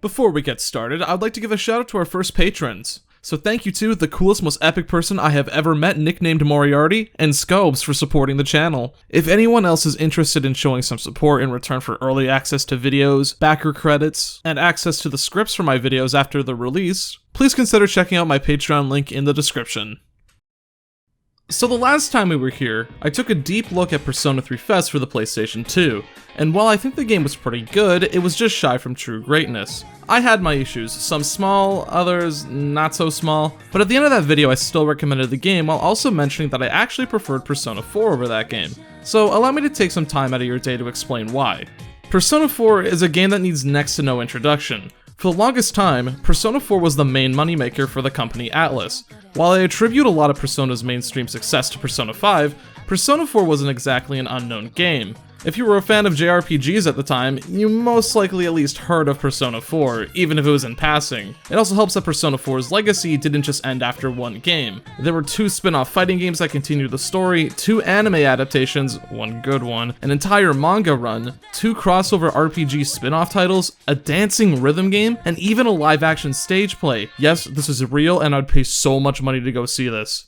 Before we get started, I'd like to give a shout out to our first patrons. So thank you to the coolest, most epic person I have ever met, nicknamed Moriarty, and Scobes for supporting the channel. If anyone else is interested in showing some support in return for early access to videos, backer credits, and access to the scripts for my videos after the release, please consider checking out my Patreon link in the description. So the last time we were here, I took a deep look at Persona 3 Fest for the PlayStation 2, and while I think the game was pretty good, it was just shy from true greatness. I had my issues, some small, others not so small, but at the end of that video I still recommended the game while also mentioning that I actually preferred Persona 4 over that game. So allow me to take some time out of your day to explain why. Persona 4 is a game that needs next to no introduction. For the longest time, Persona 4 was the main moneymaker for the company Atlus. While I attribute a lot of Persona's mainstream success to Persona 5, Persona 4 wasn't exactly an unknown game. If you were a fan of JRPGs at the time, you most likely at least heard of Persona 4, even if it was in passing. It also helps that Persona 4's legacy didn't just end after one game. There were 2 spin-off fighting games that continued the story, 2 anime adaptations, one good one, an entire manga run, 2 crossover RPG spin-off titles, a dancing rhythm game, and even a live-action stage play. Yes, this is real, and I'd pay so much money to go see this.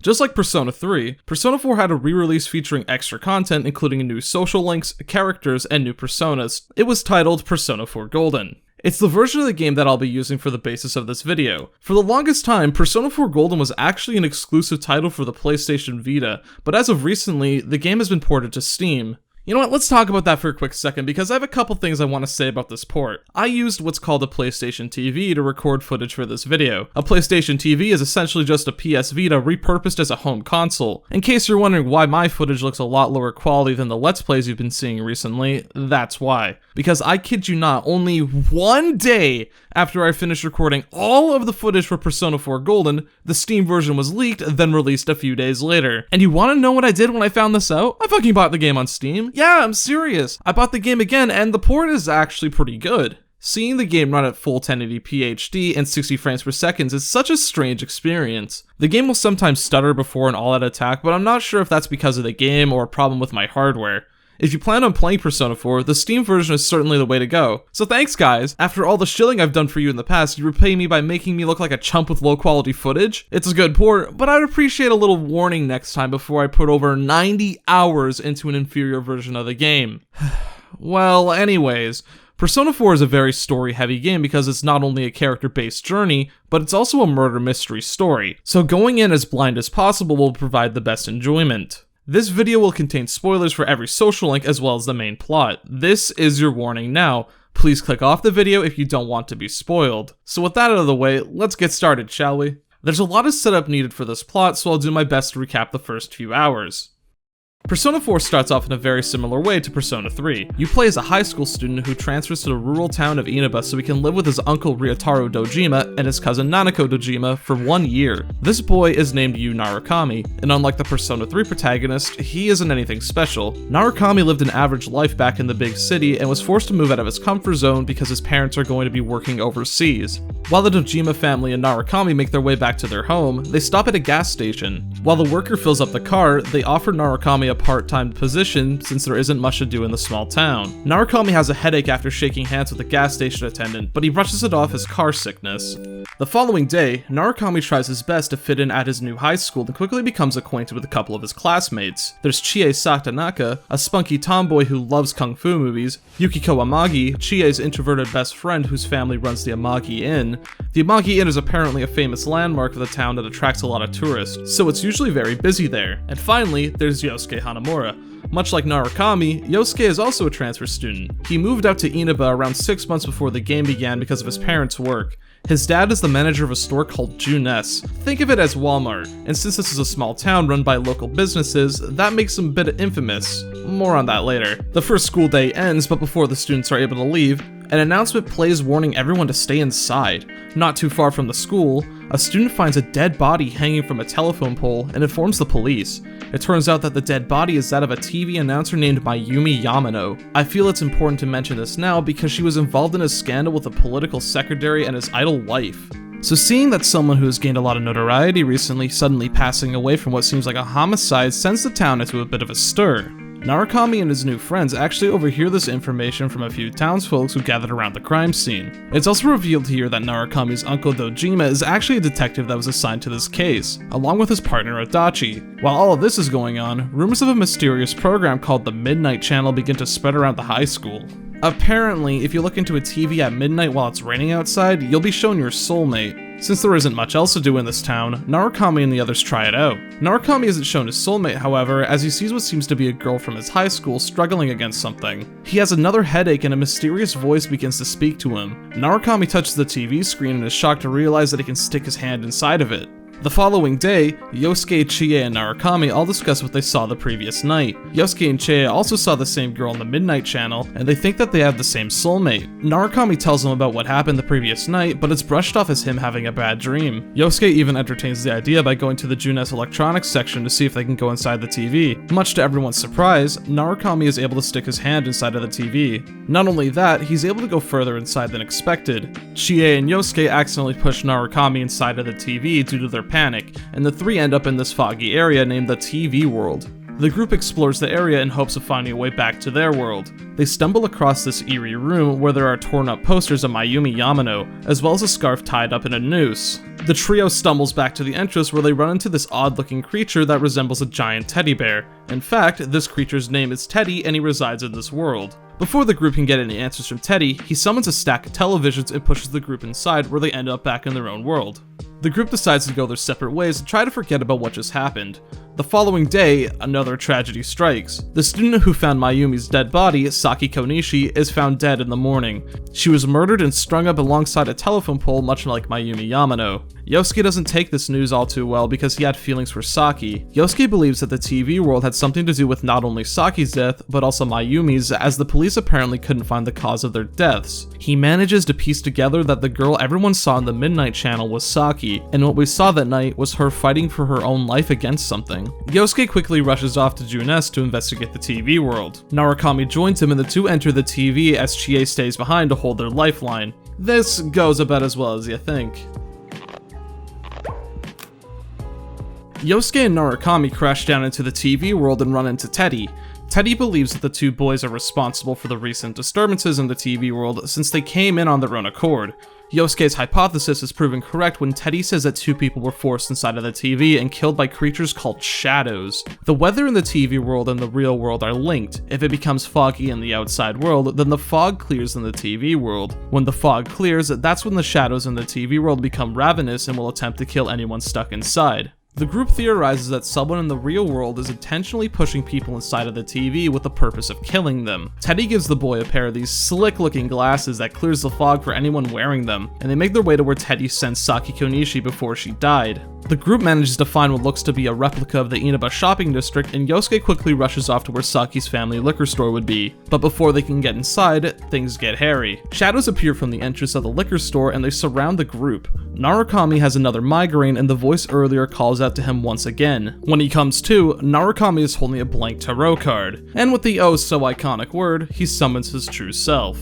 Just like Persona 3, Persona 4 had a re-release featuring extra content including new social links, characters, and new personas. It was titled Persona 4 Golden. It's the version of the game that I'll be using for the basis of this video. For the longest time, Persona 4 Golden was actually an exclusive title for the PlayStation Vita, but as of recently, the game has been ported to Steam. You know what, let's talk about that for a quick second because I have a couple things I want to say about this port. I used what's called a PlayStation TV to record footage for this video. A PlayStation TV is essentially just a PS Vita repurposed as a home console. In case you're wondering why my footage looks a lot lower quality than the Let's Plays you've been seeing recently, that's why. Because I kid you not, only one day after I finished recording all of the footage for Persona 4 Golden, the Steam version was leaked, then released a few days later. And you wanna know what I did when I found this out? I fucking bought the game on Steam. Yeah, I'm serious. I bought the game again, and the port is actually pretty good. Seeing the game run at full 1080p HD and 60 frames per second is such a strange experience. The game will sometimes stutter before an all-out attack, but I'm not sure if that's because of the game or a problem with my hardware. If you plan on playing Persona 4, the Steam version is certainly the way to go. So thanks guys! After all the shilling I've done for you in the past, you repay me by making me look like a chump with low quality footage? It's a good port, but I'd appreciate a little warning next time before I put over 90 hours into an inferior version of the game. Well, anyways, Persona 4 is a very story-heavy game because it's not only a character-based journey, but it's also a murder mystery story. So going in as blind as possible will provide the best enjoyment. This video will contain spoilers for every social link as well as the main plot. This is your warning now. Please click off the video if you don't want to be spoiled. So with that out of the way, let's get started, shall we? There's a lot of setup needed for this plot, so I'll do my best to recap the first few hours. Persona 4 starts off in a very similar way to Persona 3. You play as a high school student who transfers to the rural town of Inaba so he can live with his uncle Ryotaro Dojima and his cousin Nanako Dojima for 1 year. This boy is named Yu Narukami, and unlike the Persona 3 protagonist, he isn't anything special. Narukami lived an average life back in the big city and was forced to move out of his comfort zone because his parents are going to be working overseas. While the Dojima family and Narukami make their way back to their home, they stop at a gas station. While the worker fills up the car, they offer Narukami a part-time position since there isn't much to do in the small town. Narukami has a headache after shaking hands with the gas station attendant, but he brushes it off as car sickness. The following day, Narukami tries his best to fit in at his new high school and quickly becomes acquainted with a couple of his classmates. There's Chie Satanaka, a spunky tomboy who loves kung fu movies, Yukiko Amagi, Chie's introverted best friend whose family runs the Amagi Inn. The Amagi Inn is apparently a famous landmark of the town that attracts a lot of tourists, so it's usually very busy there. And finally, there's Yosuke Hanamura. Much like Narukami, Yosuke is also a transfer student. He moved out to Inaba around 6 months before the game began because of his parents' work. His dad is the manager of a store called Juness. Think of it as Walmart, and since this is a small town run by local businesses, that makes him a bit infamous. More on that later. The first school day ends, but before the students are able to leave, An announcement plays warning everyone to stay inside. Not too far from the school, a student finds a dead body hanging from a telephone pole and informs the police. It turns out that the dead body is that of a TV announcer named Mayumi Yamano. I feel it's important to mention this now because she was involved in a scandal with a political secretary and his idol wife. So seeing that someone who has gained a lot of notoriety recently suddenly passing away from what seems like a homicide sends the town into a bit of a stir. Narukami and his new friends actually overhear this information from a few townsfolk who gathered around the crime scene. It's also revealed here that Narukami's uncle Dojima is actually a detective that was assigned to this case, along with his partner Adachi. While all of this is going on, rumors of a mysterious program called the Midnight Channel begin to spread around the high school. Apparently, if you look into a TV at midnight while it's raining outside, you'll be shown your soulmate. Since there isn't much else to do in this town, Narukami and the others try it out. Narukami isn't shown his soulmate, however, as he sees what seems to be a girl from his high school struggling against something. He has another headache and a mysterious voice begins to speak to him. Narukami touches the TV screen and is shocked to realize that he can stick his hand inside of it. The following day, Yosuke, Chie, and Narukami all discuss what they saw the previous night. Yosuke and Chie also saw the same girl on the Midnight Channel, and they think that they have the same soulmate. Narukami tells them about what happened the previous night, but it's brushed off as him having a bad dream. Yosuke even entertains the idea by going to the Junes electronics section to see if they can go inside the TV. Much to everyone's surprise, Narukami is able to stick his hand inside of the TV. Not only that, he's able to go further inside than expected. Chie and Yosuke accidentally push Narukami inside of the TV due to their panic, and the three end up in this foggy area named the TV World. The group explores the area in hopes of finding a way back to their world. They stumble across this eerie room where there are torn up posters of Mayumi Yamano, as well as a scarf tied up in a noose. The trio stumbles back to the entrance where they run into this odd looking creature that resembles a giant teddy bear. In fact, this creature's name is Teddy and he resides in this world. Before the group can get any answers from Teddy, he summons a stack of televisions and pushes the group inside where they end up back in their own world. The group decides to go their separate ways and try to forget about what just happened. The following day, another tragedy strikes. The student who found Mayumi's dead body, Saki Konishi, is found dead in the morning. She was murdered and strung up alongside a telephone pole much like Mayumi Yamano. Yosuke doesn't take this news all too well because he had feelings for Saki. Yosuke believes that the TV world had something to do with not only Saki's death, but also Mayumi's, as the police apparently couldn't find the cause of their deaths. He manages to piece together that the girl everyone saw on the Midnight Channel was Saki, and what we saw that night was her fighting for her own life against something. Yosuke quickly rushes off to Junes to investigate the TV world. Narukami joins him and the two enter the TV as Chie stays behind to hold their lifeline. This goes about as well as you think. Yosuke and Narukami crash down into the TV world and run into Teddy. Teddy believes that the two boys are responsible for the recent disturbances in the TV world since they came in on their own accord. Yosuke's hypothesis is proven correct when Teddy says that two people were forced inside of the TV and killed by creatures called shadows. The weather in the TV world and the real world are linked. If it becomes foggy in the outside world, then the fog clears in the TV world. When the fog clears, that's when the shadows in the TV world become ravenous and will attempt to kill anyone stuck inside. The group theorizes that someone in the real world is intentionally pushing people inside of the TV with the purpose of killing them. Teddy gives the boy a pair of these slick-looking glasses that clears the fog for anyone wearing them, and they make their way to where Teddy sent Saki Konishi before she died. The group manages to find what looks to be a replica of the Inaba shopping district, and Yosuke quickly rushes off to where Saki's family liquor store would be. But before they can get inside, things get hairy. Shadows appear from the entrance of the liquor store and they surround the group. Narukami has another migraine and the voice earlier calls out to him once again. When he comes to, Narukami is holding a blank tarot card, and with the oh so iconic word, he summons his true self.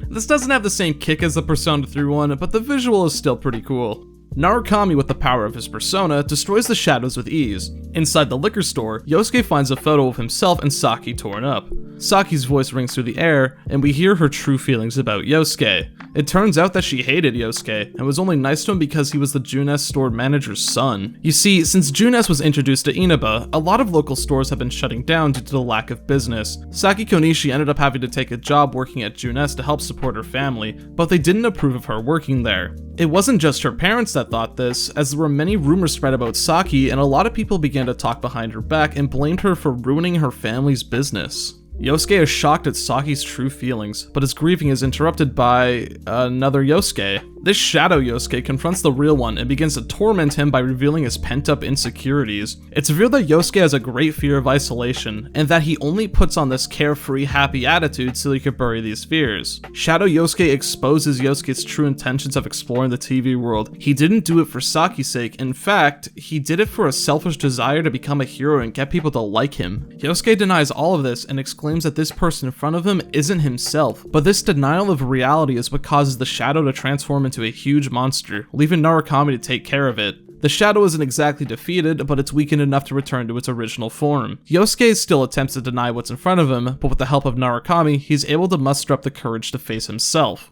This doesn't have the same kick as the Persona 3 one, but the visual is still pretty cool. Narukami, with the power of his persona, destroys the shadows with ease. Inside the liquor store, Yosuke finds a photo of himself and Saki torn up. Saki's voice rings through the air, and we hear her true feelings about Yosuke. It turns out that she hated Yosuke, and was only nice to him because he was the Junes store manager's son. You see, since Junes was introduced to Inaba, a lot of local stores have been shutting down due to the lack of business. Saki Konishi ended up having to take a job working at Junes to help support her family, but they didn't approve of her working there. It wasn't just her parents that thought this, as there were many rumors spread about Saki, and a lot of people began to talk behind her back and blamed her for ruining her family's business. Yosuke is shocked at Saki's true feelings, but his grieving is interrupted by another Yosuke. This shadow Yosuke confronts the real one and begins to torment him by revealing his pent-up insecurities. It's revealed that Yosuke has a great fear of isolation, and that he only puts on this carefree, happy attitude so he could bury these fears. Shadow Yosuke exposes Yosuke's true intentions of exploring the TV world. He didn't do it for Saki's sake. In fact, he did it for a selfish desire to become a hero and get people to like him. Yosuke denies all of this and exclaims that this person in front of him isn't himself, but this denial of reality is what causes the shadow to transform into a huge monster, leaving Narukami to take care of it. The shadow isn't exactly defeated, but it's weakened enough to return to its original form. Yosuke still attempts to deny what's in front of him, but with the help of Narukami, he's able to muster up the courage to face himself.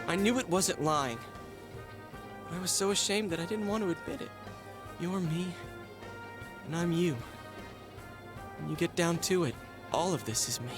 I knew it wasn't lying. I was so ashamed that I didn't want to admit it. You're me, and I'm you. When you get down to it, all of this is me.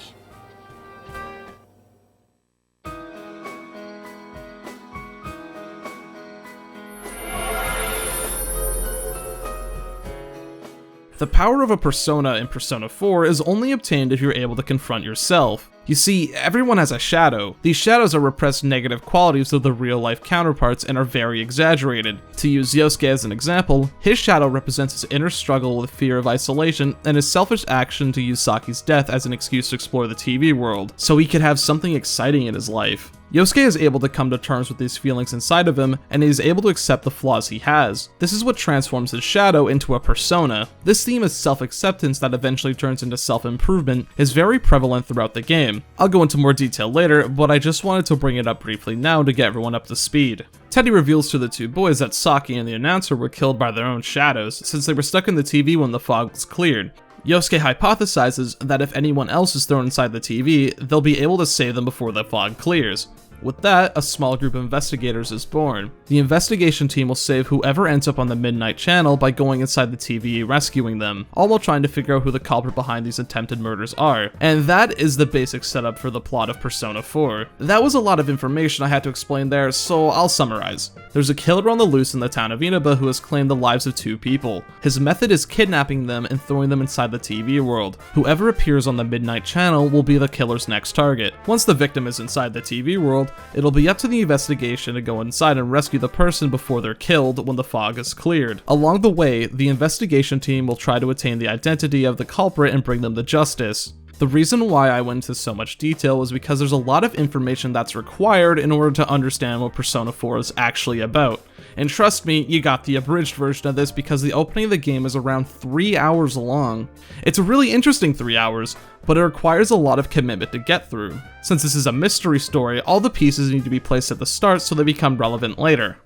The power of a persona in Persona 4 is only obtained if you're able to confront yourself. You see, everyone has a shadow. These shadows are repressed negative qualities of the real-life counterparts and are very exaggerated. To use Yosuke as an example, his shadow represents his inner struggle with fear of isolation and his selfish action to use Saki's death as an excuse to explore the TV world, so he could have something exciting in his life. Yosuke is able to come to terms with these feelings inside of him, and he is able to accept the flaws he has. This is what transforms his shadow into a persona. This theme of self-acceptance that eventually turns into self-improvement is very prevalent throughout the game. I'll go into more detail later, but I just wanted to bring it up briefly now to get everyone up to speed. Teddy reveals to the two boys that Saki and the announcer were killed by their own shadows, since they were stuck in the TV when the fog was cleared. Yosuke hypothesizes that if anyone else is thrown inside the TV, they'll be able to save them before the fog clears. With that, a small group of investigators is born. The investigation team will save whoever ends up on the Midnight Channel by going inside the TV and rescuing them, all while trying to figure out who the culprit behind these attempted murders are. And that is the basic setup for the plot of Persona 4. That was a lot of information I had to explain there, so I'll summarize. There's a killer on the loose in the town of Inaba who has claimed the lives of two people. His method is kidnapping them and throwing them inside the TV world. Whoever appears on the Midnight Channel will be the killer's next target. Once the victim is inside the TV world, it'll be up to the investigation to go inside and rescue the person before they're killed when the fog is cleared. Along the way, the investigation team will try to attain the identity of the culprit and bring them to justice. The reason why I went into so much detail was because there's a lot of information that's required in order to understand what Persona 4 is actually about. And trust me, you got the abridged version of this because the opening of the game is around 3 hours long. It's a really interesting 3 hours, but it requires a lot of commitment to get through. Since this is a mystery story, all the pieces need to be placed at the start so they become relevant later.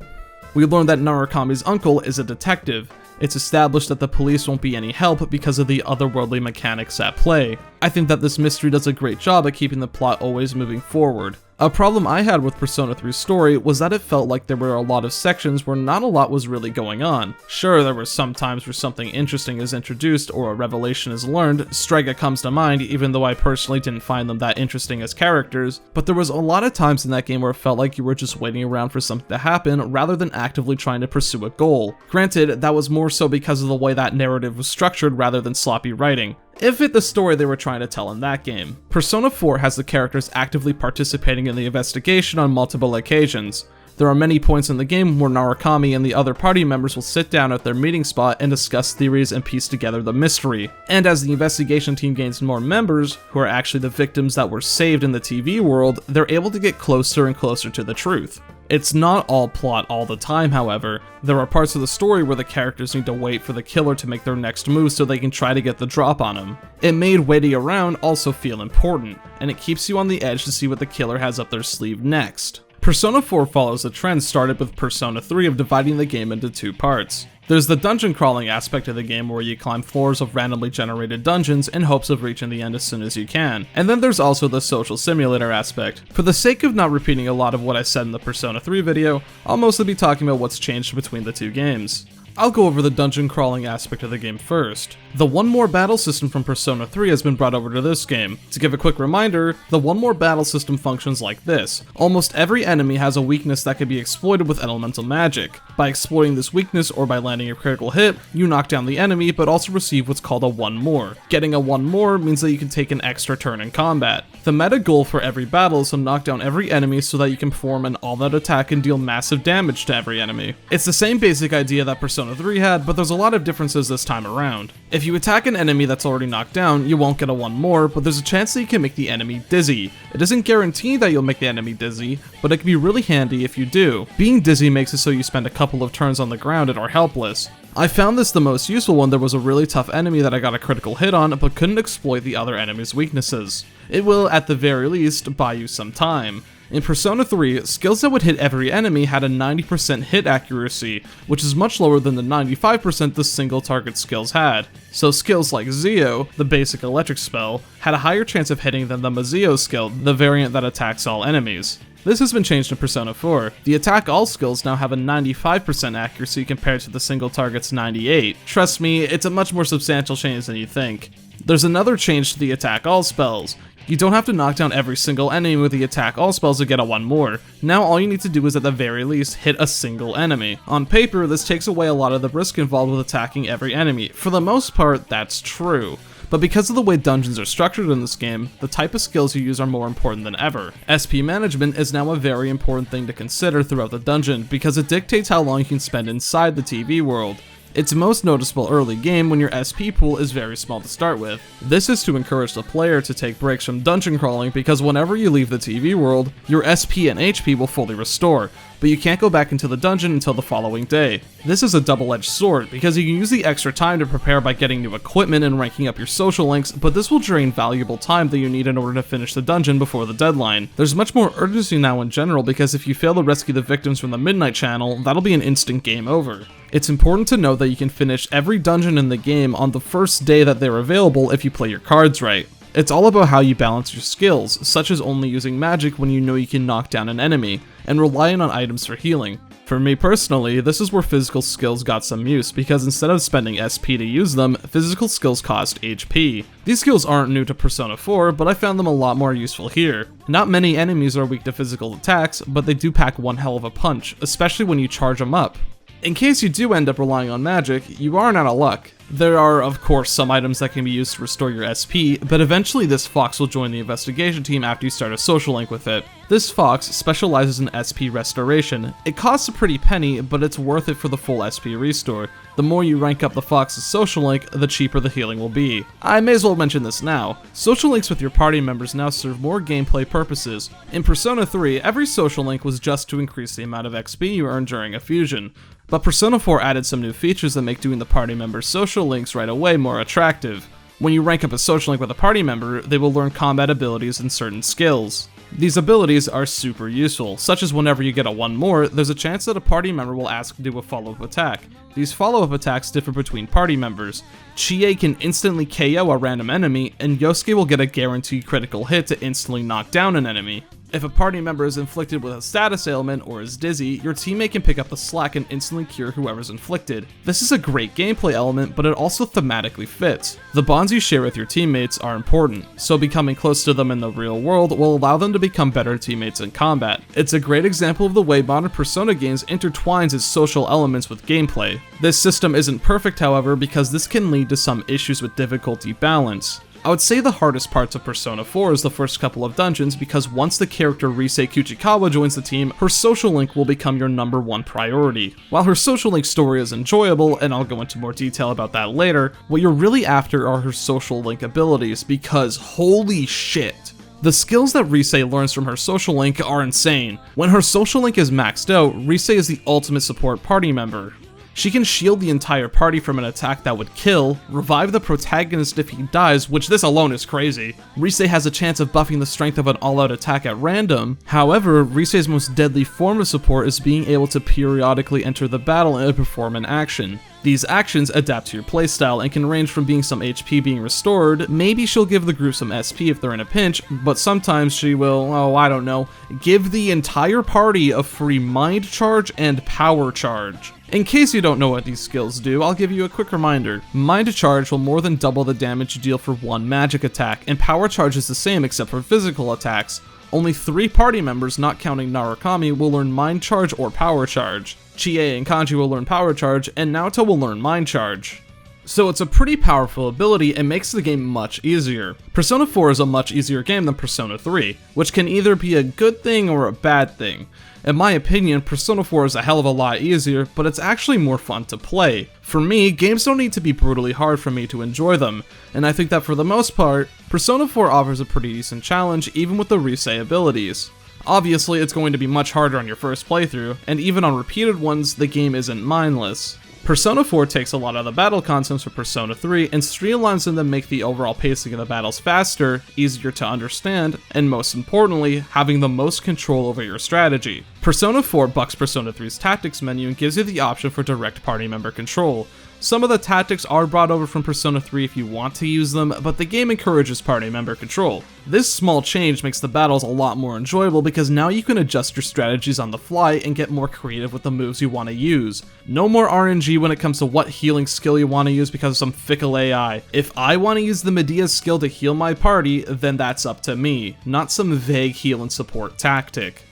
We learn that Narukami's uncle is a detective. It's established that the police won't be any help because of the otherworldly mechanics at play. I think that this mystery does a great job at keeping the plot always moving forward. A problem I had with Persona 3's story was that it felt like there were a lot of sections where not a lot was really going on. Sure, there were some times where something interesting is introduced or a revelation is learned. Strega comes to mind, even though I personally didn't find them that interesting as characters, but there was a lot of times in that game where it felt like you were just waiting around for something to happen rather than actively trying to pursue a goal. Granted, that was more so because of the way that narrative was structured rather than sloppy writing. It fit the story they were trying to tell in that game. Persona 4 has the characters actively participating in the investigation on multiple occasions. There are many points in the game where Narukami and the other party members will sit down at their meeting spot and discuss theories and piece together the mystery. And as the investigation team gains more members, who are actually the victims that were saved in the TV world, they're able to get closer and closer to the truth. It's not all plot all the time, however. There are parts of the story where the characters need to wait for the killer to make their next move so they can try to get the drop on him. It made waiting around also feel important, and it keeps you on the edge to see what the killer has up their sleeve next. Persona 4 follows a trend started with Persona 3 of dividing the game into two parts. There's the dungeon crawling aspect of the game where you climb floors of randomly generated dungeons in hopes of reaching the end as soon as you can. And then there's also the social simulator aspect. For the sake of not repeating a lot of what I said in the Persona 3 video, I'll mostly be talking about what's changed between the two games. I'll go over the dungeon crawling aspect of the game first. The one more battle system from Persona 3 has been brought over to this game. To give a quick reminder, the one more battle system functions like this. Almost every enemy has a weakness that can be exploited with elemental magic. By exploiting this weakness or by landing a critical hit, you knock down the enemy but also receive what's called a one more. Getting a one more means that you can take an extra turn in combat. The meta goal for every battle is to knock down every enemy so that you can perform an all-out attack and deal massive damage to every enemy. It's the same basic idea that Persona 3 had, but there's a lot of differences this time around. If you attack an enemy that's already knocked down, you won't get a one more, but there's a chance that you can make the enemy dizzy. It isn't guaranteed that you'll make the enemy dizzy, but it can be really handy if you do. Being dizzy makes it so you spend a couple of turns on the ground and are helpless. I found this the most useful when there was a really tough enemy that I got a critical hit on but couldn't exploit the other enemy's weaknesses. It will, at the very least, buy you some time. In Persona 3, skills that would hit every enemy had a 90% hit accuracy, which is much lower than the 95% the single target skills had. So skills like Zio, the basic electric spell, had a higher chance of hitting than the Mazio skill, the variant that attacks all enemies. This has been changed in Persona 4. The attack all skills now have a 95% accuracy compared to the single target's 98. Trust me, it's a much more substantial change than you think. There's another change to the attack all spells. You don't have to knock down every single enemy with the attack all spells to get a one more. Now all you need to do is at the very least hit a single enemy. On paper, this takes away a lot of the risk involved with attacking every enemy. For the most part, that's true. But because of the way dungeons are structured in this game, the type of skills you use are more important than ever. SP management is now a very important thing to consider throughout the dungeon because it dictates how long you can spend inside the TV world. It's most noticeable early game when your SP pool is very small to start with. This is to encourage the player to take breaks from dungeon crawling because whenever you leave the TV world, your SP and HP will fully restore, but you can't go back into the dungeon until the following day. This is a double-edged sword because you can use the extra time to prepare by getting new equipment and ranking up your social links, but this will drain valuable time that you need in order to finish the dungeon before the deadline. There's much more urgency now in general because if you fail to rescue the victims from the Midnight Channel, that'll be an instant game over. It's important to note that you can finish every dungeon in the game on the first day that they're available if you play your cards right. It's all about how you balance your skills, such as only using magic when you know you can knock down an enemy, and relying on items for healing. For me personally, this is where physical skills got some use, because instead of spending SP to use them, physical skills cost HP. These skills aren't new to Persona 4, but I found them a lot more useful here. Not many enemies are weak to physical attacks, but they do pack one hell of a punch, especially when you charge them up. In case you do end up relying on magic, you aren't out of luck. There are, of course, some items that can be used to restore your SP, but eventually this fox will join the investigation team after you start a social link with it. This fox specializes in SP restoration. It costs a pretty penny, but it's worth it for the full SP restore. The more you rank up the fox's social link, the cheaper the healing will be. I may as well mention this now. Social links with your party members now serve more gameplay purposes. In Persona 3, every social link was just to increase the amount of XP you earn during a fusion. But Persona 4 added some new features that make doing the party members' social links right away more attractive. When you rank up a social link with a party member, they will learn combat abilities and certain skills. These abilities are super useful, such as whenever you get a one more, there's a chance that a party member will ask to do a follow-up attack. These follow-up attacks differ between party members. Chie can instantly KO a random enemy, and Yosuke will get a guaranteed critical hit to instantly knock down an enemy. If a party member is inflicted with a status ailment or is dizzy, your teammate can pick up the slack and instantly cure whoever's inflicted. This is a great gameplay element, but it also thematically fits. The bonds you share with your teammates are important, so becoming close to them in the real world will allow them to become better teammates in combat. It's a great example of the way modern Persona games intertwines its social elements with gameplay. This system isn't perfect, however, because this can lead to some issues with difficulty balance. I would say the hardest parts of Persona 4 is the first couple of dungeons because once the character Rise Kuchikawa joins the team, her social link will become your #1 priority. While her social link story is enjoyable, and I'll go into more detail about that later, what you're really after are her social link abilities because holy shit. The skills that Rise learns from her social link are insane. When her social link is maxed out, Rise is the ultimate support party member. She can shield the entire party from an attack that would kill, revive the protagonist if he dies, which this alone is crazy. Rise has a chance of buffing the strength of an all-out attack at random. However, Rise's most deadly form of support is being able to periodically enter the battle and perform an action. These actions adapt to your playstyle and can range from being some HP being restored, maybe she'll give the group some SP if they're in a pinch, but sometimes she will, give the entire party a free mind charge and power charge. In case you don't know what these skills do, I'll give you a quick reminder. Mind Charge will more than double the damage you deal for one magic attack, and Power Charge is the same except for physical attacks. Only 3 party members, not counting Narukami, will learn Mind Charge or Power Charge. Chie and Kanji will learn Power Charge, and Naoto will learn Mind Charge. So it's a pretty powerful ability and makes the game much easier. Persona 4 is a much easier game than Persona 3, which can either be a good thing or a bad thing. In my opinion, Persona 4 is a hell of a lot easier, but it's actually more fun to play. For me, games don't need to be brutally hard for me to enjoy them, and I think that for the most part, Persona 4 offers a pretty decent challenge even with the Risei abilities. Obviously, it's going to be much harder on your first playthrough, and even on repeated ones, the game isn't mindless. Persona 4 takes a lot of the battle concepts from Persona 3 and streamlines them to make the overall pacing of the battles faster, easier to understand, and most importantly, having the most control over your strategy. Persona 4 bucks Persona 3's tactics menu and gives you the option for direct party member control. Some of the tactics are brought over from Persona 3 if you want to use them, but the game encourages party member control. This small change makes the battles a lot more enjoyable because now you can adjust your strategies on the fly and get more creative with the moves you want to use. No more RNG when it comes to what healing skill you want to use because of some fickle AI. If I want to use the Medea skill to heal my party, then that's up to me, not some vague heal and support tactic.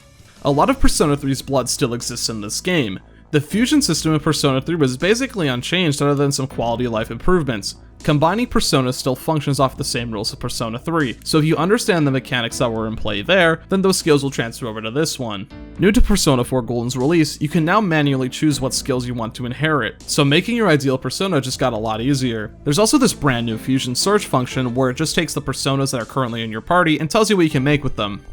A lot of Persona 3's blood still exists in this game. The fusion system in Persona 3 was basically unchanged other than some quality of life improvements. Combining personas still functions off the same rules of Persona 3, so if you understand the mechanics that were in play there, then those skills will transfer over to this one. New to Persona 4 Golden's release, you can now manually choose what skills you want to inherit, so making your ideal persona just got a lot easier. There's also this brand new fusion search function where it just takes the personas that are currently in your party and tells you what you can make with them.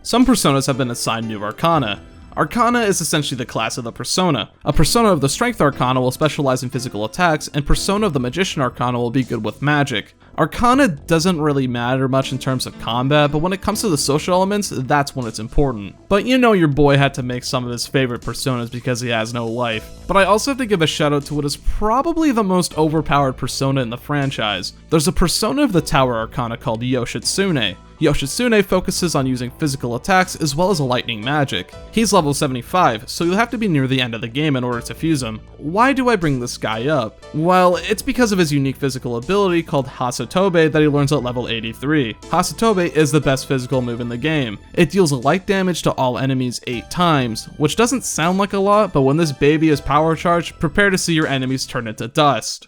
Some personas have been assigned new arcana. Arcana is essentially the class of the persona. A persona of the Strength Arcana will specialize in physical attacks, and persona of the Magician Arcana will be good with magic. Arcana doesn't really matter much in terms of combat, but when it comes to the social elements, that's when it's important. But you know your boy had to make some of his favorite personas because he has no life. But I also have to give a shout out to what is probably the most overpowered persona in the franchise. There's a persona of the Tower Arcana called Yoshitsune. Yoshitsune focuses on using physical attacks as well as lightning magic. He's level 75, so you'll have to be near the end of the game in order to fuse him. Why do I bring this guy up? Well, it's because of his unique physical ability called Hasatobe that he learns at level 83. Hasatobe is the best physical move in the game. It deals light damage to all enemies 8 times, which doesn't sound like a lot, but when this baby is power charged, prepare to see your enemies turn into dust.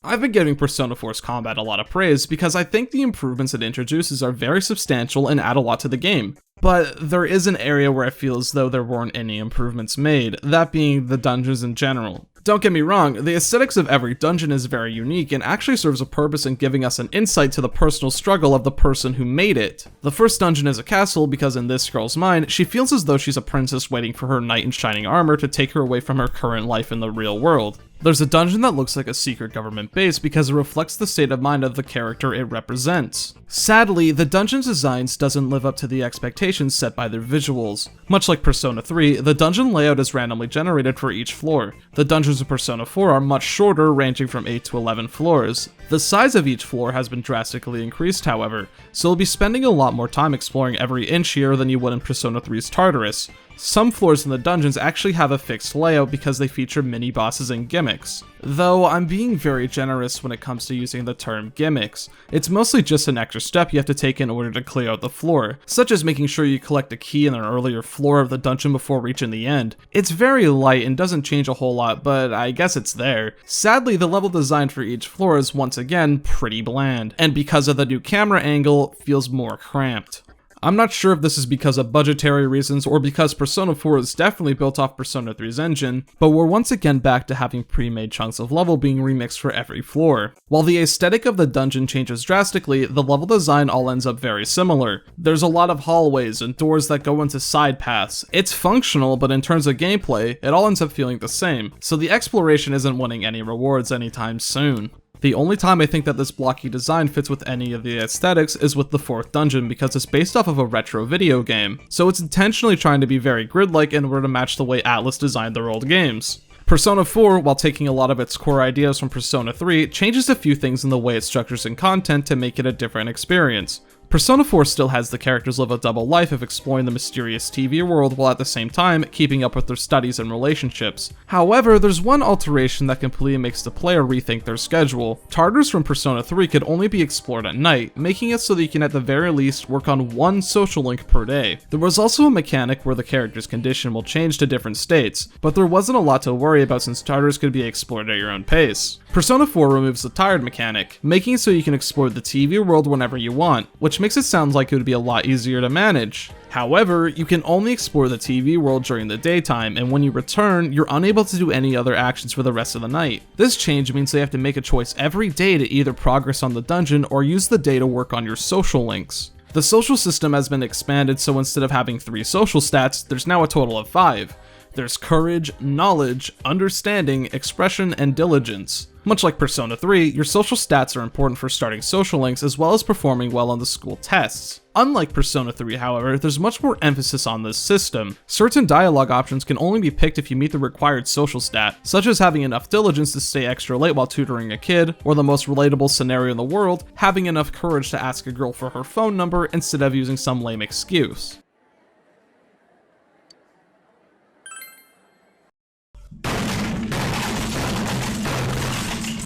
I've been giving Persona 4's combat a lot of praise because I think the improvements it introduces are very substantial and add a lot to the game. But there is an area where I feel as though there weren't any improvements made, that being the dungeons in general. Don't get me wrong, the aesthetics of every dungeon is very unique and actually serves a purpose in giving us an insight to the personal struggle of the person who made it. The first dungeon is a castle because in this girl's mind, she feels as though she's a princess waiting for her knight in shining armor to take her away from her current life in the real world. There's a dungeon that looks like a secret government base because it reflects the state of mind of the character it represents. Sadly, the dungeon's designs doesn't live up to the expectations set by their visuals. Much like Persona 3, the dungeon layout is randomly generated for each floor. The dungeons in Persona 4 are much shorter, ranging from 8 to 11 floors. The size of each floor has been drastically increased, however, so you'll be spending a lot more time exploring every inch here than you would in Persona 3's Tartarus. Some floors in the dungeons actually have a fixed layout because they feature mini-bosses and gimmicks. Though I'm being very generous when it comes to using the term gimmicks. It's mostly just an extra step you have to take in order to clear out the floor, such as making sure you collect a key in an earlier floor of the dungeon before reaching the end. It's very light and doesn't change a whole lot, but I guess it's there. Sadly, the level design for each floor is once again pretty bland, and because of the new camera angle, feels more cramped. I'm not sure if this is because of budgetary reasons or because Persona 4 is definitely built off Persona 3's engine, but we're once again back to having pre-made chunks of level being remixed for every floor. While the aesthetic of the dungeon changes drastically, the level design all ends up very similar. There's a lot of hallways and doors that go into side paths. It's functional, but in terms of gameplay, it all ends up feeling the same, so the exploration isn't winning any rewards anytime soon. The only time I think that this blocky design fits with any of the aesthetics is with the 4th dungeon because it's based off of a retro video game, so it's intentionally trying to be very grid-like in order to match the way Atlus designed their old games. Persona 4, while taking a lot of its core ideas from Persona 3, changes a few things in the way it structures in content to make it a different experience. Persona 4 still has the characters live a double life of exploring the mysterious TV world while at the same time keeping up with their studies and relationships. However, there's one alteration that completely makes the player rethink their schedule. Tartars from Persona 3 could only be explored at night, making it so that you can at the very least work on one social link per day. There was also a mechanic where the character's condition will change to different states, but there wasn't a lot to worry about since Tartars could be explored at your own pace. Persona 4 removes the tired mechanic, making it so you can explore the TV world whenever you want, which makes it sound like it would be a lot easier to manage. However, you can only explore the TV world during the daytime, and when you return, you're unable to do any other actions for the rest of the night. This change means they have to make a choice every day to either progress on the dungeon or use the day to work on your social links. The social system has been expanded, so instead of having 3 social stats, there's now a total of 5. There's courage, knowledge, understanding, expression, and diligence. Much like Persona 3, your social stats are important for starting social links as well as performing well on the school tests. Unlike Persona 3, however, there's much more emphasis on this system. Certain dialogue options can only be picked if you meet the required social stat, such as having enough diligence to stay extra late while tutoring a kid, or the most relatable scenario in the world, having enough courage to ask a girl for her phone number instead of using some lame excuse.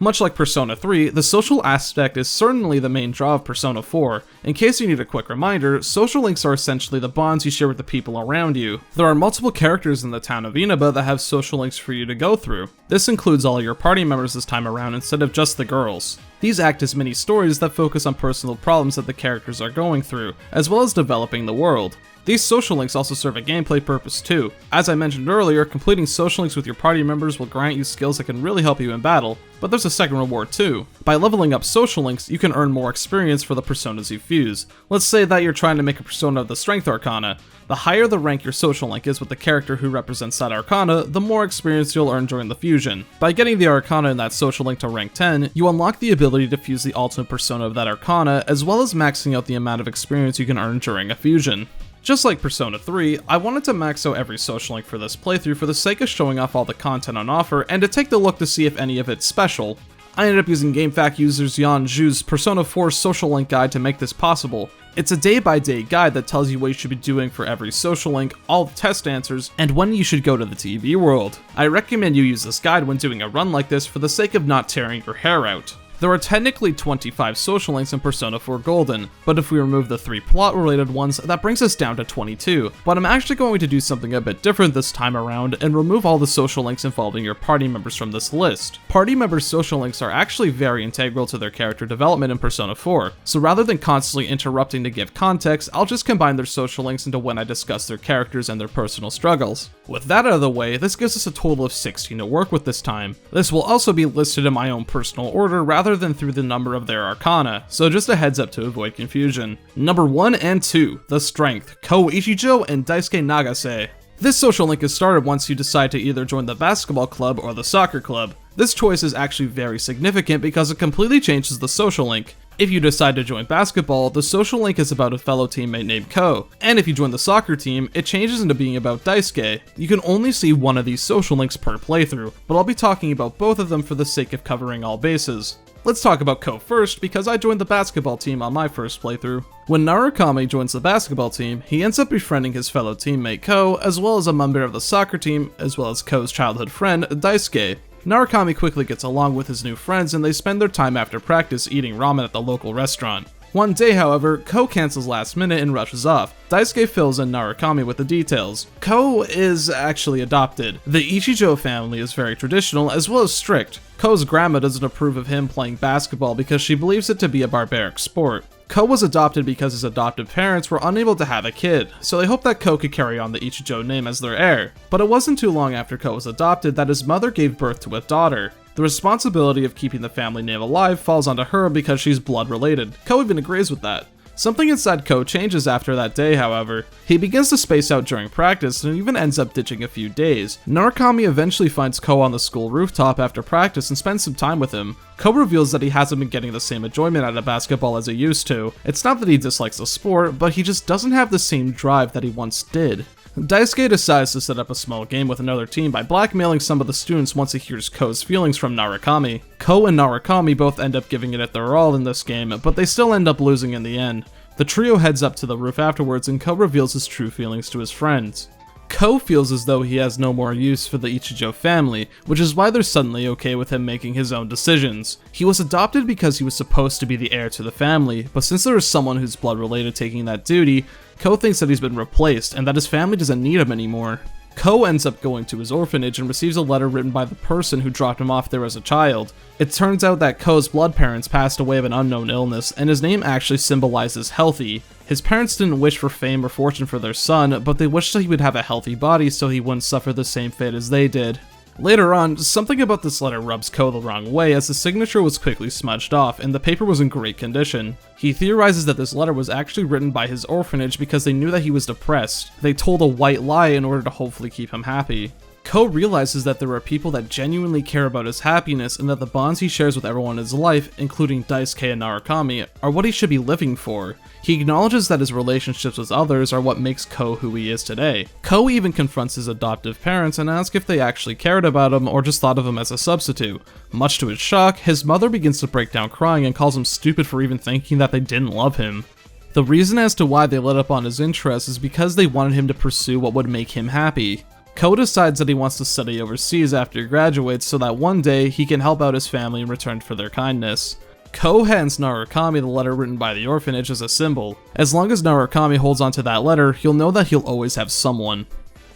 Much like Persona 3, the social aspect is certainly the main draw of Persona 4. In case you need a quick reminder, social links are essentially the bonds you share with the people around you. There are multiple characters in the town of Inaba that have social links for you to go through. This includes all your party members this time around instead of just the girls. These act as mini stories that focus on personal problems that the characters are going through, as well as developing the world. These social links also serve a gameplay purpose too. As I mentioned earlier, completing social links with your party members will grant you skills that can really help you in battle, but there's a second reward too. By leveling up social links, you can earn more experience for the personas you fuse. Let's say that you're trying to make a persona of the Strength Arcana. The higher the rank your social link is with the character who represents that Arcana, the more experience you'll earn during the fusion. By getting the Arcana in that social link to rank 10, you unlock the ability to fuse the ultimate persona of that Arcana, as well as maxing out the amount of experience you can earn during a fusion. Just like Persona 3, I wanted to max out every social link for this playthrough for the sake of showing off all the content on offer and to take the look to see if any of it's special. I ended up using GameFAQ users Yan Zhu's Persona 4 social link guide to make this possible. It's a day-by-day guide that tells you what you should be doing for every social link, all the test answers, and when you should go to the TV world. I recommend you use this guide when doing a run like this for the sake of not tearing your hair out. There are technically 25 social links in Persona 4 Golden, but if we remove the 3 plot-related ones, that brings us down to 22. But I'm actually going to do something a bit different this time around and remove all the social links involving your party members from this list. Party members' social links are actually very integral to their character development in Persona 4, so rather than constantly interrupting to give context, I'll just combine their social links into when I discuss their characters and their personal struggles. With that out of the way, this gives us a total of 16 to work with this time. This will also be listed in my own personal order rather than through the number of their Arcana, so just a heads up to avoid confusion. Number 1 and 2, the Strength, Ko Ichijo and Daisuke Nagase. This social link is started once you decide to either join the basketball club or the soccer club. This choice is actually very significant because it completely changes the social link. If you decide to join basketball, the social link is about a fellow teammate named Ko, and if you join the soccer team, it changes into being about Daisuke. You can only see one of these social links per playthrough, but I'll be talking about both of them for the sake of covering all bases. Let's talk about Ko first, because I joined the basketball team on my first playthrough. When Narukami joins the basketball team, he ends up befriending his fellow teammate Ko, as well as a member of the soccer team, as well as Ko's childhood friend, Daisuke. Narukami quickly gets along with his new friends and they spend their time after practice eating ramen at the local restaurant. One day, however, Ko cancels last minute and rushes off. Daisuke fills in Narukami with the details. Ko is actually adopted. The Ichijo family is very traditional as well as strict. Ko's grandma doesn't approve of him playing basketball because she believes it to be a barbaric sport. Ko was adopted because his adoptive parents were unable to have a kid, so they hoped that Ko could carry on the Ichijo name as their heir. But it wasn't too long after Ko was adopted that his mother gave birth to a daughter. The responsibility of keeping the family name alive falls onto her because she's blood related. Ko even agrees with that. Something inside Ko changes after that day, however. He begins to space out during practice and even ends up ditching a few days. Narukami eventually finds Ko on the school rooftop after practice and spends some time with him. Ko reveals that he hasn't been getting the same enjoyment out of basketball as he used to. It's not that he dislikes the sport, but he just doesn't have the same drive that he once did. Daisuke decides to set up a small game with another team by blackmailing some of the students once he hears Ko's feelings from Narukami. Ko and Narukami both end up giving it their all in this game, but they still end up losing in the end. The trio heads up to the roof afterwards, and Ko reveals his true feelings to his friends. Ko feels as though he has no more use for the Ichijo family, which is why they're suddenly okay with him making his own decisions. He was adopted because he was supposed to be the heir to the family, but since there is someone who's blood related taking that duty, Ko thinks that he's been replaced and that his family doesn't need him anymore. Ko ends up going to his orphanage and receives a letter written by the person who dropped him off there as a child. It turns out that Ko's blood parents passed away of an unknown illness, and his name actually symbolizes healthy. His parents didn't wish for fame or fortune for their son, but they wished that he would have a healthy body so he wouldn't suffer the same fate as they did. Later on, something about this letter rubs Ko the wrong way as the signature was quickly smudged off and the paper was in great condition. He theorizes that this letter was actually written by his orphanage because they knew that he was depressed. They told a white lie in order to hopefully keep him happy. Ko realizes that there are people that genuinely care about his happiness and that the bonds he shares with everyone in his life, including Daisuke and Narukami, are what he should be living for. He acknowledges that his relationships with others are what makes Ko who he is today. Ko even confronts his adoptive parents and asks if they actually cared about him or just thought of him as a substitute. Much to his shock, his mother begins to break down crying and calls him stupid for even thinking that they didn't love him. The reason as to why they let up on his interests is because they wanted him to pursue what would make him happy. Ko decides that he wants to study overseas after he graduates so that one day he can help out his family in return for their kindness. Ko hands Narukami the letter written by the orphanage as a symbol. As long as Narukami holds onto that letter, he'll know that he'll always have someone.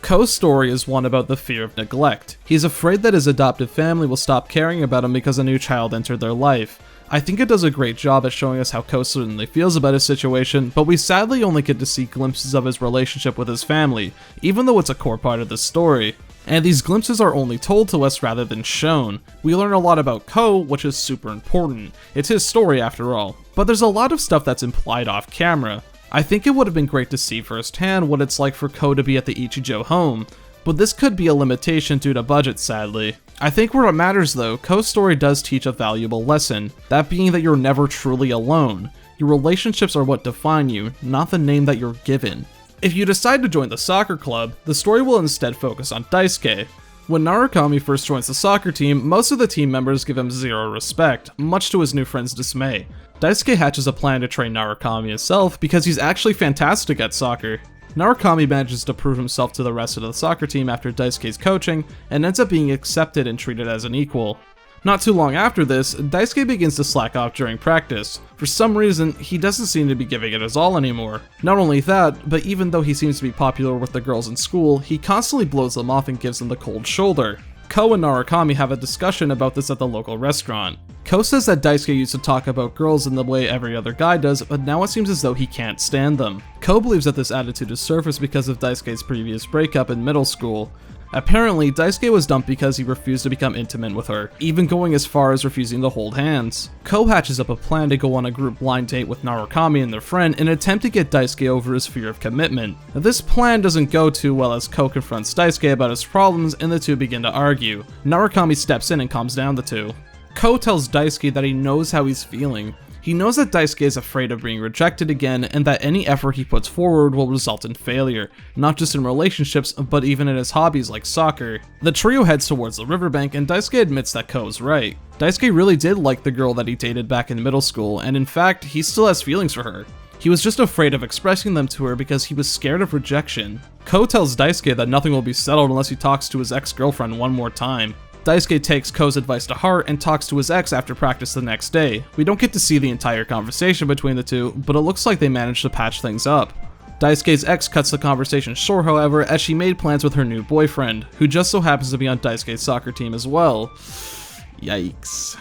Ko's story is one about the fear of neglect. He's afraid that his adoptive family will stop caring about him because a new child entered their life. I think it does a great job at showing us how Ko certainly feels about his situation, but we sadly only get to see glimpses of his relationship with his family, even though it's a core part of the story. And these glimpses are only told to us rather than shown. We learn a lot about Ko, which is super important. It's his story after all. But there's a lot of stuff that's implied off camera. I think it would have been great to see firsthand what it's like for Ko to be at the Ichijo home, but this could be a limitation due to budget, sadly. I think where it matters though, Ko's story does teach a valuable lesson, that being that you're never truly alone. Your relationships are what define you, not the name that you're given. If you decide to join the soccer club, the story will instead focus on Daisuke. When Narukami first joins the soccer team, most of the team members give him zero respect, much to his new friend's dismay. Daisuke hatches a plan to train Narukami himself because he's actually fantastic at soccer. Narukami manages to prove himself to the rest of the soccer team after Daisuke's coaching, and ends up being accepted and treated as an equal. Not too long after this, Daisuke begins to slack off during practice. For some reason, he doesn't seem to be giving it his all anymore. Not only that, but even though he seems to be popular with the girls in school, he constantly blows them off and gives them the cold shoulder. Ko and Narukami have a discussion about this at the local restaurant. Ko says that Daisuke used to talk about girls in the way every other guy does, but now it seems as though he can't stand them. Ko believes that this attitude is surfaced because of Daisuke's previous breakup in middle school. Apparently, Daisuke was dumped because he refused to become intimate with her, even going as far as refusing to hold hands. Ko hatches up a plan to go on a group blind date with Narukami and their friend in an attempt to get Daisuke over his fear of commitment. This plan doesn't go too well as Ko confronts Daisuke about his problems and the two begin to argue. Narukami steps in and calms down the two. Ko tells Daisuke that he knows how he's feeling. He knows that Daisuke is afraid of being rejected again and that any effort he puts forward will result in failure, not just in relationships, but even in his hobbies like soccer. The trio heads towards the riverbank and Daisuke admits that Ko is right. Daisuke really did like the girl that he dated back in middle school, and in fact, he still has feelings for her. He was just afraid of expressing them to her because he was scared of rejection. Ko tells Daisuke that nothing will be settled unless he talks to his ex-girlfriend one more time. Daisuke takes Ko's advice to heart and talks to his ex after practice the next day. We don't get to see the entire conversation between the two, but it looks like they managed to patch things up. Daisuke's ex cuts the conversation short, however, as she made plans with her new boyfriend, who just so happens to be on Daisuke's soccer team as well. Yikes.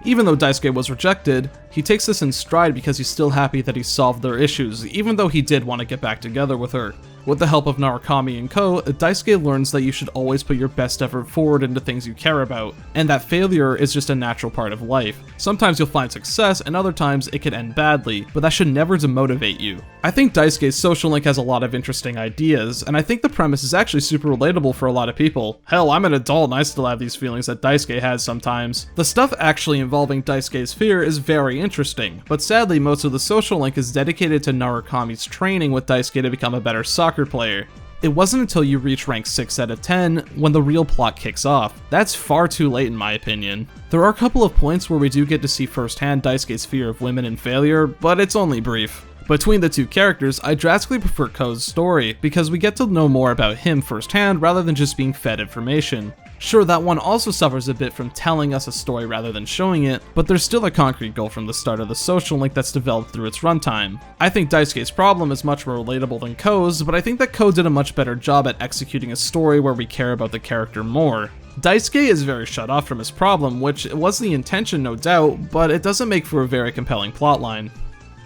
Even though Daisuke was rejected, he takes this in stride because he's still happy that he solved their issues, even though he did want to get back together with her. With the help of Narukami and Ko, Daisuke learns that you should always put your best effort forward into things you care about, and that failure is just a natural part of life. Sometimes you'll find success, and other times it can end badly, but that should never demotivate you. I think Daisuke's social link has a lot of interesting ideas, and I think the premise is actually super relatable for a lot of people. Hell, I'm an adult and I still have these feelings that Daisuke has sometimes. The stuff actually involving Daisuke's fear is very interesting, but sadly most of the social link is dedicated to Narukami's training with Daisuke to become a better soccer player. It wasn't until you reach rank 6 out of 10 when the real plot kicks off. That's far too late in my opinion. There are a couple of points where we do get to see firsthand Daisuke's fear of women and failure, but it's only brief. Between the two characters, I drastically prefer Ko's story, because we get to know more about him firsthand rather than just being fed information. Sure, that one also suffers a bit from telling us a story rather than showing it, but there's still a concrete goal from the start of the social link that's developed through its runtime. I think Daisuke's problem is much more relatable than Ko's, but I think that Ko did a much better job at executing a story where we care about the character more. Daisuke is very shut off from his problem, which was the intention no doubt, but it doesn't make for a very compelling plotline.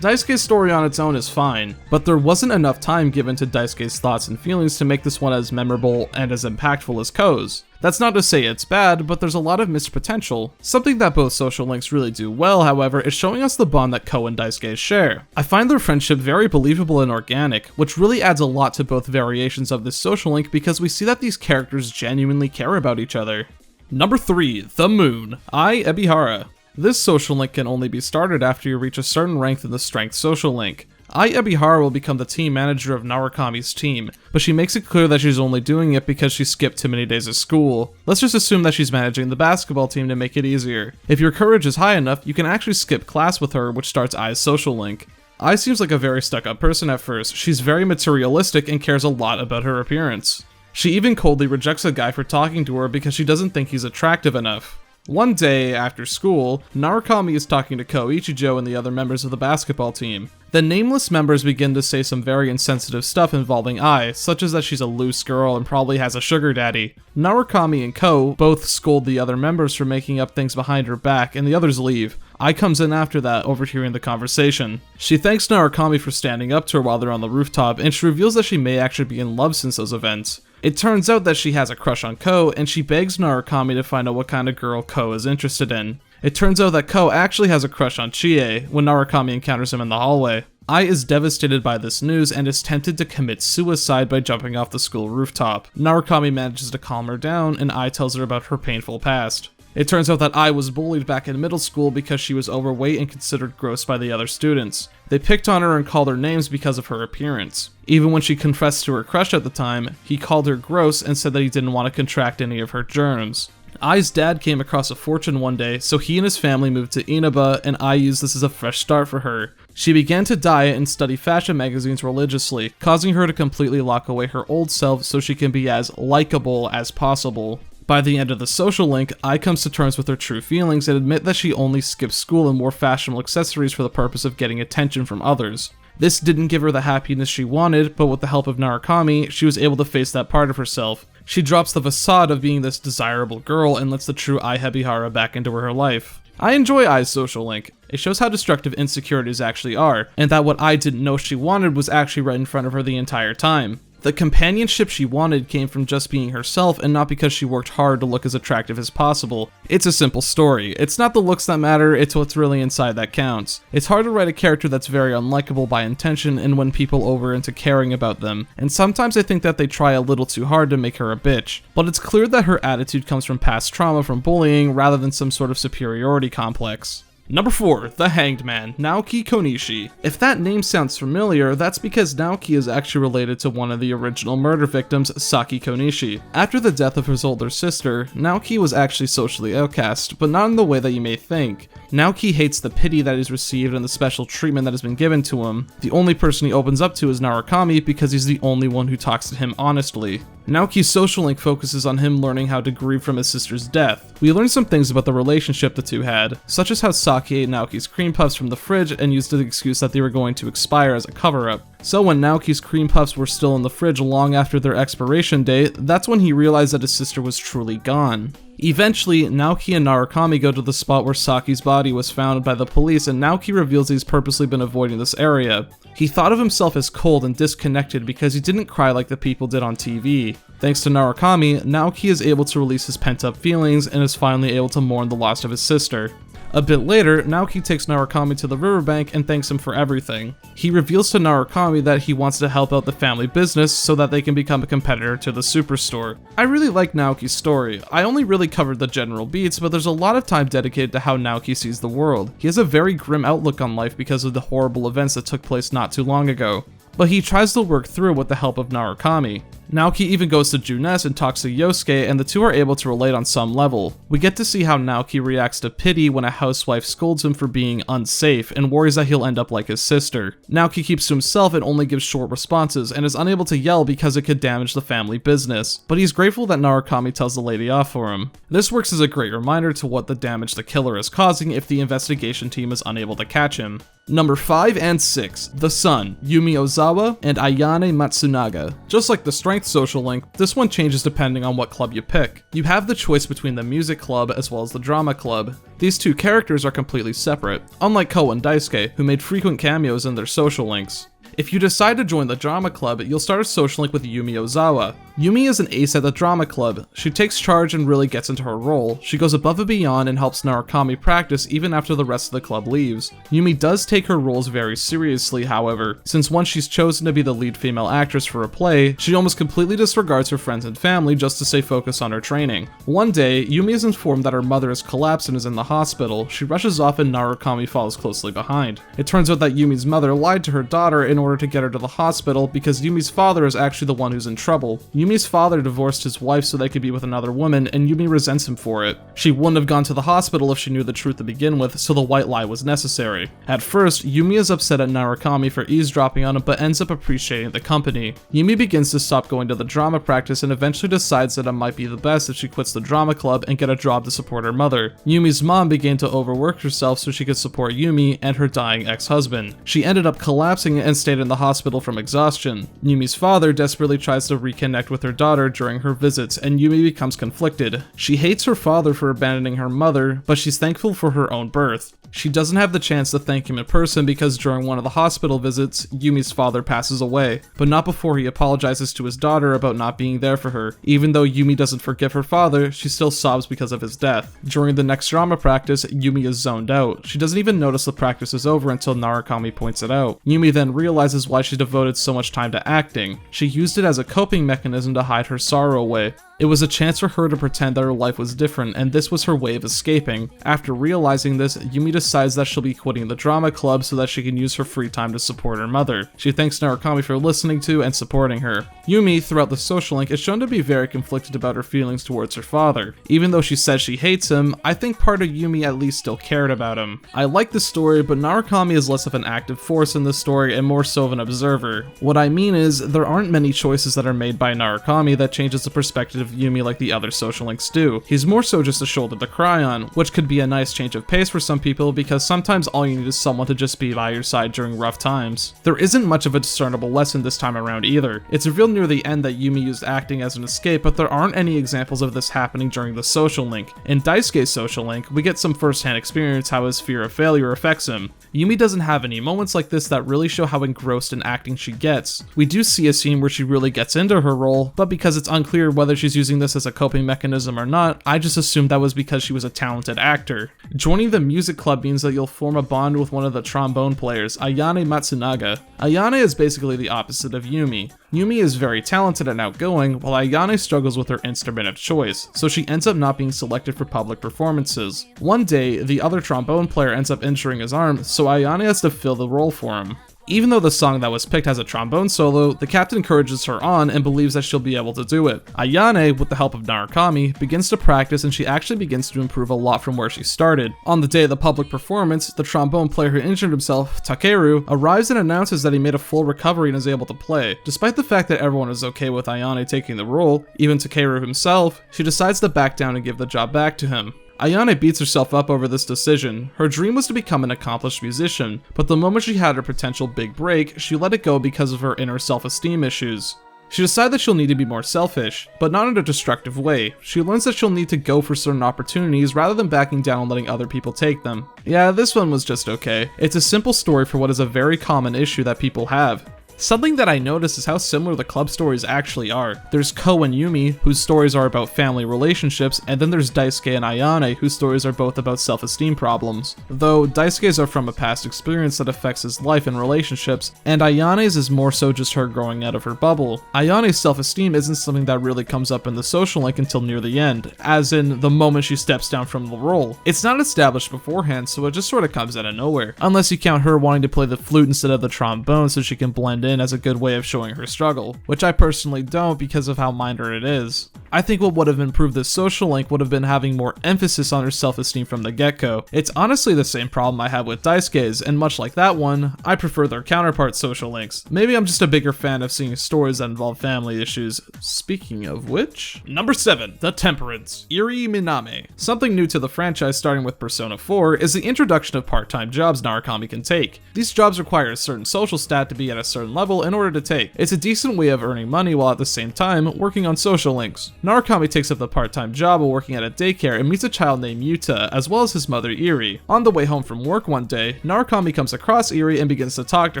Daisuke's story on its own is fine, but there wasn't enough time given to Daisuke's thoughts and feelings to make this one as memorable and as impactful as Ko's. That's not to say it's bad, but there's a lot of missed potential. Something that both social links really do well, however, is showing us the bond that Ko and Daisuke share. I find their friendship very believable and organic, which really adds a lot to both variations of this social link because we see that these characters genuinely care about each other. Number 3. The Moon, Ai Ebihara. This social link can only be started after you reach a certain rank in the Strength social link. Ai Ebihara will become the team manager of Narukami's team, but she makes it clear that she's only doing it because she skipped too many days of school. Let's just assume that she's managing the basketball team to make it easier. If your courage is high enough, you can actually skip class with her, which starts Ai's social link. Ai seems like a very stuck-up person at first. She's very materialistic and cares a lot about her appearance. She even coldly rejects a guy for talking to her because she doesn't think he's attractive enough. One day, after school, Narukami is talking to Ko, Ichijo, and the other members of the basketball team. The nameless members begin to say some very insensitive stuff involving Ai, such as that she's a loose girl and probably has a sugar daddy. Narukami and Ko both scold the other members for making up things behind her back, and the others leave. Ai comes in after that, overhearing the conversation. She thanks Narukami for standing up to her while they're on the rooftop, and she reveals that she may actually be in love since those events. It turns out that she has a crush on Ko, and she begs Narukami to find out what kind of girl Ko is interested in. It turns out that Ko actually has a crush on Chie when Narukami encounters him in the hallway. Ai is devastated by this news and is tempted to commit suicide by jumping off the school rooftop. Narukami manages to calm her down, and Ai tells her about her painful past. It turns out that Ai was bullied back in middle school because she was overweight and considered gross by the other students. They picked on her and called her names because of her appearance. Even when she confessed to her crush at the time, he called her gross and said that he didn't want to contract any of her germs. Ai's dad came across a fortune one day, so he and his family moved to Inaba, and Ai used this as a fresh start for her. She began to diet and study fashion magazines religiously, causing her to completely lock away her old self so she can be as likable as possible. By the end of the social link, Ai comes to terms with her true feelings and admit that she only skips school and wore fashionable accessories for the purpose of getting attention from others. This didn't give her the happiness she wanted, but with the help of Narukami, she was able to face that part of herself. She drops the facade of being this desirable girl and lets the true Ai Ebihara back into her life. I enjoy Ai's social link. It shows how destructive insecurities actually are, and that what Ai didn't know she wanted was actually right in front of her the entire time. The companionship she wanted came from just being herself and not because she worked hard to look as attractive as possible. It's a simple story. It's not the looks that matter, it's what's really inside that counts. It's hard to write a character that's very unlikable by intention and win people over into caring about them, and sometimes I think that they try a little too hard to make her a bitch. But it's clear that her attitude comes from past trauma from bullying rather than some sort of superiority complex. Number 4, The Hanged Man, Naoki Konishi. If that name sounds familiar, that's because Naoki is actually related to one of the original murder victims, Saki Konishi. After the death of his older sister, Naoki was actually socially outcast, but not in the way that you may think. Naoki hates the pity that he's received and the special treatment that has been given to him. The only person he opens up to is Narukami because he's the only one who talks to him honestly. Naoki's social link focuses on him learning how to grieve from his sister's death. We learn some things about the relationship the two had, such as how Saki ate Naoki's cream puffs from the fridge and used the excuse that they were going to expire as a cover-up. So when Naoki's cream puffs were still in the fridge long after their expiration date, that's when he realized that his sister was truly gone. Eventually, Naoki and Narukami go to the spot where Saki's body was found by the police, and Naoki reveals he's purposely been avoiding this area. He thought of himself as cold and disconnected because he didn't cry like the people did on TV. Thanks to Narukami, Naoki is able to release his pent-up feelings and is finally able to mourn the loss of his sister. A bit later, Naoki takes Narukami to the riverbank and thanks him for everything. He reveals to Narukami that he wants to help out the family business so that they can become a competitor to the superstore. I really like Naoki's story. I only really covered the general beats, but there's a lot of time dedicated to how Naoki sees the world. He has a very grim outlook on life because of the horrible events that took place not too long ago. But he tries to work through it with the help of Narukami. Naoki even goes to Junes and talks to Yosuke, and the two are able to relate on some level. We get to see how Naoki reacts to pity when a housewife scolds him for being unsafe and worries that he'll end up like his sister. Naoki keeps to himself and only gives short responses and is unable to yell because it could damage the family business, but he's grateful that Narukami tells the lady off for him. This works as a great reminder to what the damage the killer is causing if the investigation team is unable to catch him. Number 5 and 6, The Sun, Yumi Ozawa and Ayane Matsunaga. Just like the Strength social link, this one changes depending on what club you pick. You have the choice between the music club as well as the drama club. These two characters are completely separate, unlike Ko and Daisuke, who made frequent cameos in their social links. If you decide to join the drama club, you'll start a social link with Yumi Ozawa. Yumi is an ace at the drama club. She takes charge and really gets into her role. She goes above and beyond and helps Narukami practice even after the rest of the club leaves. Yumi does take her roles very seriously, however, since once she's chosen to be the lead female actress for a play, she almost completely disregards her friends and family just to stay focused on her training. One day, Yumi is informed that her mother has collapsed and is in the hospital. She rushes off and Narukami follows closely behind. It turns out that Yumi's mother lied to her daughter in order to get her to the hospital because Yumi's father is actually the one who's in trouble. Yumi's father divorced his wife so they could be with another woman, and Yumi resents him for it. She wouldn't have gone to the hospital if she knew the truth to begin with, so the white lie was necessary. At first, Yumi is upset at Narukami for eavesdropping on him, but ends up appreciating the company. Yumi begins to stop going to the drama practice and eventually decides that it might be the best if she quits the drama club and get a job to support her mother. Yumi's mom began to overwork herself so she could support Yumi and her dying ex-husband. She ended up collapsing and stayed in the hospital from exhaustion. Yumi's father desperately tries to reconnect with her daughter during her visits, and Yumi becomes conflicted. She hates her father for abandoning her mother, but she's thankful for her own birth. She doesn't have the chance to thank him in person because during one of the hospital visits, Yumi's father passes away, but not before he apologizes to his daughter about not being there for her. Even though Yumi doesn't forgive her father, she still sobs because of his death. During the next drama practice, Yumi is zoned out. She doesn't even notice the practice is over until Narukami points it out. Yumi then realizes why she devoted so much time to acting. She used it as a coping mechanism to hide her sorrow away. It was a chance for her to pretend that her life was different, and this was her way of escaping. After realizing this, Yumi decides that she'll be quitting the drama club so that she can use her free time to support her mother. She thanks Narukami for listening to and supporting her. Yumi, throughout the social link, is shown to be very conflicted about her feelings towards her father. Even though she says she hates him, I think part of Yumi at least still cared about him. I like this story, but Narukami is less of an active force in this story and more so of an observer. What I mean is, there aren't many choices that are made by Narukami that changes the perspective of Yumi like the other social links do. He's more so just a shoulder to cry on, which could be a nice change of pace for some people because sometimes all you need is someone to just be by your side during rough times. There isn't much of a discernible lesson this time around either. It's revealed near the end that Yumi used acting as an escape, but there aren't any examples of this happening during the social link. In Daisuke's social link, we get some first-hand experience how his fear of failure affects him. Yumi doesn't have any moments like this that really show how engrossed in acting she gets. We do see a scene where she really gets into her role, but because it's unclear whether she's using this as a coping mechanism or not, I just assumed that was because she was a talented actor. Joining the music club means that you'll form a bond with one of the trombone players, Ayane Matsunaga. Ayane is basically the opposite of Yumi. Yumi is very talented and outgoing, while Ayane struggles with her instrument of choice, so she ends up not being selected for public performances. One day, the other trombone player ends up injuring his arm, so Ayane has to fill the role for him. Even though the song that was picked has a trombone solo, the captain encourages her on and believes that she'll be able to do it. Ayane, with the help of Narukami, begins to practice and she actually begins to improve a lot from where she started. On the day of the public performance, the trombone player who injured himself, Takeru, arrives and announces that he made a full recovery and is able to play. Despite the fact that everyone is okay with Ayane taking the role, even Takeru himself, she decides to back down and give the job back to him. Ayane beats herself up over this decision. Her dream was to become an accomplished musician, but the moment she had her potential big break, she let it go because of her inner self-esteem issues. She decided that she'll need to be more selfish, but not in a destructive way. She learns that she'll need to go for certain opportunities rather than backing down and letting other people take them. Yeah, this one was just okay. It's a simple story for what is a very common issue that people have. Something that I noticed is how similar the club stories actually are. There's Ko and Yumi, whose stories are about family relationships, and then there's Daisuke and Ayane, whose stories are both about self-esteem problems. Though Daisuke's are from a past experience that affects his life and relationships, and Ayane's is more so just her growing out of her bubble. Ayane's self-esteem isn't something that really comes up in the social link until near the end, as in the moment she steps down from the role. It's not established beforehand, so it just sort of comes out of nowhere. Unless you count her wanting to play the flute instead of the trombone so she can blend in in as a good way of showing her struggle, which I personally don't because of how minor it is. I think what would have improved this social link would have been having more emphasis on her self-esteem from the get-go. It's honestly the same problem I have with Daisuke's, and much like that one, I prefer their counterpart social links. Maybe I'm just a bigger fan of seeing stories that involve family issues. Speaking of which... Number 7. The Temperance. Iri Miname. Something new to the franchise starting with Persona 4 is the introduction of part-time jobs Narukami can take. These jobs require a certain social stat to be at a certain level in order to take. It's a decent way of earning money while at the same time working on social links. Narukami takes up the part-time job while working at a daycare and meets a child named Yuta, as well as his mother Iri. On the way home from work one day, Narukami comes across Iri and begins to talk to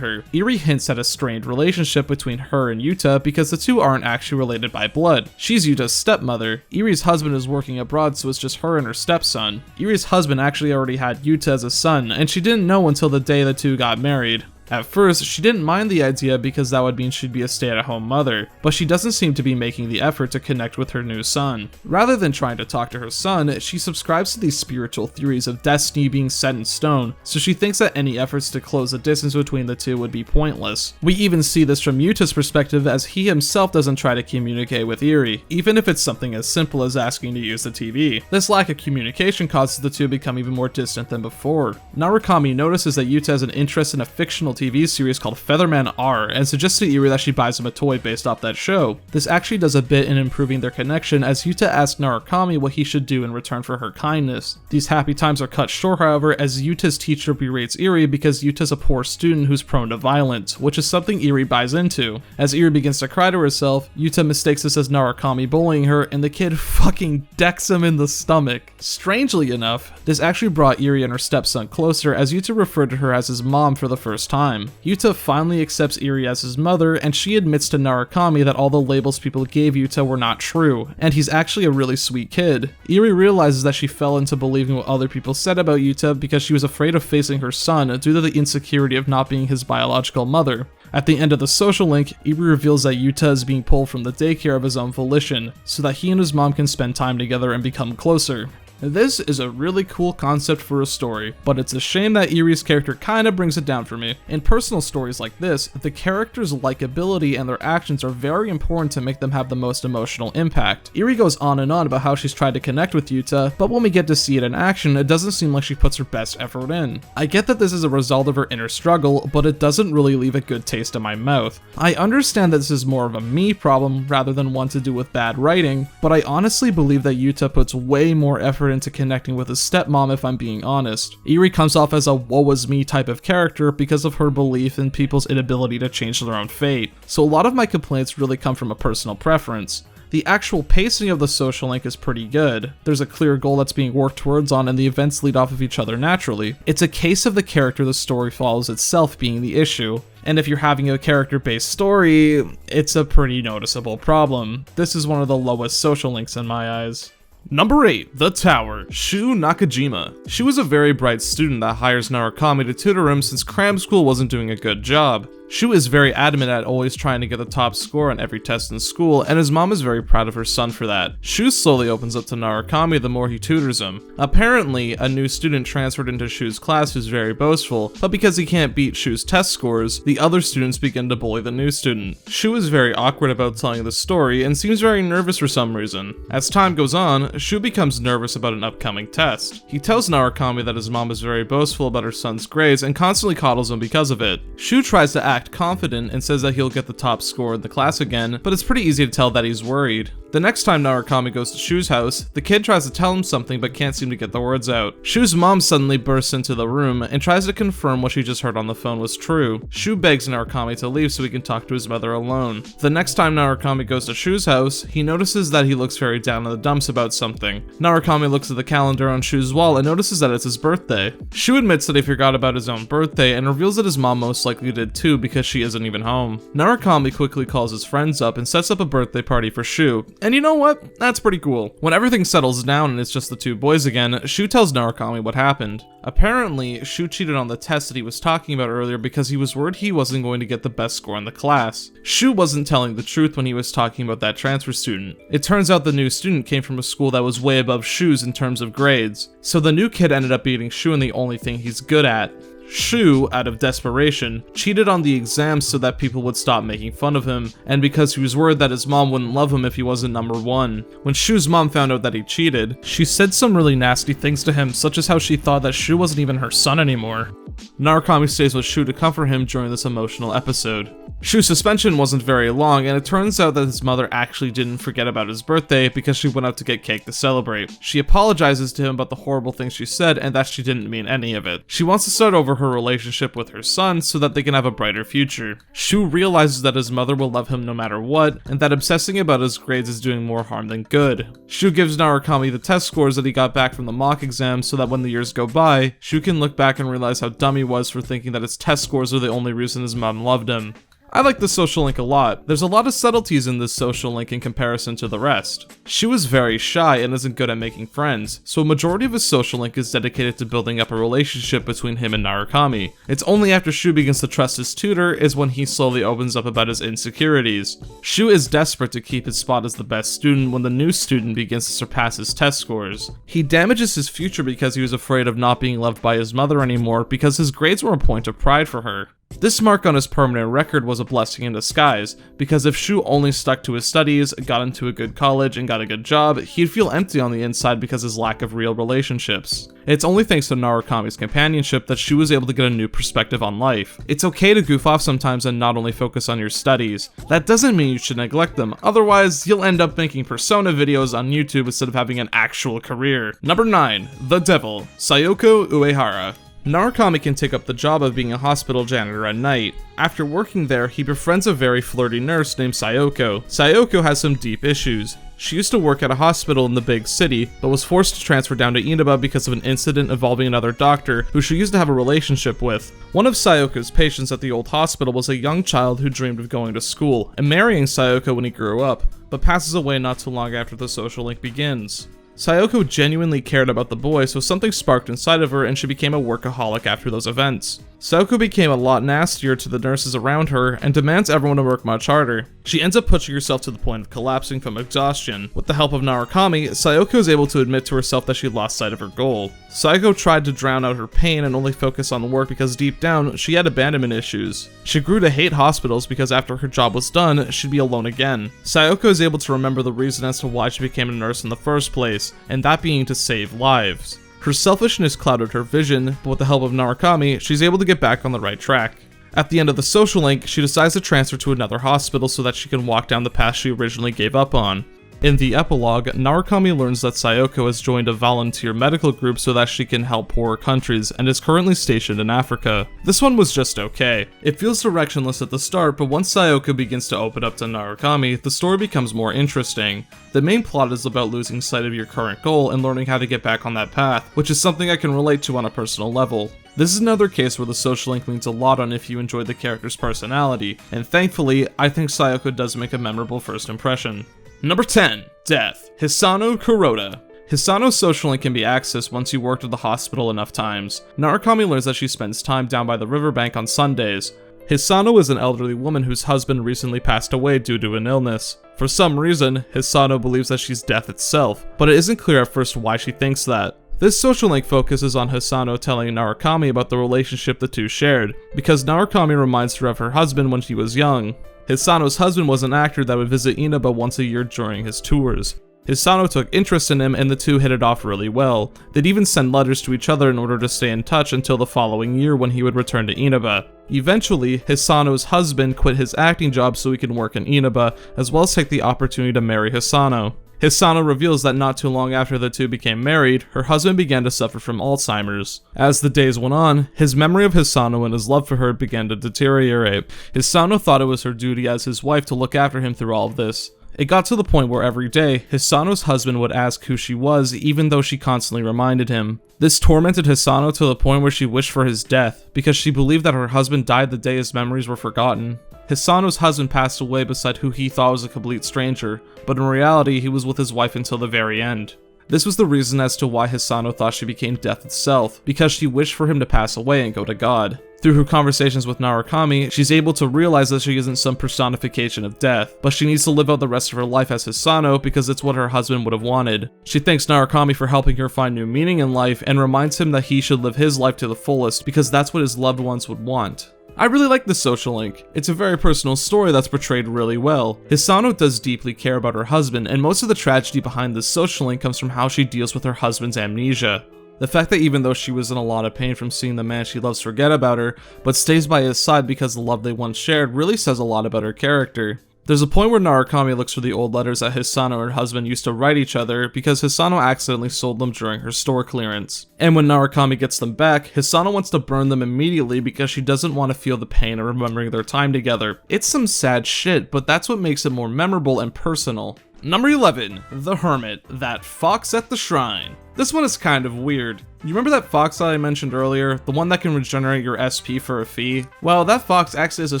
her. Iri hints at a strained relationship between her and Yuta because the two aren't actually related by blood. She's Yuta's stepmother. Iri's husband is working abroad, so it's just her and her stepson. Iri's husband actually already had Yuta as a son, and she didn't know until the day the two got married. At first, she didn't mind the idea because that would mean she'd be a stay-at-home mother, but she doesn't seem to be making the effort to connect with her new son. Rather than trying to talk to her son, she subscribes to these spiritual theories of destiny being set in stone, so she thinks that any efforts to close the distance between the two would be pointless. We even see this from Yuta's perspective as he himself doesn't try to communicate with Iri, even if it's something as simple as asking to use the TV. This lack of communication causes the two to become even more distant than before. Narukami notices that Yuta has an interest in a fictional TV series called Featherman R and suggests to Iri that she buys him a toy based off that show. This actually does a bit in improving their connection as Yuta asks Narukami what he should do in return for her kindness. These happy times are cut short, however, as Yuta's teacher berates Iri because Yuta's a poor student who's prone to violence, which is something Iri buys into. As Iri begins to cry to herself, Yuta mistakes this as Narukami bullying her, and the kid fucking decks him in the stomach. Strangely enough, this actually brought Iri and her stepson closer as Yuta referred to her as his mom for the first time. Yuta finally accepts Iri as his mother, and she admits to Narukami that all the labels people gave Yuta were not true, and he's actually a really sweet kid. Iri realizes that she fell into believing what other people said about Yuta because she was afraid of facing her son due to the insecurity of not being his biological mother. At the end of the social link, Iri reveals that Yuta is being pulled from the daycare of his own volition, so that he and his mom can spend time together and become closer. This is a really cool concept for a story, but it's a shame that Iri's character kinda brings it down for me. In personal stories like this, the character's likability and their actions are very important to make them have the most emotional impact. Iri goes on and on about how she's tried to connect with Yuta, but when we get to see it in action, it doesn't seem like she puts her best effort in. I get that this is a result of her inner struggle, but it doesn't really leave a good taste in my mouth. I understand that this is more of a me problem rather than one to do with bad writing, but I honestly believe that Yuta puts way more effort into connecting with his stepmom if I'm being honest. Iri comes off as a woe is me type of character because of her belief in people's inability to change their own fate, so a lot of my complaints really come from a personal preference. The actual pacing of the social link is pretty good. There's a clear goal that's being worked towards on and the events lead off of each other naturally. It's a case of the character the story follows itself being the issue. And if you're having a character-based story, it's a pretty noticeable problem. This is one of the lowest social links in my eyes. Number 8. The Tower. Shu Nakajima. Shu is a very bright student that hires Narukami to tutor him since cram school wasn't doing a good job. Shu is very adamant at always trying to get the top score on every test in school, and his mom is very proud of her son for that. Shu slowly opens up to Narukami the more he tutors him. Apparently, a new student transferred into Shu's class who's very boastful, but because he can't beat Shu's test scores, the other students begin to bully the new student. Shu is very awkward about telling the story and seems very nervous for some reason. As time goes on, Shu becomes nervous about an upcoming test. He tells Narukami that his mom is very boastful about her son's grades and constantly coddles him because of it. Shu tries to act confident and says that he'll get the top score in the class again, but it's pretty easy to tell that he's worried. The next time Narukami goes to Shu's house, the kid tries to tell him something but can't seem to get the words out. Shu's mom suddenly bursts into the room and tries to confirm what she just heard on the phone was true. Shu begs Narukami to leave so he can talk to his mother alone. The next time Narukami goes to Shu's house, he notices that he looks very down in the dumps about something. Narukami looks at the calendar on Shu's wall and notices that it's his birthday. Shu admits that he forgot about his own birthday and reveals that his mom most likely did too because she isn't even home. Narukami quickly calls his friends up and sets up a birthday party for Shu. And you know what? That's pretty cool. When everything settles down and it's just the two boys again, Shu tells Narukami what happened. Apparently, Shu cheated on the test that he was talking about earlier because he was worried he wasn't going to get the best score in the class. Shu wasn't telling the truth when he was talking about that transfer student. It turns out the new student came from a school that was way above Shu's in terms of grades, so the new kid ended up beating Shu in the only thing he's good at. Shu, out of desperation, cheated on the exams so that people would stop making fun of him, and because he was worried that his mom wouldn't love him if he wasn't number one. When Shu's mom found out that he cheated, she said some really nasty things to him, such as how she thought that Shu wasn't even her son anymore. Narukami stays with Shu to comfort him during this emotional episode. Shu's suspension wasn't very long, and it turns out that his mother actually didn't forget about his birthday because she went out to get cake to celebrate. She apologizes to him about the horrible things she said and that she didn't mean any of it. She wants to start over her relationship with her son so that they can have a brighter future. Shu realizes that his mother will love him no matter what, and that obsessing about his grades is doing more harm than good. Shu gives Narukami the test scores that he got back from the mock exam so that when the years go by, Shu can look back and realize how dumb he was for thinking that his test scores are the only reason his mom loved him. I like this social link a lot. There's a lot of subtleties in this social link in comparison to the rest. Shu is very shy and isn't good at making friends, so a majority of his social link is dedicated to building up a relationship between him and Narukami. It's only after Shu begins to trust his tutor is when he slowly opens up about his insecurities. Shu is desperate to keep his spot as the best student when the new student begins to surpass his test scores. He damages his future because he was afraid of not being loved by his mother anymore because his grades were a point of pride for her. This mark on his permanent record was a blessing in disguise, because if Shu only stuck to his studies, got into a good college, and got a good job, he'd feel empty on the inside because of his lack of real relationships. It's only thanks to Narukami's companionship that Shu was able to get a new perspective on life. It's okay to goof off sometimes and not only focus on your studies. That doesn't mean you should neglect them, otherwise you'll end up making Persona videos on YouTube instead of having an actual career. Number 9. The Devil, Sayoko Uehara. Narukami can take up the job of being a hospital janitor at night. After working there, he befriends a very flirty nurse named Sayoko. Sayoko has some deep issues. She used to work at a hospital in the big city, but was forced to transfer down to Inaba because of an incident involving another doctor who she used to have a relationship with. One of Sayoko's patients at the old hospital was a young child who dreamed of going to school and marrying Sayoko when he grew up, but passes away not too long after the social link begins. Sayoko genuinely cared about the boy, so something sparked inside of her and she became a workaholic after those events. Sayoko became a lot nastier to the nurses around her and demands everyone to work much harder. She ends up pushing herself to the point of collapsing from exhaustion. With the help of Narukami, Sayoko is able to admit to herself that she lost sight of her goal. Sayoko tried to drown out her pain and only focus on the work because deep down, she had abandonment issues. She grew to hate hospitals because after her job was done, she'd be alone again. Sayoko is able to remember the reason as to why she became a nurse in the first place, and that being to save lives. Her selfishness clouded her vision, but with the help of Narukami, she's able to get back on the right track. At the end of the social link, she decides to transfer to another hospital so that she can walk down the path she originally gave up on. In the epilogue, Narukami learns that Sayoko has joined a volunteer medical group so that she can help poorer countries and is currently stationed in Africa. This one was just okay. It feels directionless at the start, but once Sayoko begins to open up to Narukami, the story becomes more interesting. The main plot is about losing sight of your current goal and learning how to get back on that path, which is something I can relate to on a personal level. This is another case where the social link means a lot on if you enjoy the character's personality, and thankfully, I think Sayoko does make a memorable first impression. Number 10. Death, Hisano Kuroda. Hisano's social link can be accessed once you worked at the hospital enough times. Narukami learns that she spends time down by the riverbank on Sundays. Hisano is an elderly woman whose husband recently passed away due to an illness. For some reason, Hisano believes that she's death itself, but it isn't clear at first why she thinks that. This social link focuses on Hisano telling Narukami about the relationship the two shared, because Narukami reminds her of her husband when she was young. Hisano's husband was an actor that would visit Inaba once a year during his tours. Hisano took interest in him and the two hit it off really well. They'd even send letters to each other in order to stay in touch until the following year when he would return to Inaba. Eventually, Hisano's husband quit his acting job so he can work in Inaba, as well as take the opportunity to marry Hisano. Hisano reveals that not too long after the two became married, her husband began to suffer from Alzheimer's. As the days went on, his memory of Hisano and his love for her began to deteriorate. Hisano thought it was her duty as his wife to look after him through all of this. It got to the point where every day, Hisano's husband would ask who she was even though she constantly reminded him. This tormented Hisano to the point where she wished for his death, because she believed that her husband died the day his memories were forgotten. Hisano's husband passed away beside who he thought was a complete stranger, but in reality he was with his wife until the very end. This was the reason as to why Hisano thought she became death itself, because she wished for him to pass away and go to God. Through her conversations with Narukami, she's able to realize that she isn't some personification of death, but she needs to live out the rest of her life as Hisano because it's what her husband would have wanted. She thanks Narukami for helping her find new meaning in life and reminds him that he should live his life to the fullest because that's what his loved ones would want. I really like this social link. It's a very personal story that's portrayed really well. Hisano does deeply care about her husband, and most of the tragedy behind this social link comes from how she deals with her husband's amnesia. The fact that even though she was in a lot of pain from seeing the man she loves forget about her, but stays by his side because the love they once shared really says a lot about her character. There's a point where Narukami looks for the old letters that Hisano and her husband used to write each other because Hisano accidentally sold them during her store clearance. And when Narukami gets them back, Hisano wants to burn them immediately because she doesn't want to feel the pain of remembering their time together. It's some sad shit, but that's what makes it more memorable and personal. Number 11, The Hermit, That Fox at the Shrine. This one is kind of weird. You remember that fox that I mentioned earlier? The one that can regenerate your SP for a fee? Well, that fox acts as a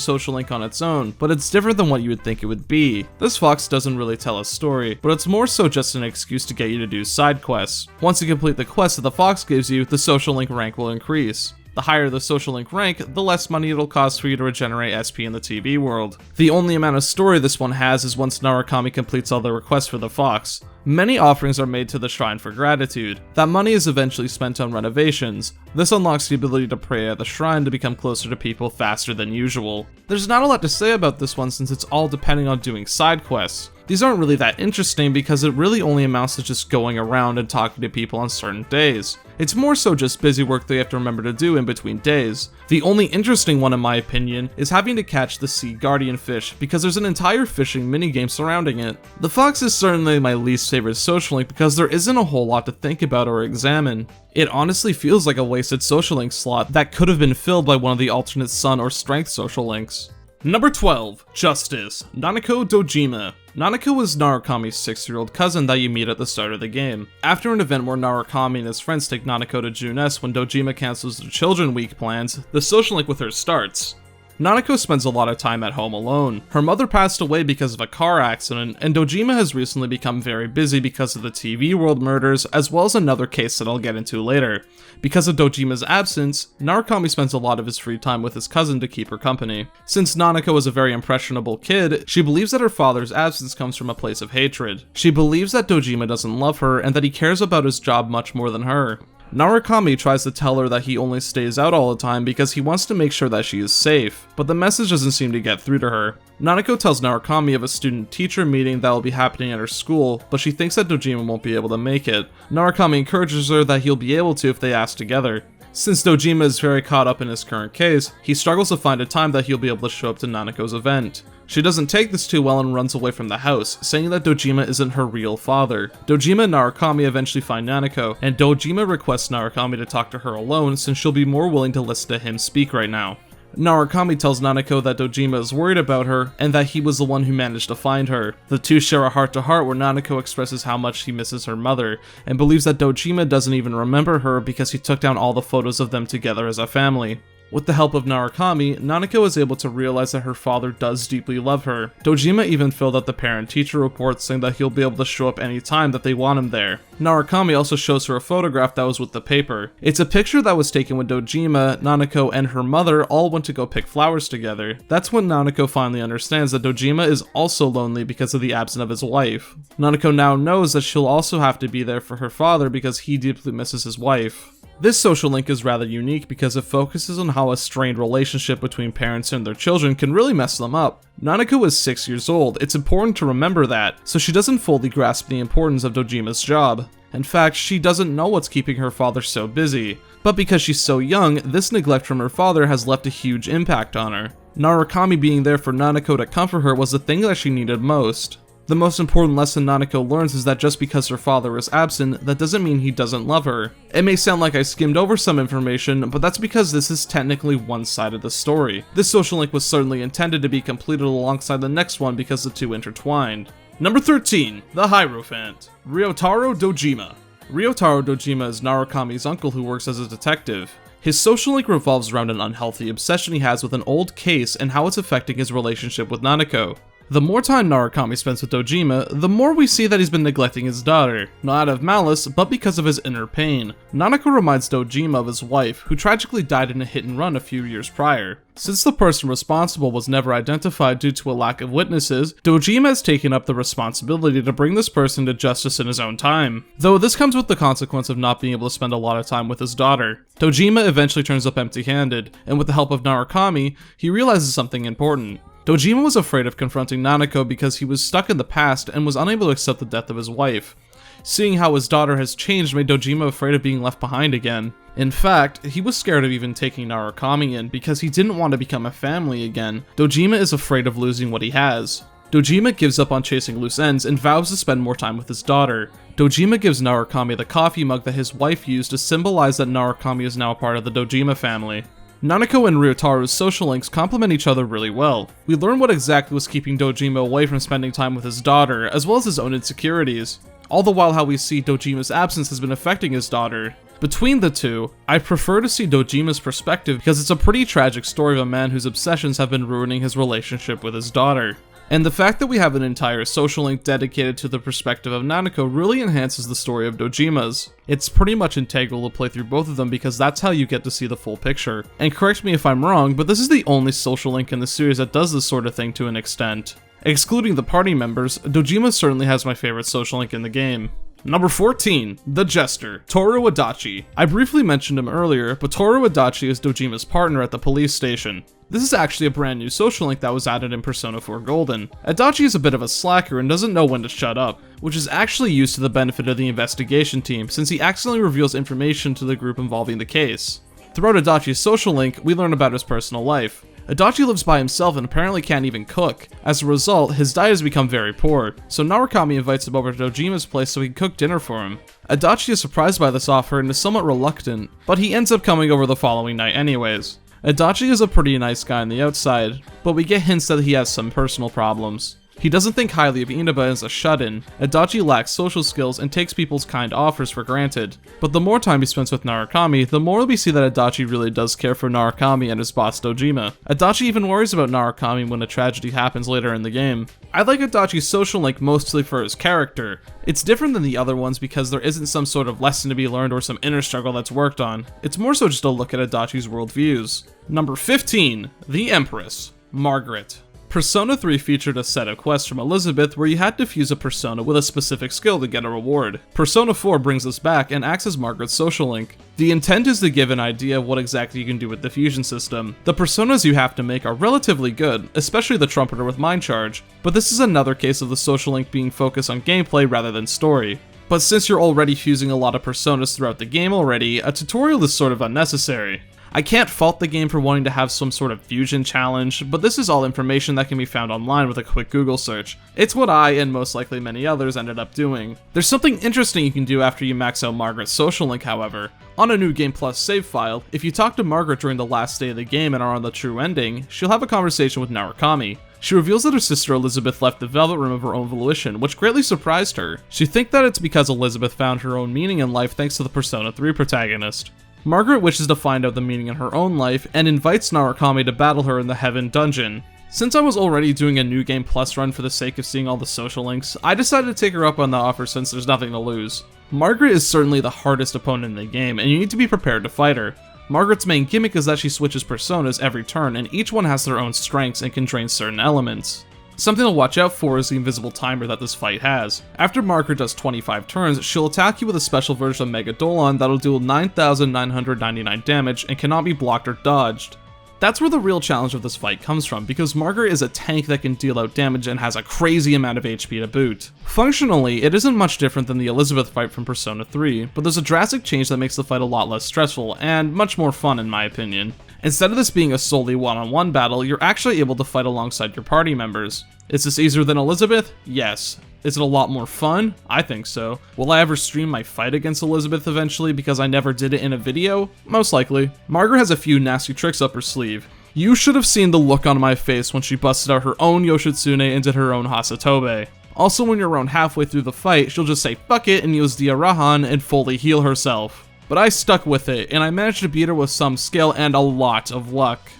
social link on its own, but it's different than what you would think it would be. This fox doesn't really tell a story, but it's more so just an excuse to get you to do side quests. Once you complete the quest that the fox gives you, the social link rank will increase. The higher the social link rank, the less money it'll cost for you to regenerate SP in the TV world. The only amount of story this one has is once Narukami completes all the requests for the fox. Many offerings are made to the shrine for gratitude. That money is eventually spent on renovations. This unlocks the ability to pray at the shrine to become closer to people faster than usual. There's not a lot to say about this one since it's all depending on doing side quests. These aren't really that interesting because it really only amounts to just going around and talking to people on certain days. It's more so just busy work that you have to remember to do in between days. The only interesting one in my opinion is having to catch the sea guardian fish because there's an entire fishing minigame surrounding it. The fox is certainly my least favorite social link because there isn't a whole lot to think about or examine. It honestly feels like a wasted social link slot that could have been filled by one of the alternate sun or strength social links. Number 12, Justice, Nanako Dojima. Nanako is Narukami's 6-year-old cousin that you meet at the start of the game. After an event where Narukami and his friends take Nanako to Junes when Dojima cancels their Children Week plans, the social link with her starts. Nanako spends a lot of time at home alone. Her mother passed away because of a car accident, and Dojima has recently become very busy because of the TV world murders, as well as another case that I'll get into later. Because of Dojima's absence, Narukami spends a lot of his free time with his cousin to keep her company. Since Nanako is a very impressionable kid, she believes that her father's absence comes from a place of hatred. She believes that Dojima doesn't love her and that he cares about his job much more than her. Narukami tries to tell her that he only stays out all the time because he wants to make sure that she is safe, but the message doesn't seem to get through to her. Nanako tells Narukami of a student-teacher meeting that will be happening at her school, but she thinks that Dojima won't be able to make it. Narukami encourages her that he'll be able to if they ask together. Since Dojima is very caught up in his current case, he struggles to find a time that he'll be able to show up to Nanako's event. She doesn't take this too well and runs away from the house, saying that Dojima isn't her real father. Dojima and Narukami eventually find Nanako, and Dojima requests Narukami to talk to her alone since she'll be more willing to listen to him speak right now. Narukami tells Nanako that Dojima is worried about her, and that he was the one who managed to find her. The two share a heart-to-heart where Nanako expresses how much he misses her mother, and believes that Dojima doesn't even remember her because he took down all the photos of them together as a family. With the help of Narukami, Nanako is able to realize that her father does deeply love her. Dojima even filled out the parent-teacher report saying that he'll be able to show up anytime that they want him there. Narukami also shows her a photograph that was with the paper. It's a picture that was taken when Dojima, Nanako, and her mother all went to go pick flowers together. That's when Nanako finally understands that Dojima is also lonely because of the absence of his wife. Nanako now knows that she'll also have to be there for her father because he deeply misses his wife. This social link is rather unique because it focuses on how a strained relationship between parents and their children can really mess them up. Nanako is 6 years old, it's important to remember that, so she doesn't fully grasp the importance of Dojima's job. In fact, she doesn't know what's keeping her father so busy. But because she's so young, this neglect from her father has left a huge impact on her. Narukami being there for Nanako to comfort her was the thing that she needed most. The most important lesson Nanako learns is that just because her father is absent, that doesn't mean he doesn't love her. It may sound like I skimmed over some information, but that's because this is technically one side of the story. This social link was certainly intended to be completed alongside the next one because the two intertwined. Number 13, the Hierophant, Ryotaro Dojima. Ryotaro Dojima is Narukami's uncle who works as a detective. His social link revolves around an unhealthy obsession he has with an old case and how it's affecting his relationship with Nanako. The more time Narukami spends with Dojima, the more we see that he's been neglecting his daughter, not out of malice, but because of his inner pain. Nanako reminds Dojima of his wife, who tragically died in a hit and run a few years prior. Since the person responsible was never identified due to a lack of witnesses, Dojima has taken up the responsibility to bring this person to justice in his own time. Though this comes with the consequence of not being able to spend a lot of time with his daughter. Dojima eventually turns up empty-handed, and with the help of Narukami, he realizes something important. Dojima was afraid of confronting Nanako because he was stuck in the past and was unable to accept the death of his wife. Seeing how his daughter has changed made Dojima afraid of being left behind again. In fact, he was scared of even taking Narukami in because he didn't want to become a family again. Dojima is afraid of losing what he has. Dojima gives up on chasing loose ends and vows to spend more time with his daughter. Dojima gives Narukami the coffee mug that his wife used to symbolize that Narukami is now a part of the Dojima family. Nanako and Ryotaru's social links complement each other really well. We learn what exactly was keeping Dojima away from spending time with his daughter, as well as his own insecurities. All the while how we see Dojima's absence has been affecting his daughter. Between the two, I prefer to see Dojima's perspective because it's a pretty tragic story of a man whose obsessions have been ruining his relationship with his daughter. And the fact that we have an entire social link dedicated to the perspective of Nanako really enhances the story of Dojima's. It's pretty much integral to play through both of them because that's how you get to see the full picture. And correct me if I'm wrong, but this is the only social link in the series that does this sort of thing to an extent. Excluding the party members, Dojima certainly has my favorite social link in the game. Number 14, The Jester, Toru Adachi. I briefly mentioned him earlier, but Toru Adachi is Dojima's partner at the police station. This is actually a brand new social link that was added in Persona 4 Golden. Adachi is a bit of a slacker and doesn't know when to shut up, which is actually used to the benefit of the investigation team since he accidentally reveals information to the group involving the case. Throughout Adachi's social link, we learn about his personal life. Adachi lives by himself and apparently can't even cook. As a result, his diet has become very poor, so Narukami invites him over to Dojima's place so he can cook dinner for him. Adachi is surprised by this offer and is somewhat reluctant, but he ends up coming over the following night anyways. Adachi is a pretty nice guy on the outside, but we get hints that he has some personal problems. He doesn't think highly of Inaba as a shut-in. Adachi lacks social skills and takes people's kind offers for granted. But the more time he spends with Narukami, the more we see that Adachi really does care for Narukami and his boss Dojima. Adachi even worries about Narukami when a tragedy happens later in the game. I like Adachi's social link mostly for his character. It's different than the other ones because there isn't some sort of lesson to be learned or some inner struggle that's worked on. It's more so just a look at Adachi's worldviews. Number 15, The Empress, Margaret. Persona 3 featured a set of quests from Elizabeth where you had to fuse a persona with a specific skill to get a reward. Persona 4 brings us back and acts as Margaret's social link. The intent is to give an idea of what exactly you can do with the fusion system. The personas you have to make are relatively good, especially the trumpeter with Mind Charge, but this is another case of the social link being focused on gameplay rather than story. But since you're already fusing a lot of personas throughout the game already, a tutorial is sort of unnecessary. I can't fault the game for wanting to have some sort of fusion challenge, but this is all information that can be found online with a quick Google search. It's what I, and most likely many others, ended up doing. There's something interesting you can do after you max out Margaret's social link, however. On a New Game Plus save file, if you talk to Margaret during the last day of the game and are on the true ending, she'll have a conversation with Narukami. She reveals that her sister Elizabeth left the Velvet Room of her own volition, which greatly surprised her. She thinks that it's because Elizabeth found her own meaning in life thanks to the Persona 3 protagonist. Margaret wishes to find out the meaning in her own life and invites Narukami to battle her in the Heaven Dungeon. Since I was already doing a New Game Plus run for the sake of seeing all the social links, I decided to take her up on the offer since there's nothing to lose. Margaret is certainly the hardest opponent in the game, and you need to be prepared to fight her. Margaret's main gimmick is that she switches personas every turn, and each one has their own strengths and can drain certain elements. Something to watch out for is the invisible timer that this fight has. After Margaret does 25 turns, she'll attack you with a special version of Mega Dolon that'll deal 9,999 damage and cannot be blocked or dodged. That's where the real challenge of this fight comes from, because Margaret is a tank that can deal out damage and has a crazy amount of HP to boot. Functionally, it isn't much different than the Elizabeth fight from Persona 3, but there's a drastic change that makes the fight a lot less stressful, and much more fun in my opinion. Instead of this being a solely one-on-one battle, you're actually able to fight alongside your party members. Is this easier than Elizabeth? Yes. Is it a lot more fun? I think so. Will I ever stream my fight against Elizabeth eventually because I never did it in a video? Most likely. Margaret has a few nasty tricks up her sleeve. You should have seen the look on my face when she busted out her own Yoshitsune and did her own Hasatobe. Also, when you're around halfway through the fight, she'll just say fuck it and use Dia Rahan and fully heal herself. But I stuck with it, and I managed to beat her with some skill and a lot of luck.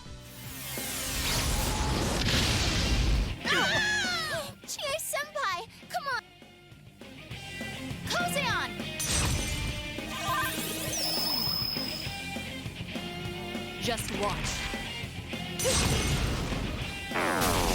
Just watch. No!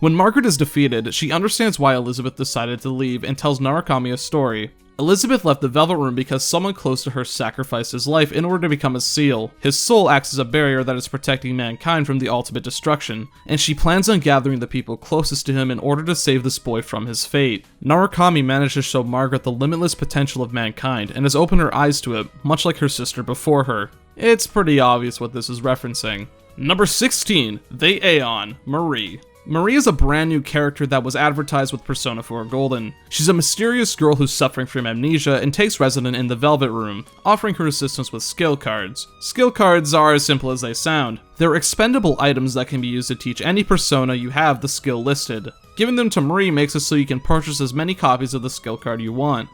When Margaret is defeated, she understands why Elizabeth decided to leave and tells Narukami a story. Elizabeth left the Velvet Room because someone close to her sacrificed his life in order to become a seal. His soul acts as a barrier that is protecting mankind from the ultimate destruction, and she plans on gathering the people closest to him in order to save this boy from his fate. Narukami managed to show Margaret the limitless potential of mankind and has opened her eyes to it, much like her sister before her. It's pretty obvious what this is referencing. Number 16, the Aeon, Marie. Marie is a brand new character that was advertised with Persona 4 Golden. She's a mysterious girl who's suffering from amnesia and takes residence in the Velvet Room, offering her assistance with skill cards. Skill cards are as simple as they sound. They're expendable items that can be used to teach any persona you have the skill listed. Giving them to Marie makes it so you can purchase as many copies of the skill card you want.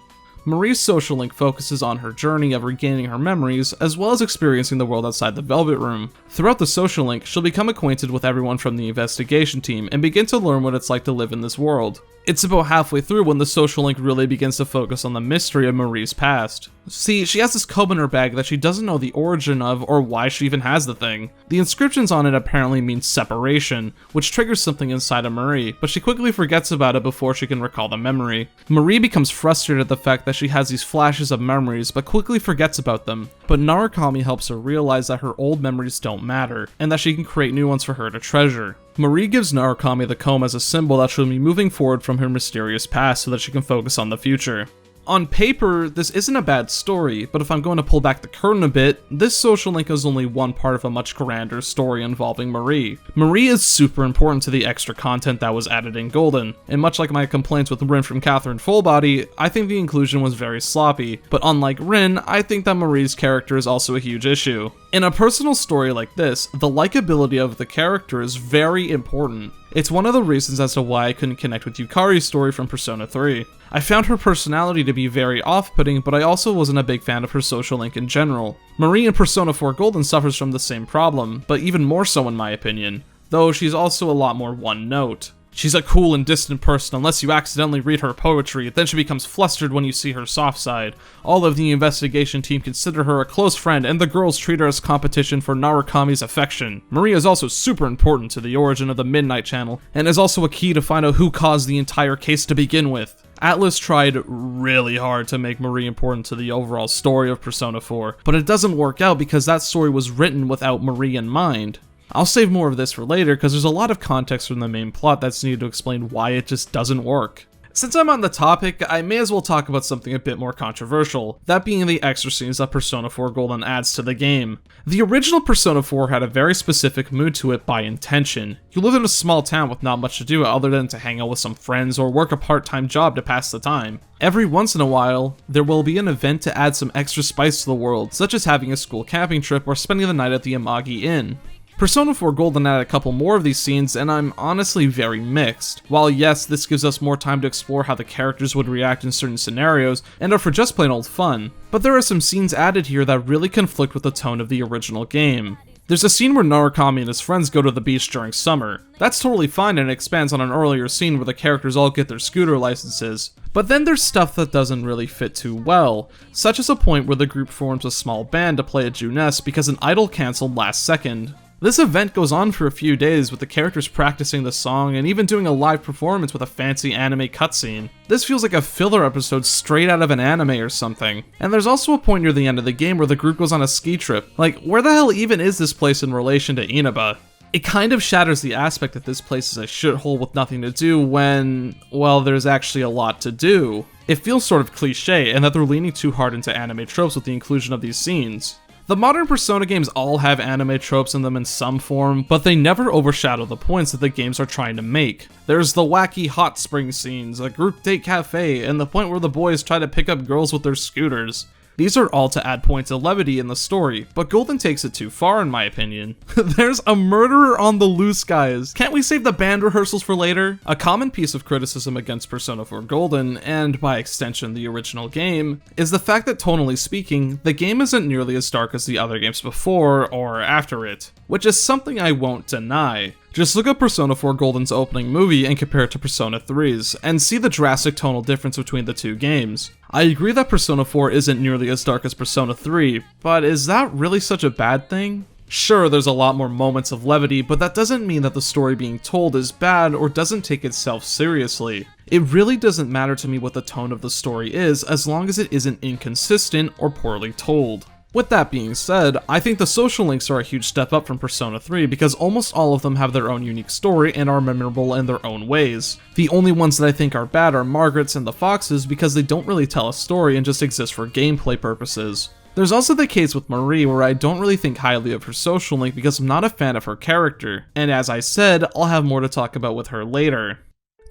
Marie's social link focuses on her journey of regaining her memories, as well as experiencing the world outside the Velvet Room. Throughout the social link, she'll become acquainted with everyone from the investigation team and begin to learn what it's like to live in this world. It's about halfway through when the social link really begins to focus on the mystery of Marie's past. See, she has this comb in her bag that she doesn't know the origin of or why she even has the thing. The inscriptions on it apparently mean separation, which triggers something inside of Marie, but she quickly forgets about it before she can recall the memory. Marie becomes frustrated at the fact that she has these flashes of memories but quickly forgets about them, but Narukami helps her realize that her old memories don't matter, and that she can create new ones for her to treasure. Marie gives Narukami the comb as a symbol that she'll be moving forward from her mysterious past so that she can focus on the future. On paper, this isn't a bad story, but if I'm going to pull back the curtain a bit, this social link is only one part of a much grander story involving Marie. Marie is super important to the extra content that was added in Golden, and much like my complaints with Rin from Catherine Fullbody, I think the inclusion was very sloppy, but unlike Rin, I think that Marie's character is also a huge issue. In a personal story like this, the likability of the character is very important. It's one of the reasons as to why I couldn't connect with Yukari's story from Persona 3. I found her personality to be very off-putting, but I also wasn't a big fan of her social link in general. Marie in Persona 4 Golden suffers from the same problem, but even more so in my opinion, though she's also a lot more one-note. She's a cool and distant person unless you accidentally read her poetry, then she becomes flustered when you see her soft side. All of the investigation team consider her a close friend, and the girls treat her as competition for Narukami's affection. Marie is also super important to the origin of the Midnight Channel, and is also a key to find out who caused the entire case to begin with. Atlus tried really hard to make Marie important to the overall story of Persona 4, but it doesn't work out because that story was written without Marie in mind. I'll save more of this for later because there's a lot of context from the main plot that's needed to explain why it just doesn't work. Since I'm on the topic, I may as well talk about something a bit more controversial, that being the extra scenes that Persona 4 Golden adds to the game. The original Persona 4 had a very specific mood to it by intention. You lived in a small town with not much to do other than to hang out with some friends or work a part-time job to pass the time. Every once in a while, there will be an event to add some extra spice to the world, such as having a school camping trip or spending the night at the Amagi Inn. Persona 4 Golden added a couple more of these scenes, and I'm honestly very mixed. While yes, this gives us more time to explore how the characters would react in certain scenarios, and are for just plain old fun, but there are some scenes added here that really conflict with the tone of the original game. There's a scene where Narukami and his friends go to the beach during summer. That's totally fine and it expands on an earlier scene where the characters all get their scooter licenses. But then there's stuff that doesn't really fit too well, such as a point where the group forms a small band to play a Juness because an idol cancelled last second. This event goes on for a few days with the characters practicing the song and even doing a live performance with a fancy anime cutscene. This feels like a filler episode straight out of an anime or something. And there's also a point near the end of the game where the group goes on a ski trip. Like, where the hell even is this place in relation to Inaba? It kind of shatters the aspect that this place is a shithole with nothing to do when, well, there's actually a lot to do. It feels sort of cliche and that they're leaning too hard into anime tropes with the inclusion of these scenes. The modern Persona games all have anime tropes in them in some form, but they never overshadow the points that the games are trying to make. There's the wacky hot spring scenes, a group date cafe, and the point where the boys try to pick up girls with their scooters. These are all to add points of levity in the story, but Golden takes it too far in my opinion. There's a murderer on the loose, guys. Can't we save the band rehearsals for later? A common piece of criticism against Persona 4 Golden, and by extension the original game, is the fact that tonally speaking, the game isn't nearly as dark as the other games before or after it, which is something I won't deny. Just look at Persona 4 Golden's opening movie and compare it to Persona 3's, and see the drastic tonal difference between the two games. I agree that Persona 4 isn't nearly as dark as Persona 3, but is that really such a bad thing? Sure, there's a lot more moments of levity, but that doesn't mean that the story being told is bad or doesn't take itself seriously. It really doesn't matter to me what the tone of the story is, as long as it isn't inconsistent or poorly told. With that being said, I think the social links are a huge step up from Persona 3 because almost all of them have their own unique story and are memorable in their own ways. The only ones that I think are bad are Margaret's and the Fox's because they don't really tell a story and just exist for gameplay purposes. There's also the case with Marie where I don't really think highly of her social link because I'm not a fan of her character, and as I said, I'll have more to talk about with her later.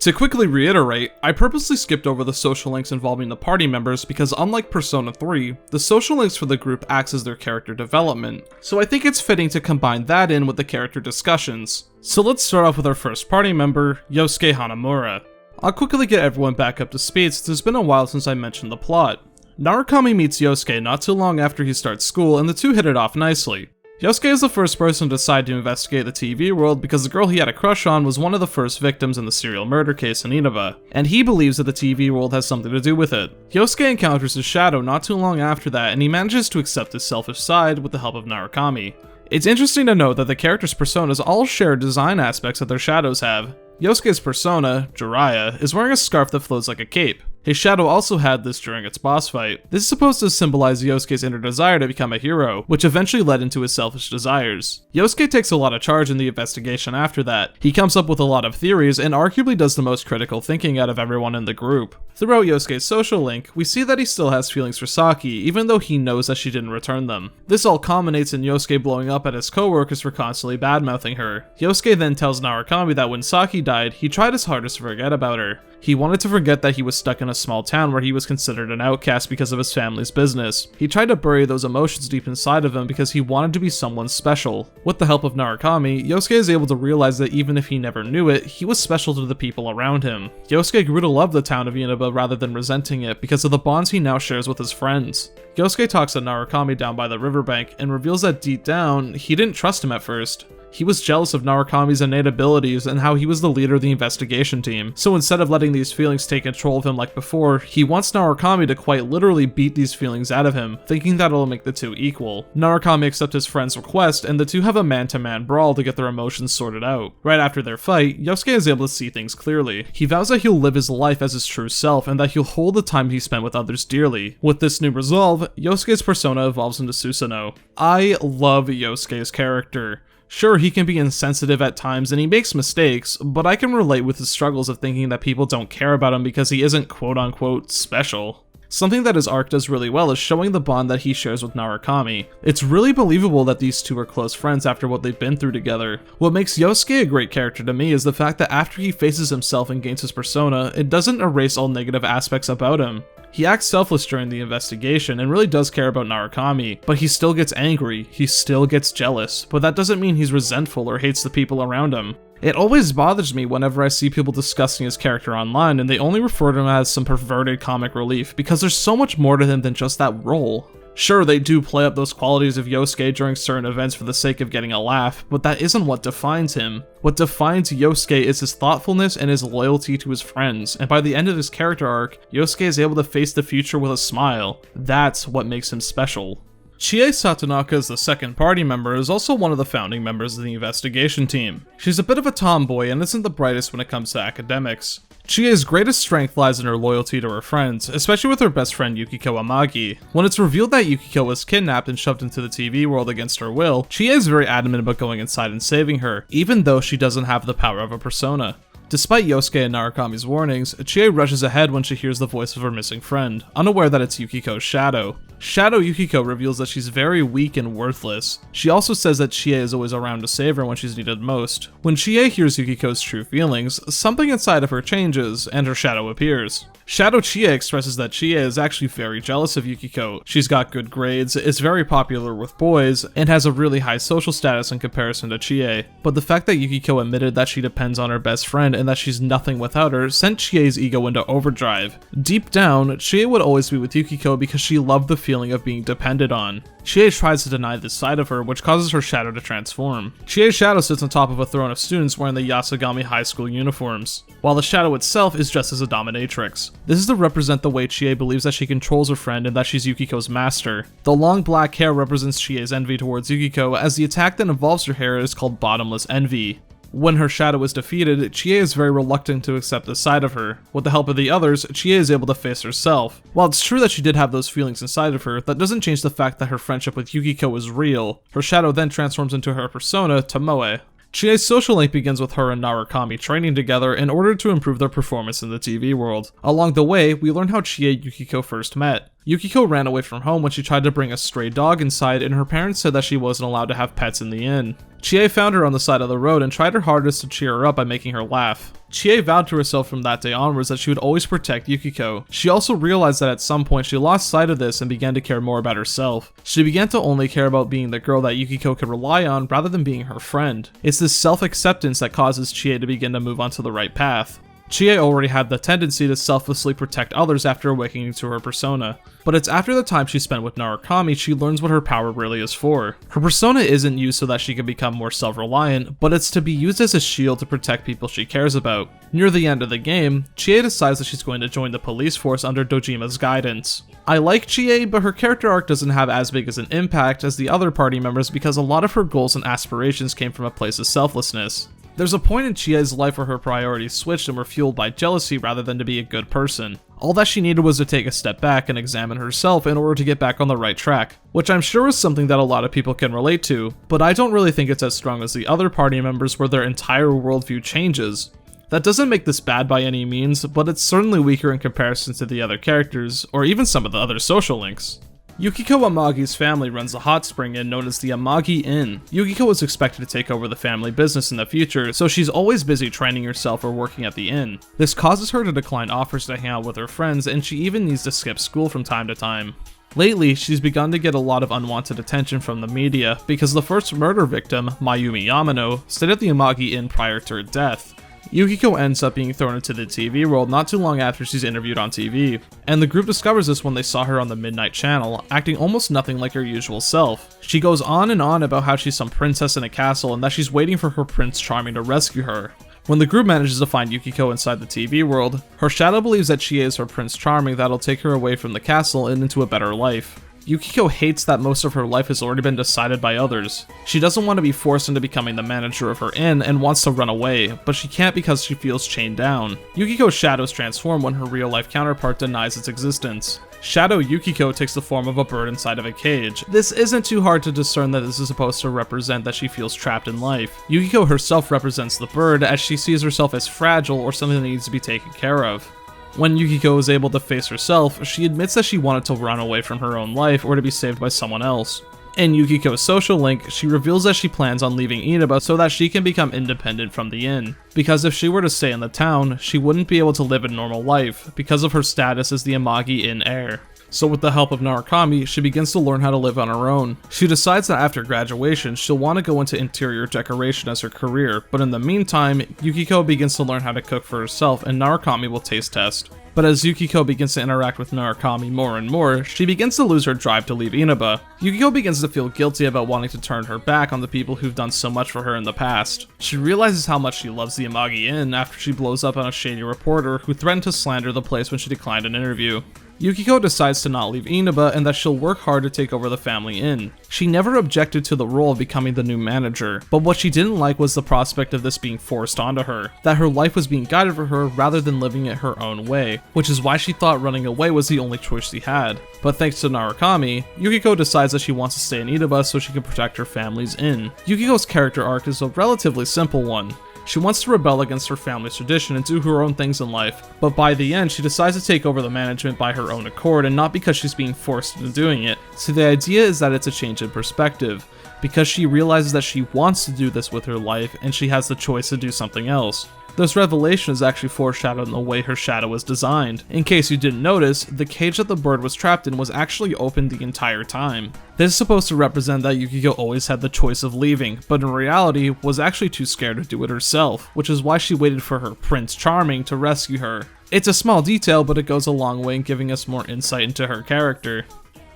To quickly reiterate, I purposely skipped over the social links involving the party members because unlike Persona 3, the social links for the group acts as their character development, so I think it's fitting to combine that in with the character discussions. So let's start off with our first party member, Yosuke Hanamura. I'll quickly get everyone back up to speed since it's been a while since I mentioned the plot. Narukami meets Yosuke not too long after he starts school and the two hit it off nicely. Yosuke is the first person to decide to investigate the TV world because the girl he had a crush on was one of the first victims in the serial murder case in Inaba, and he believes that the TV world has something to do with it. Yosuke encounters his shadow not too long after that, and he manages to accept his selfish side with the help of Narukami. It's interesting to note that the characters' personas all share design aspects that their shadows have. Yosuke's persona, Jiraiya, is wearing a scarf that floats like a cape. His shadow also had this during its boss fight. This is supposed to symbolize Yosuke's inner desire to become a hero, which eventually led into his selfish desires. Yosuke takes a lot of charge in the investigation after that. He comes up with a lot of theories and arguably does the most critical thinking out of everyone in the group. Throughout Yosuke's social link, we see that he still has feelings for Saki, even though he knows that she didn't return them. This all culminates in Yosuke blowing up at his coworkers for constantly badmouthing her. Yosuke then tells Narukami that when Saki died, he tried his hardest to forget about her. He wanted to forget that he was stuck in a small town where he was considered an outcast because of his family's business. He tried to bury those emotions deep inside of him because he wanted to be someone special. With the help of Narukami, Yosuke is able to realize that even if he never knew it, he was special to the people around him. Yosuke grew to love the town of Inaba rather than resenting it because of the bonds he now shares with his friends. Yosuke talks to Narukami down by the riverbank and reveals that deep down, he didn't trust him at first. He was jealous of Narukami's innate abilities and how he was the leader of the investigation team, so instead of letting these feelings take control of him like before, he wants Narukami to quite literally beat these feelings out of him, thinking that it'll make the two equal. Narukami accepts his friend's request, and the two have a man-to-man brawl to get their emotions sorted out. Right after their fight, Yosuke is able to see things clearly. He vows that he'll live his life as his true self, and that he'll hold the time he spent with others dearly. With this new resolve, Yosuke's persona evolves into Susanoo. I love Yosuke's character. Sure, he can be insensitive at times and he makes mistakes, but I can relate with his struggles of thinking that people don't care about him because he isn't quote-unquote special. Something that his arc does really well is showing the bond that he shares with Narukami. It's really believable that these two are close friends after what they've been through together. What makes Yosuke a great character to me is the fact that after he faces himself and gains his persona, it doesn't erase all negative aspects about him. He acts selfless during the investigation and really does care about Narukami, but he still gets angry, he still gets jealous, but that doesn't mean he's resentful or hates the people around him. It always bothers me whenever I see people discussing his character online and they only refer to him as some perverted comic relief because there's so much more to him than just that role. Sure, they do play up those qualities of Yosuke during certain events for the sake of getting a laugh, but that isn't what defines him. What defines Yosuke is his thoughtfulness and his loyalty to his friends, and by the end of his character arc, Yosuke is able to face the future with a smile. That's what makes him special. Chie Satonaka is the second party member, is also one of the founding members of the investigation team. She's a bit of a tomboy and isn't the brightest when it comes to academics. Chie's greatest strength lies in her loyalty to her friends, especially with her best friend Yukiko Amagi. When it's revealed that Yukiko was kidnapped and shoved into the TV world against her will, Chie is very adamant about going inside and saving her, even though she doesn't have the power of a persona. Despite Yosuke and Narukami's warnings, Chie rushes ahead when she hears the voice of her missing friend, unaware that it's Yukiko's shadow. Shadow Yukiko reveals that she's very weak and worthless. She also says that Chie is always around to save her when she's needed most. When Chie hears Yukiko's true feelings, something inside of her changes, and her shadow appears. Shadow Chie expresses that Chie is actually very jealous of Yukiko. She's got good grades, is very popular with boys, and has a really high social status in comparison to Chie. But the fact that Yukiko admitted that she depends on her best friend friend and that she's nothing without her sent Chie's ego into overdrive. Deep down, Chie would always be with Yukiko because she loved the feeling of being depended on. Chie tries to deny this side of her, which causes her shadow to transform. Chie's shadow sits on top of a throne of students wearing the Yasogami High School uniforms, while the shadow itself is dressed as a dominatrix. This is to represent the way Chie believes that she controls her friend and that she's Yukiko's master. The long black hair represents Chie's envy towards Yukiko, as the attack that involves her hair is called bottomless envy. When her shadow is defeated, Chie is very reluctant to accept this side of her. With the help of the others, Chie is able to face herself. While it's true that she did have those feelings inside of her, that doesn't change the fact that her friendship with Yukiko is real. Her shadow then transforms into her persona, Tomoe. Chie's social link begins with her and Narukami training together in order to improve their performance in the TV world. Along the way, we learn how Chie and Yukiko first met. Yukiko ran away from home when she tried to bring a stray dog inside, and her parents said that she wasn't allowed to have pets in the inn. Chie found her on the side of the road and tried her hardest to cheer her up by making her laugh. Chie vowed to herself from that day onwards that she would always protect Yukiko. She also realized that at some point she lost sight of this and began to care more about herself. She began to only care about being the girl that Yukiko could rely on rather than being her friend. It's this self-acceptance that causes Chie to begin to move onto the right path. Chie already had the tendency to selflessly protect others after awakening to her persona, but it's after the time she spent with Narukami she learns what her power really is for. Her persona isn't used so that she can become more self-reliant, but it's to be used as a shield to protect people she cares about. Near the end of the game, Chie decides that she's going to join the police force under Dojima's guidance. I like Chie, but her character arc doesn't have as big as an impact as the other party members because a lot of her goals and aspirations came from a place of selflessness. There's a point in Chie's life where her priorities switched and were fueled by jealousy rather than to be a good person. All that she needed was to take a step back and examine herself in order to get back on the right track, which I'm sure is something that a lot of people can relate to, but I don't really think it's as strong as the other party members where their entire worldview changes. That doesn't make this bad by any means, but it's certainly weaker in comparison to the other characters, or even some of the other social links. Yukiko Amagi's family runs a hot spring inn known as the Amagi Inn. Yukiko is expected to take over the family business in the future, so she's always busy training herself or working at the inn. This causes her to decline offers to hang out with her friends, and she even needs to skip school from time to time. Lately, she's begun to get a lot of unwanted attention from the media, because the first murder victim, Mayumi Yamano, stayed at the Amagi Inn prior to her death. Yukiko ends up being thrown into the TV world not too long after she's interviewed on TV, and the group discovers this when they saw her on the Midnight Channel, acting almost nothing like her usual self. She goes on and on about how she's some princess in a castle and that she's waiting for her Prince Charming to rescue her. When the group manages to find Yukiko inside the TV world, her shadow believes that she is her Prince Charming that'll take her away from the castle and into a better life. Yukiko hates that most of her life has already been decided by others. She doesn't want to be forced into becoming the manager of her inn and wants to run away, but she can't because she feels chained down. Yukiko's shadows transform when her real-life counterpart denies its existence. Shadow Yukiko takes the form of a bird inside of a cage. This isn't too hard to discern that this is supposed to represent that she feels trapped in life. Yukiko herself represents the bird as she sees herself as fragile or something that needs to be taken care of. When Yukiko is able to face herself, she admits that she wanted to run away from her own life or to be saved by someone else. In Yukiko's social link, she reveals that she plans on leaving Inaba so that she can become independent from the inn, because if she were to stay in the town, she wouldn't be able to live a normal life because of her status as the Amagi Inn heir. So with the help of Narukami, she begins to learn how to live on her own. She decides that after graduation, she'll want to go into interior decoration as her career, but in the meantime, Yukiko begins to learn how to cook for herself and Narukami will taste test. But as Yukiko begins to interact with Narukami more and more, she begins to lose her drive to leave Inaba. Yukiko begins to feel guilty about wanting to turn her back on the people who've done so much for her in the past. She realizes how much she loves the Amagi Inn after she blows up on a shady reporter who threatened to slander the place when she declined an interview. Yukiko decides to not leave Inaba and that she'll work hard to take over the family inn. She never objected to the role of becoming the new manager, but what she didn't like was the prospect of this being forced onto her, that her life was being guided for her rather than living it her own way, which is why she thought running away was the only choice she had. But thanks to Narukami, Yukiko decides that she wants to stay in Inaba so she can protect her family's inn. Yukiko's character arc is a relatively simple one. She wants to rebel against her family's tradition and do her own things in life, but by the end she decides to take over the management by her own accord and not because she's being forced into doing it. So the idea is that it's a change in perspective, because she realizes that she wants to do this with her life and she has the choice to do something else. This revelation is actually foreshadowed in the way her shadow was designed. In case you didn't notice, the cage that the bird was trapped in was actually open the entire time. This is supposed to represent that Yukiko always had the choice of leaving, but in reality was actually too scared to do it herself, which is why she waited for her Prince Charming to rescue her. It's a small detail, but it goes a long way in giving us more insight into her character.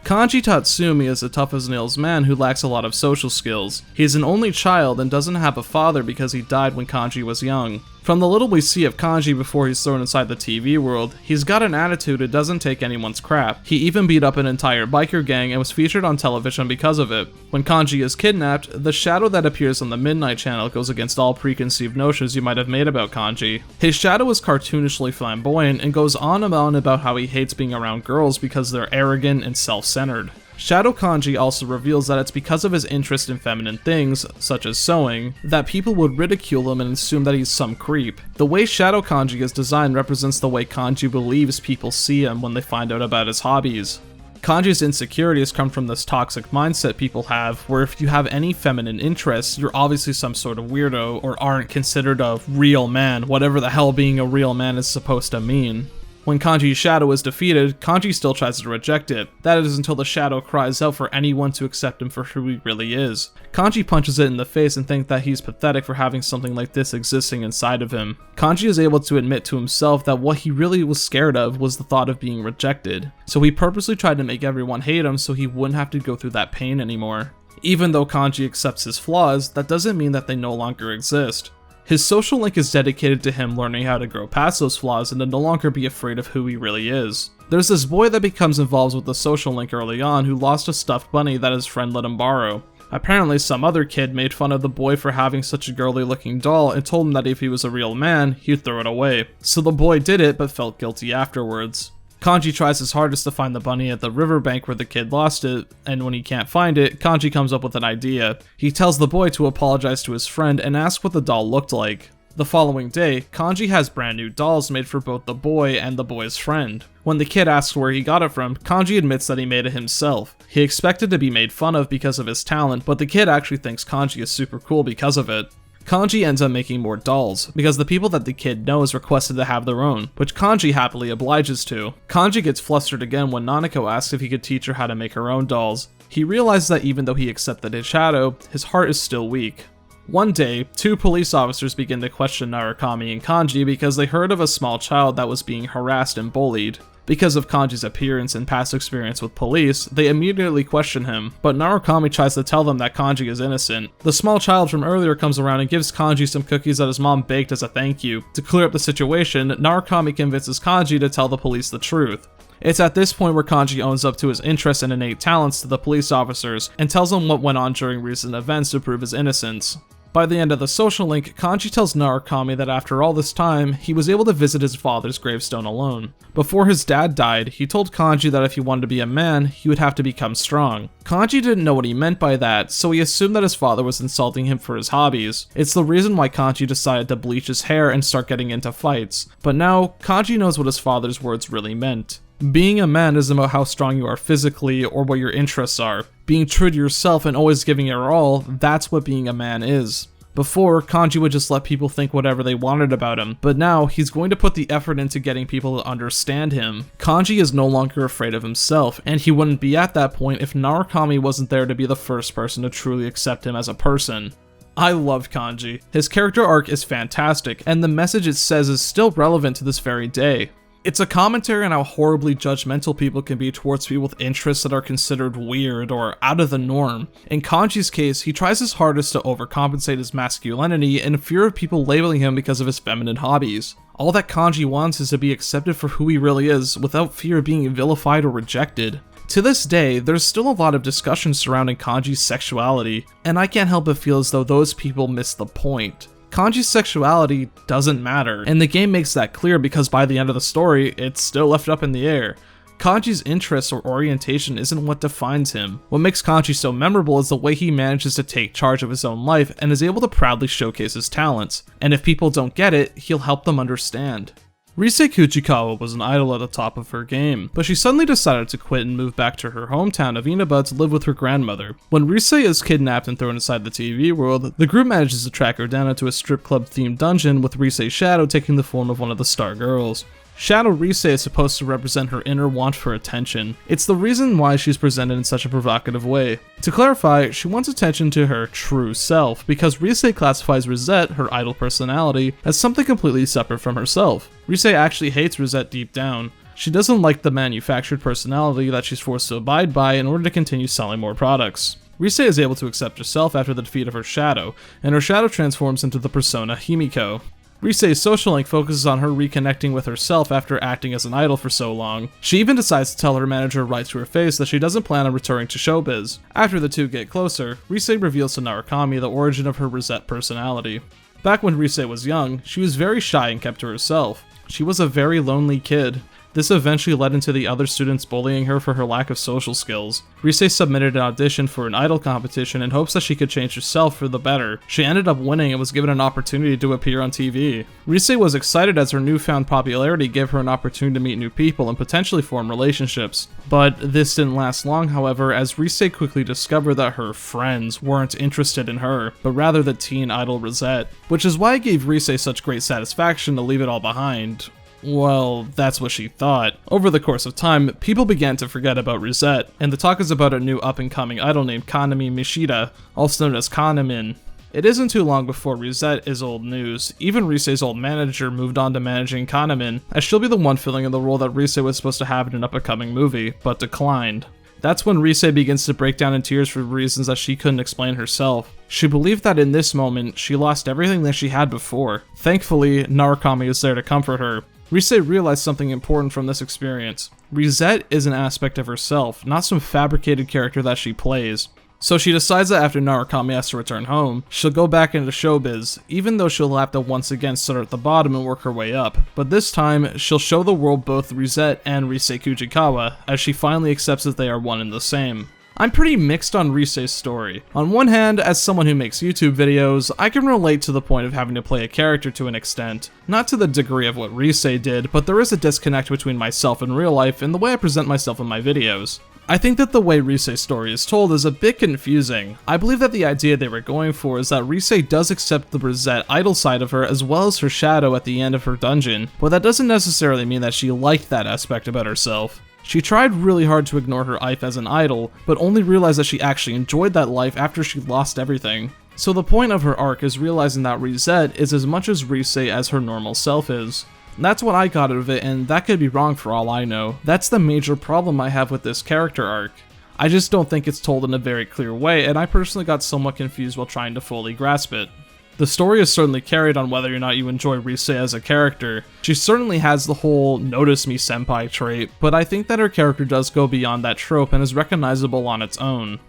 Kanji Tatsumi is a tough-as-nails man who lacks a lot of social skills. He is an only child and doesn't have a father because he died when Kanji was young. From the little we see of Kanji before he's thrown inside the TV world, he's got an attitude that doesn't take anyone's crap. He even beat up an entire biker gang and was featured on television because of it. When Kanji is kidnapped, the shadow that appears on the Midnight Channel goes against all preconceived notions you might have made about Kanji. His shadow is cartoonishly flamboyant and goes on and on about how he hates being around girls because they're arrogant and self-centered. Shadow Kanji also reveals that it's because of his interest in feminine things, such as sewing, that people would ridicule him and assume that he's some creep. The way Shadow Kanji is designed represents the way Kanji believes people see him when they find out about his hobbies. Kanji's insecurities come from this toxic mindset people have, where if you have any feminine interests, you're obviously some sort of weirdo or aren't considered a real man, whatever the hell being a real man is supposed to mean. When Kanji's shadow is defeated, Kanji still tries to reject it. That is until the shadow cries out for anyone to accept him for who he really is. Kanji punches it in the face and thinks that he's pathetic for having something like this existing inside of him. Kanji is able to admit to himself that what he really was scared of was the thought of being rejected. So he purposely tried to make everyone hate him so he wouldn't have to go through that pain anymore. Even though Kanji accepts his flaws, that doesn't mean that they no longer exist. His social link is dedicated to him learning how to grow past those flaws and to no longer be afraid of who he really is. There's this boy that becomes involved with the social link early on who lost a stuffed bunny that his friend let him borrow. Apparently some other kid made fun of the boy for having such a girly looking doll and told him that if he was a real man, he'd throw it away. So the boy did it but felt guilty afterwards. Kanji tries his hardest to find the bunny at the riverbank where the kid lost it, and when he can't find it, Kanji comes up with an idea. He tells the boy to apologize to his friend and ask what the doll looked like. The following day, Kanji has brand new dolls made for both the boy and the boy's friend. When the kid asks where he got it from, Kanji admits that he made it himself. He expected to be made fun of because of his talent, but the kid actually thinks Kanji is super cool because of it. Kanji ends up making more dolls, because the people that the kid knows requested to have their own, which Kanji happily obliges to. Kanji gets flustered again when Nanako asks if he could teach her how to make her own dolls. He realizes that even though he accepted his shadow, his heart is still weak. One day, two police officers begin to question Narukami and Kanji because they heard of a small child that was being harassed and bullied. Because of Kanji's appearance and past experience with police, they immediately question him, but Narukami tries to tell them that Kanji is innocent. The small child from earlier comes around and gives Kanji some cookies that his mom baked as a thank you. To clear up the situation, Narukami convinces Kanji to tell the police the truth. It's at this point where Kanji owns up to his interests and innate talents to the police officers, and tells them what went on during recent events to prove his innocence. By the end of the social link, Kanji tells Narukami that after all this time, he was able to visit his father's gravestone alone. Before his dad died, he told Kanji that if he wanted to be a man, he would have to become strong. Kanji didn't know what he meant by that, so he assumed that his father was insulting him for his hobbies. It's the reason why Kanji decided to bleach his hair and start getting into fights. But now, Kanji knows what his father's words really meant. Being a man isn't about how strong you are physically or what your interests are. Being true to yourself and always giving your all, that's what being a man is. Before, Kanji would just let people think whatever they wanted about him, but now he's going to put the effort into getting people to understand him. Kanji is no longer afraid of himself, and he wouldn't be at that point if Narukami wasn't there to be the first person to truly accept him as a person. I love Kanji. His character arc is fantastic, and the message it says is still relevant to this very day. It's a commentary on how horribly judgmental people can be towards people with interests that are considered weird or out of the norm. In Kanji's case, he tries his hardest to overcompensate his masculinity in fear of people labeling him because of his feminine hobbies. All that Kanji wants is to be accepted for who he really is without fear of being vilified or rejected. To this day, there's still a lot of discussion surrounding Kanji's sexuality, and I can't help but feel as though those people miss the point. Kanji's sexuality doesn't matter, and the game makes that clear because by the end of the story, it's still left up in the air. Kanji's interests or orientation isn't what defines him. What makes Kanji so memorable is the way he manages to take charge of his own life and is able to proudly showcase his talents, and if people don't get it, he'll help them understand. Rise Kuchikawa was an idol at the top of her game, but she suddenly decided to quit and move back to her hometown of Inaba to live with her grandmother. When Rise is kidnapped and thrown inside the TV world, the group manages to track her down into a strip club themed dungeon with Rise's shadow taking the form of one of the star girls. Shadow Rise is supposed to represent her inner want for attention. It's the reason why she's presented in such a provocative way. To clarify, she wants attention to her true self, because Rise classifies Rosette, her idol personality, as something completely separate from herself. Rise actually hates Rosette deep down. She doesn't like the manufactured personality that she's forced to abide by in order to continue selling more products. Rise is able to accept herself after the defeat of her shadow, and her shadow transforms into the persona Himiko. Rise's social link focuses on her reconnecting with herself after acting as an idol for so long. She even decides to tell her manager right to her face that she doesn't plan on returning to showbiz. After the two get closer, Rise reveals to Narukami the origin of her Rosette personality. Back when Rise was young, she was very shy and kept to herself. She was a very lonely kid. This eventually led into the other students bullying her for her lack of social skills. Rise submitted an audition for an idol competition in hopes that she could change herself for the better. She ended up winning and was given an opportunity to appear on TV. Rise was excited as her newfound popularity gave her an opportunity to meet new people and potentially form relationships. But this didn't last long, however, as Rise quickly discovered that her friends weren't interested in her, but rather the teen idol Rosette, which is why it gave Rise such great satisfaction to leave it all behind. Well, that's what she thought. Over the course of time, people began to forget about Rosette, and the talk is about a new up-and-coming idol named Kanami Mishida, also known as Kanamin. It isn't too long before Rosette is old news. Even Rise's old manager moved on to managing Kanamin, as she'll be the one filling in the role that Rise was supposed to have in an up-and-coming movie, but declined. That's when Rise begins to break down in tears for reasons that she couldn't explain herself. She believed that in this moment, she lost everything that she had before. Thankfully, Narukami is there to comfort her. Rise realized something important from this experience. Rosette is an aspect of herself, not some fabricated character that she plays. So she decides that after Narukami has to return home, she'll go back into showbiz, even though she'll have to once again start at the bottom and work her way up. But this time, she'll show the world both Rosette and Rise Kuchikawa, as she finally accepts that they are one and the same. I'm pretty mixed on Rise's story. On one hand, as someone who makes YouTube videos, I can relate to the point of having to play a character to an extent. Not to the degree of what Rise did, but there is a disconnect between myself in real life and the way I present myself in my videos. I think that the way Rise's story is told is a bit confusing. I believe that the idea they were going for is that Rise does accept the Rosette idol side of her as well as her shadow at the end of her dungeon, but that doesn't necessarily mean that she liked that aspect about herself. She tried really hard to ignore her life as an idol, but only realized that she actually enjoyed that life after she lost everything. So the point of her arc is realizing that Rosette is as much as Rise as her normal self is. That's what I got out of it, and that could be wrong for all I know. That's the major problem I have with this character arc. I just don't think it's told in a very clear way, and I personally got somewhat confused while trying to fully grasp it. The story is certainly carried on whether or not you enjoy Rise as a character. She certainly has the whole notice me senpai trait, but I think that her character does go beyond that trope and is recognizable on its own.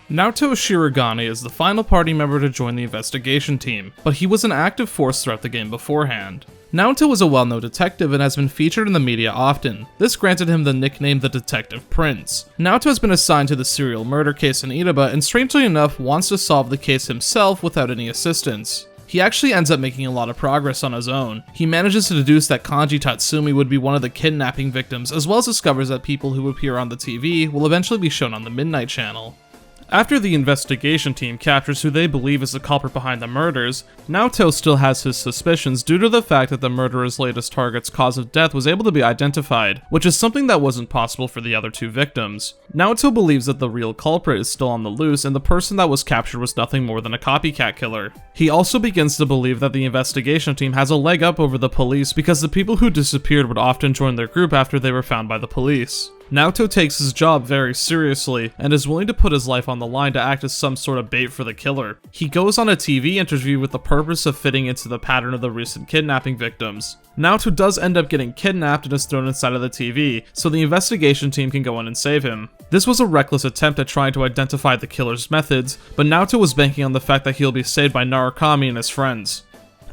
Naoto Shirogane is the final party member to join the investigation team, but he was an active force throughout the game beforehand. Naoto is a well-known detective and has been featured in the media often. This granted him the nickname the Detective Prince. Naoto has been assigned to the serial murder case in Inaba and strangely enough wants to solve the case himself without any assistance. He actually ends up making a lot of progress on his own. He manages to deduce that Kanji Tatsumi would be one of the kidnapping victims, as well as discovers that people who appear on the TV will eventually be shown on the Midnight Channel. After the investigation team captures who they believe is the culprit behind the murders, Naoto still has his suspicions due to the fact that the murderer's latest target's cause of death was able to be identified, which is something that wasn't possible for the other two victims. Naoto believes that the real culprit is still on the loose and the person that was captured was nothing more than a copycat killer. He also begins to believe that the investigation team has a leg up over the police because the people who disappeared would often join their group after they were found by the police. Naoto takes his job very seriously and is willing to put his life on the line to act as some sort of bait for the killer. He goes on a TV interview with the purpose of fitting into the pattern of the recent kidnapping victims. Naoto does end up getting kidnapped and is thrown inside of the TV, so the investigation team can go in and save him. This was a reckless attempt at trying to identify the killer's methods, but Naoto was banking on the fact that he'll be saved by Narukami and his friends.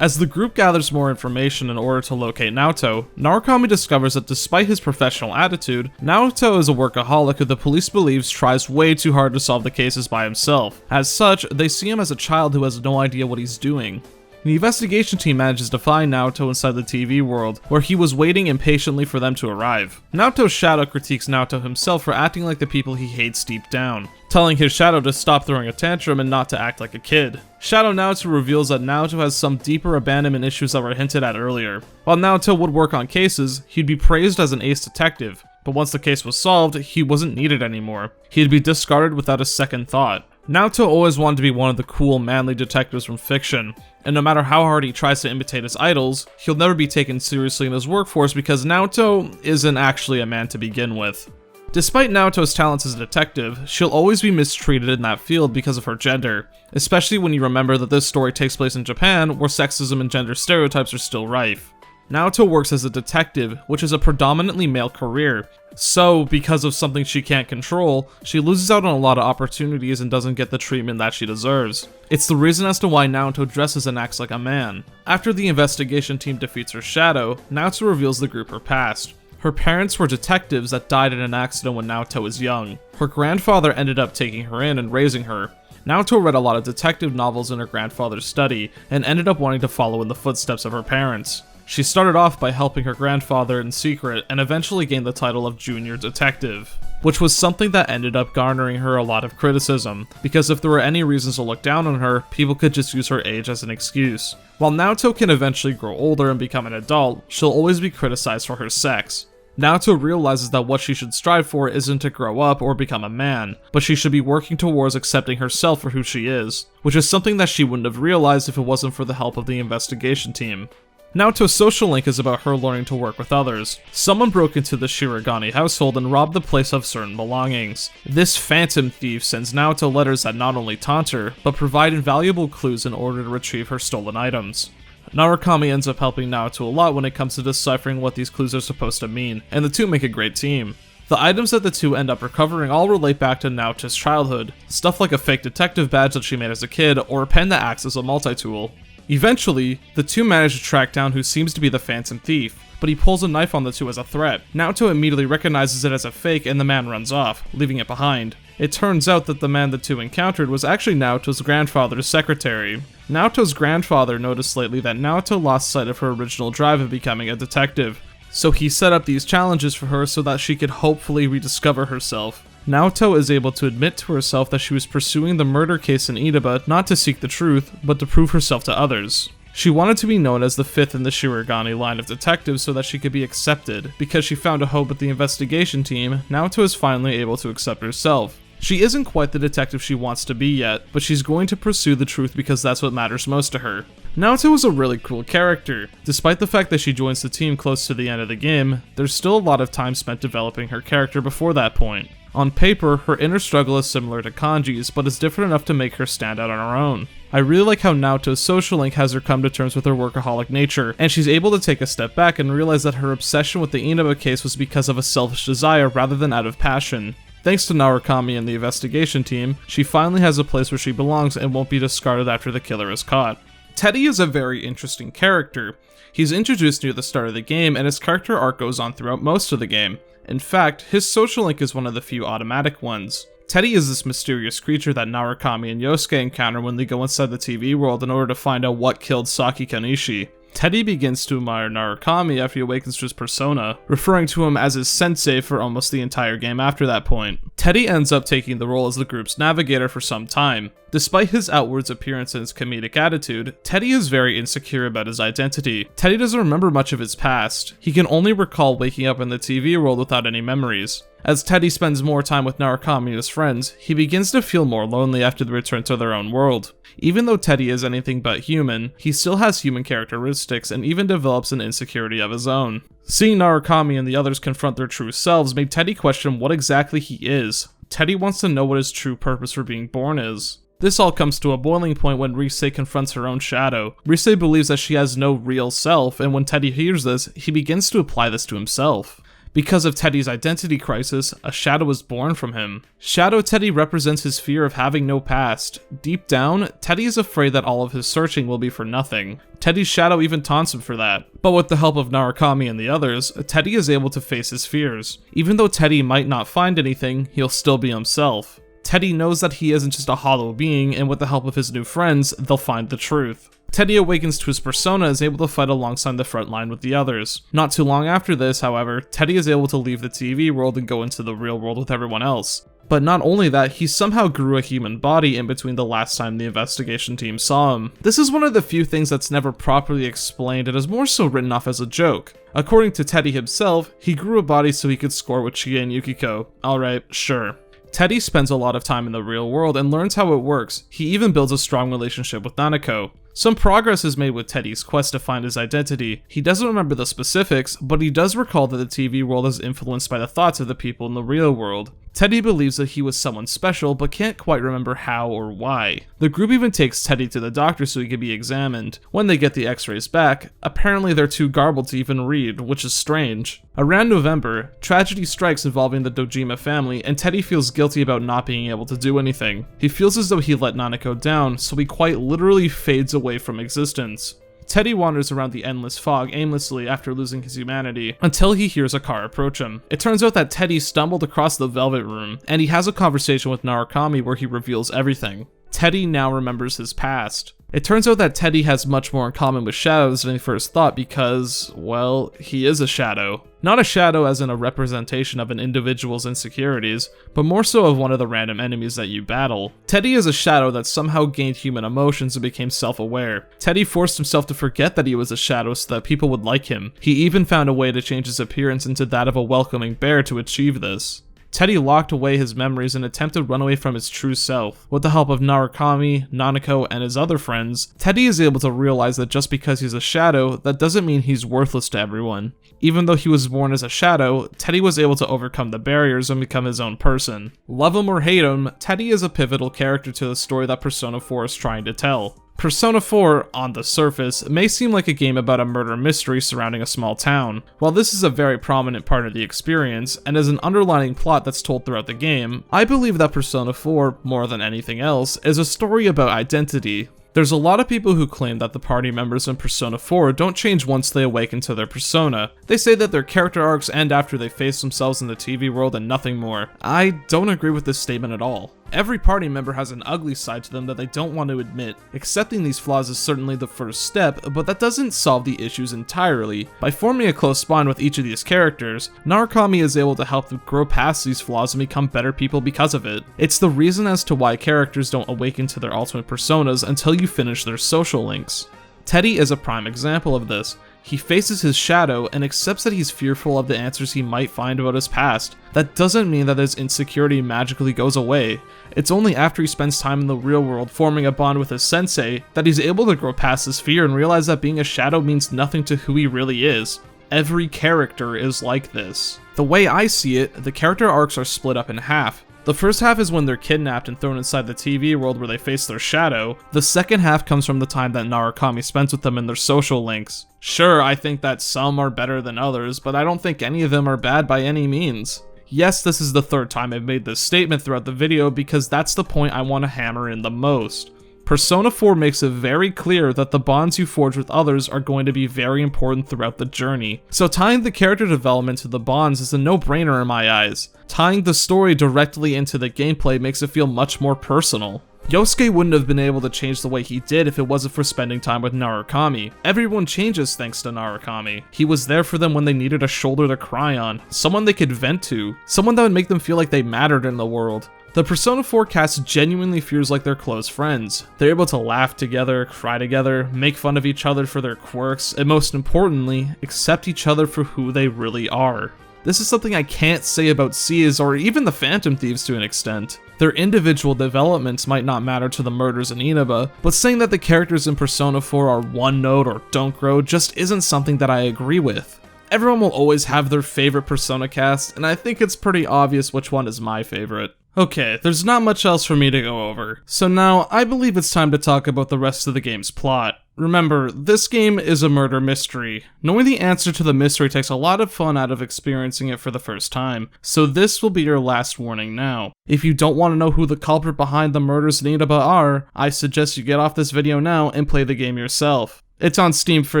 As the group gathers more information in order to locate Naoto, Narukami discovers that despite his professional attitude, Naoto is a workaholic who the police believes tries way too hard to solve the cases by himself. As such, they see him as a child who has no idea what he's doing. The investigation team manages to find Naoto inside the TV world, where he was waiting impatiently for them to arrive. Naoto's shadow critiques Naoto himself for acting like the people he hates deep down, telling his shadow to stop throwing a tantrum and not to act like a kid. Shadow Naoto reveals that Naoto has some deeper abandonment issues that were hinted at earlier. While Naoto would work on cases, he'd be praised as an ace detective, but once the case was solved, he wasn't needed anymore. He'd be discarded without a second thought. Naoto always wanted to be one of the cool, manly detectives from fiction, and no matter how hard he tries to imitate his idols, he'll never be taken seriously in his workforce because Naoto isn't actually a man to begin with. Despite Naoto's talents as a detective, she'll always be mistreated in that field because of her gender, especially when you remember that this story takes place in Japan, where sexism and gender stereotypes are still rife. Naoto works as a detective, which is a predominantly male career, so because of something she can't control, she loses out on a lot of opportunities and doesn't get the treatment that she deserves. It's the reason as to why Naoto dresses and acts like a man. After the investigation team defeats her shadow, Naoto reveals the group her past. Her parents were detectives that died in an accident when Naoto was young. Her grandfather ended up taking her in and raising her. Naoto read a lot of detective novels in her grandfather's study, and ended up wanting to follow in the footsteps of her parents. She started off by helping her grandfather in secret, and eventually gained the title of Junior Detective, which was something that ended up garnering her a lot of criticism, because if there were any reasons to look down on her, people could just use her age as an excuse. While Naoto can eventually grow older and become an adult, she'll always be criticized for her sex. Naoto realizes that what she should strive for isn't to grow up or become a man, but she should be working towards accepting herself for who she is, which is something that she wouldn't have realized if it wasn't for the help of the investigation team. Naoto's social link is about her learning to work with others. Someone broke into the Shirogane household and robbed the place of certain belongings. This phantom thief sends Naoto letters that not only taunt her, but provide invaluable clues in order to retrieve her stolen items. Narukami ends up helping Naoto a lot when it comes to deciphering what these clues are supposed to mean, and the two make a great team. The items that the two end up recovering all relate back to Naoto's childhood, stuff like a fake detective badge that she made as a kid, or a pen that acts as a multi-tool. Eventually, the two manage to track down who seems to be the phantom thief, but he pulls a knife on the two as a threat. Naoto immediately recognizes it as a fake and the man runs off, leaving it behind. It turns out that the man the two encountered was actually Naoto's grandfather's secretary. Naoto's grandfather noticed lately that Naoto lost sight of her original drive of becoming a detective, so he set up these challenges for her so that she could hopefully rediscover herself. Naoto is able to admit to herself that she was pursuing the murder case in Idaba not to seek the truth, but to prove herself to others. She wanted to be known as the fifth in the Shirogane line of detectives so that she could be accepted. Because she found a hope with the investigation team, Naoto is finally able to accept herself. She isn't quite the detective she wants to be yet, but she's going to pursue the truth because that's what matters most to her. Naoto is a really cool character. Despite the fact that she joins the team close to the end of the game, there's still a lot of time spent developing her character before that point. On paper, her inner struggle is similar to Kanji's, but is different enough to make her stand out on her own. I really like how Naoto's social link has her come to terms with her workaholic nature, and she's able to take a step back and realize that her obsession with the Inaba case was because of a selfish desire rather than out of passion. Thanks to Narukami and the investigation team, she finally has a place where she belongs and won't be discarded after the killer is caught. Teddy is a very interesting character. He's introduced near the start of the game, and his character arc goes on throughout most of the game. In fact, his social link is one of the few automatic ones. Teddy is this mysterious creature that Narukami and Yosuke encounter when they go inside the TV world in order to find out what killed Saki Kanishi. Teddy begins to admire Narukami after he awakens to his persona, referring to him as his sensei for almost the entire game after that point. Teddy ends up taking the role as the group's navigator for some time. Despite his outwards appearance and his comedic attitude, Teddy is very insecure about his identity. Teddy doesn't remember much of his past. He can only recall waking up in the TV world without any memories. As Teddy spends more time with Narukami and his friends, he begins to feel more lonely after the return to their own world. Even though Teddy is anything but human, he still has human characteristics and even develops an insecurity of his own. Seeing Narukami and the others confront their true selves made Teddy question what exactly he is. Teddy wants to know what his true purpose for being born is. This all comes to a boiling point when Rise confronts her own shadow. Rise believes that she has no real self, and when Teddy hears this, he begins to apply this to himself. Because of Teddy's identity crisis, a shadow is born from him. Shadow Teddy represents his fear of having no past. Deep down, Teddy is afraid that all of his searching will be for nothing. Teddy's shadow even taunts him for that. But with the help of Narukami and the others, Teddy is able to face his fears. Even though Teddy might not find anything, he'll still be himself. Teddy knows that he isn't just a hollow being, and with the help of his new friends, they'll find the truth. Teddy awakens to his persona and is able to fight alongside the front line with the others. Not too long after this, however, Teddy is able to leave the TV world and go into the real world with everyone else. But not only that, he somehow grew a human body in between the last time the investigation team saw him. This is one of the few things that's never properly explained and is more so written off as a joke. According to Teddy himself, he grew a body so he could score with Chie and Yukiko. Alright, sure. Teddy spends a lot of time in the real world and learns how it works. He even builds a strong relationship with Nanako. Some progress is made with Teddy's quest to find his identity. He doesn't remember the specifics, but he does recall that the TV world is influenced by the thoughts of the people in the real world. Teddy believes that he was someone special, but can't quite remember how or why. The group even takes Teddy to the doctor so he can be examined. When they get the x-rays back, apparently they're too garbled to even read, which is strange. Around November, tragedy strikes involving the Dojima family, and Teddy feels guilty about not being able to do anything. He feels as though he let Nanako down, so he quite literally fades away from existence. Teddy wanders around the endless fog aimlessly after losing his humanity, until he hears a car approach him. It turns out that Teddy stumbled across the Velvet Room, and he has a conversation with Narukami where he reveals everything. Teddy now remembers his past. It turns out that Teddy has much more in common with shadows than he first thought because, well, he is a shadow. Not a shadow as in a representation of an individual's insecurities, but more so of one of the random enemies that you battle. Teddy is a shadow that somehow gained human emotions and became self-aware. Teddy forced himself to forget that he was a shadow so that people would like him. He even found a way to change his appearance into that of a welcoming bear to achieve this. Teddy locked away his memories and attempted to run away from his true self. With the help of Narukami, Nanako, and his other friends, Teddy is able to realize that just because he's a shadow, that doesn't mean he's worthless to everyone. Even though he was born as a shadow, Teddy was able to overcome the barriers and become his own person. Love him or hate him, Teddy is a pivotal character to the story that Persona 4 is trying to tell. Persona 4, on the surface, may seem like a game about a murder mystery surrounding a small town. While this is a very prominent part of the experience, and is an underlying plot that's told throughout the game, I believe that Persona 4, more than anything else, is a story about identity. There's a lot of people who claim that the party members in Persona 4 don't change once they awaken to their persona. They say that their character arcs end after they face themselves in the TV world and nothing more. I don't agree with this statement at all. Every party member has an ugly side to them that they don't want to admit. Accepting these flaws is certainly the first step, but that doesn't solve the issues entirely. By forming a close bond with each of these characters, Narukami is able to help them grow past these flaws and become better people because of it. It's the reason as to why characters don't awaken to their ultimate personas until you finish their social links. Teddy is a prime example of this. He faces his shadow and accepts that he's fearful of the answers he might find about his past. That doesn't mean that his insecurity magically goes away. It's only after he spends time in the real world forming a bond with his sensei that he's able to grow past his fear and realize that being a shadow means nothing to who he really is. Every character is like this. The way I see it, the character arcs are split up in half. The first half is when they're kidnapped and thrown inside the TV world where they face their shadow. The second half comes from the time that Narukami spends with them in their social links. Sure, I think that some are better than others, but I don't think any of them are bad by any means. Yes, this is the third time I've made this statement throughout the video because that's the point I want to hammer in the most. Persona 4 makes it very clear that the bonds you forge with others are going to be very important throughout the journey. So tying the character development to the bonds is a no-brainer in my eyes. Tying the story directly into the gameplay makes it feel much more personal. Yosuke wouldn't have been able to change the way he did if it wasn't for spending time with Narukami. Everyone changes thanks to Narukami. He was there for them when they needed a shoulder to cry on, someone they could vent to, someone that would make them feel like they mattered in the world. The Persona 4 cast genuinely feels like they're close friends. They're able to laugh together, cry together, make fun of each other for their quirks, and most importantly, accept each other for who they really are. This is something I can't say about Seas or even the Phantom Thieves to an extent. Their individual developments might not matter to the murders in Inaba, but saying that the characters in Persona 4 are one note or don't grow just isn't something that I agree with. Everyone will always have their favorite Persona cast, and I think it's pretty obvious which one is my favorite. Okay, there's not much else for me to go over, so now I believe it's time to talk about the rest of the game's plot. Remember, this game is a murder mystery. Knowing the answer to the mystery takes a lot of fun out of experiencing it for the first time, so this will be your last warning now. If you don't want to know who the culprit behind the murders in Inaba are, I suggest you get off this video now and play the game yourself. It's on Steam for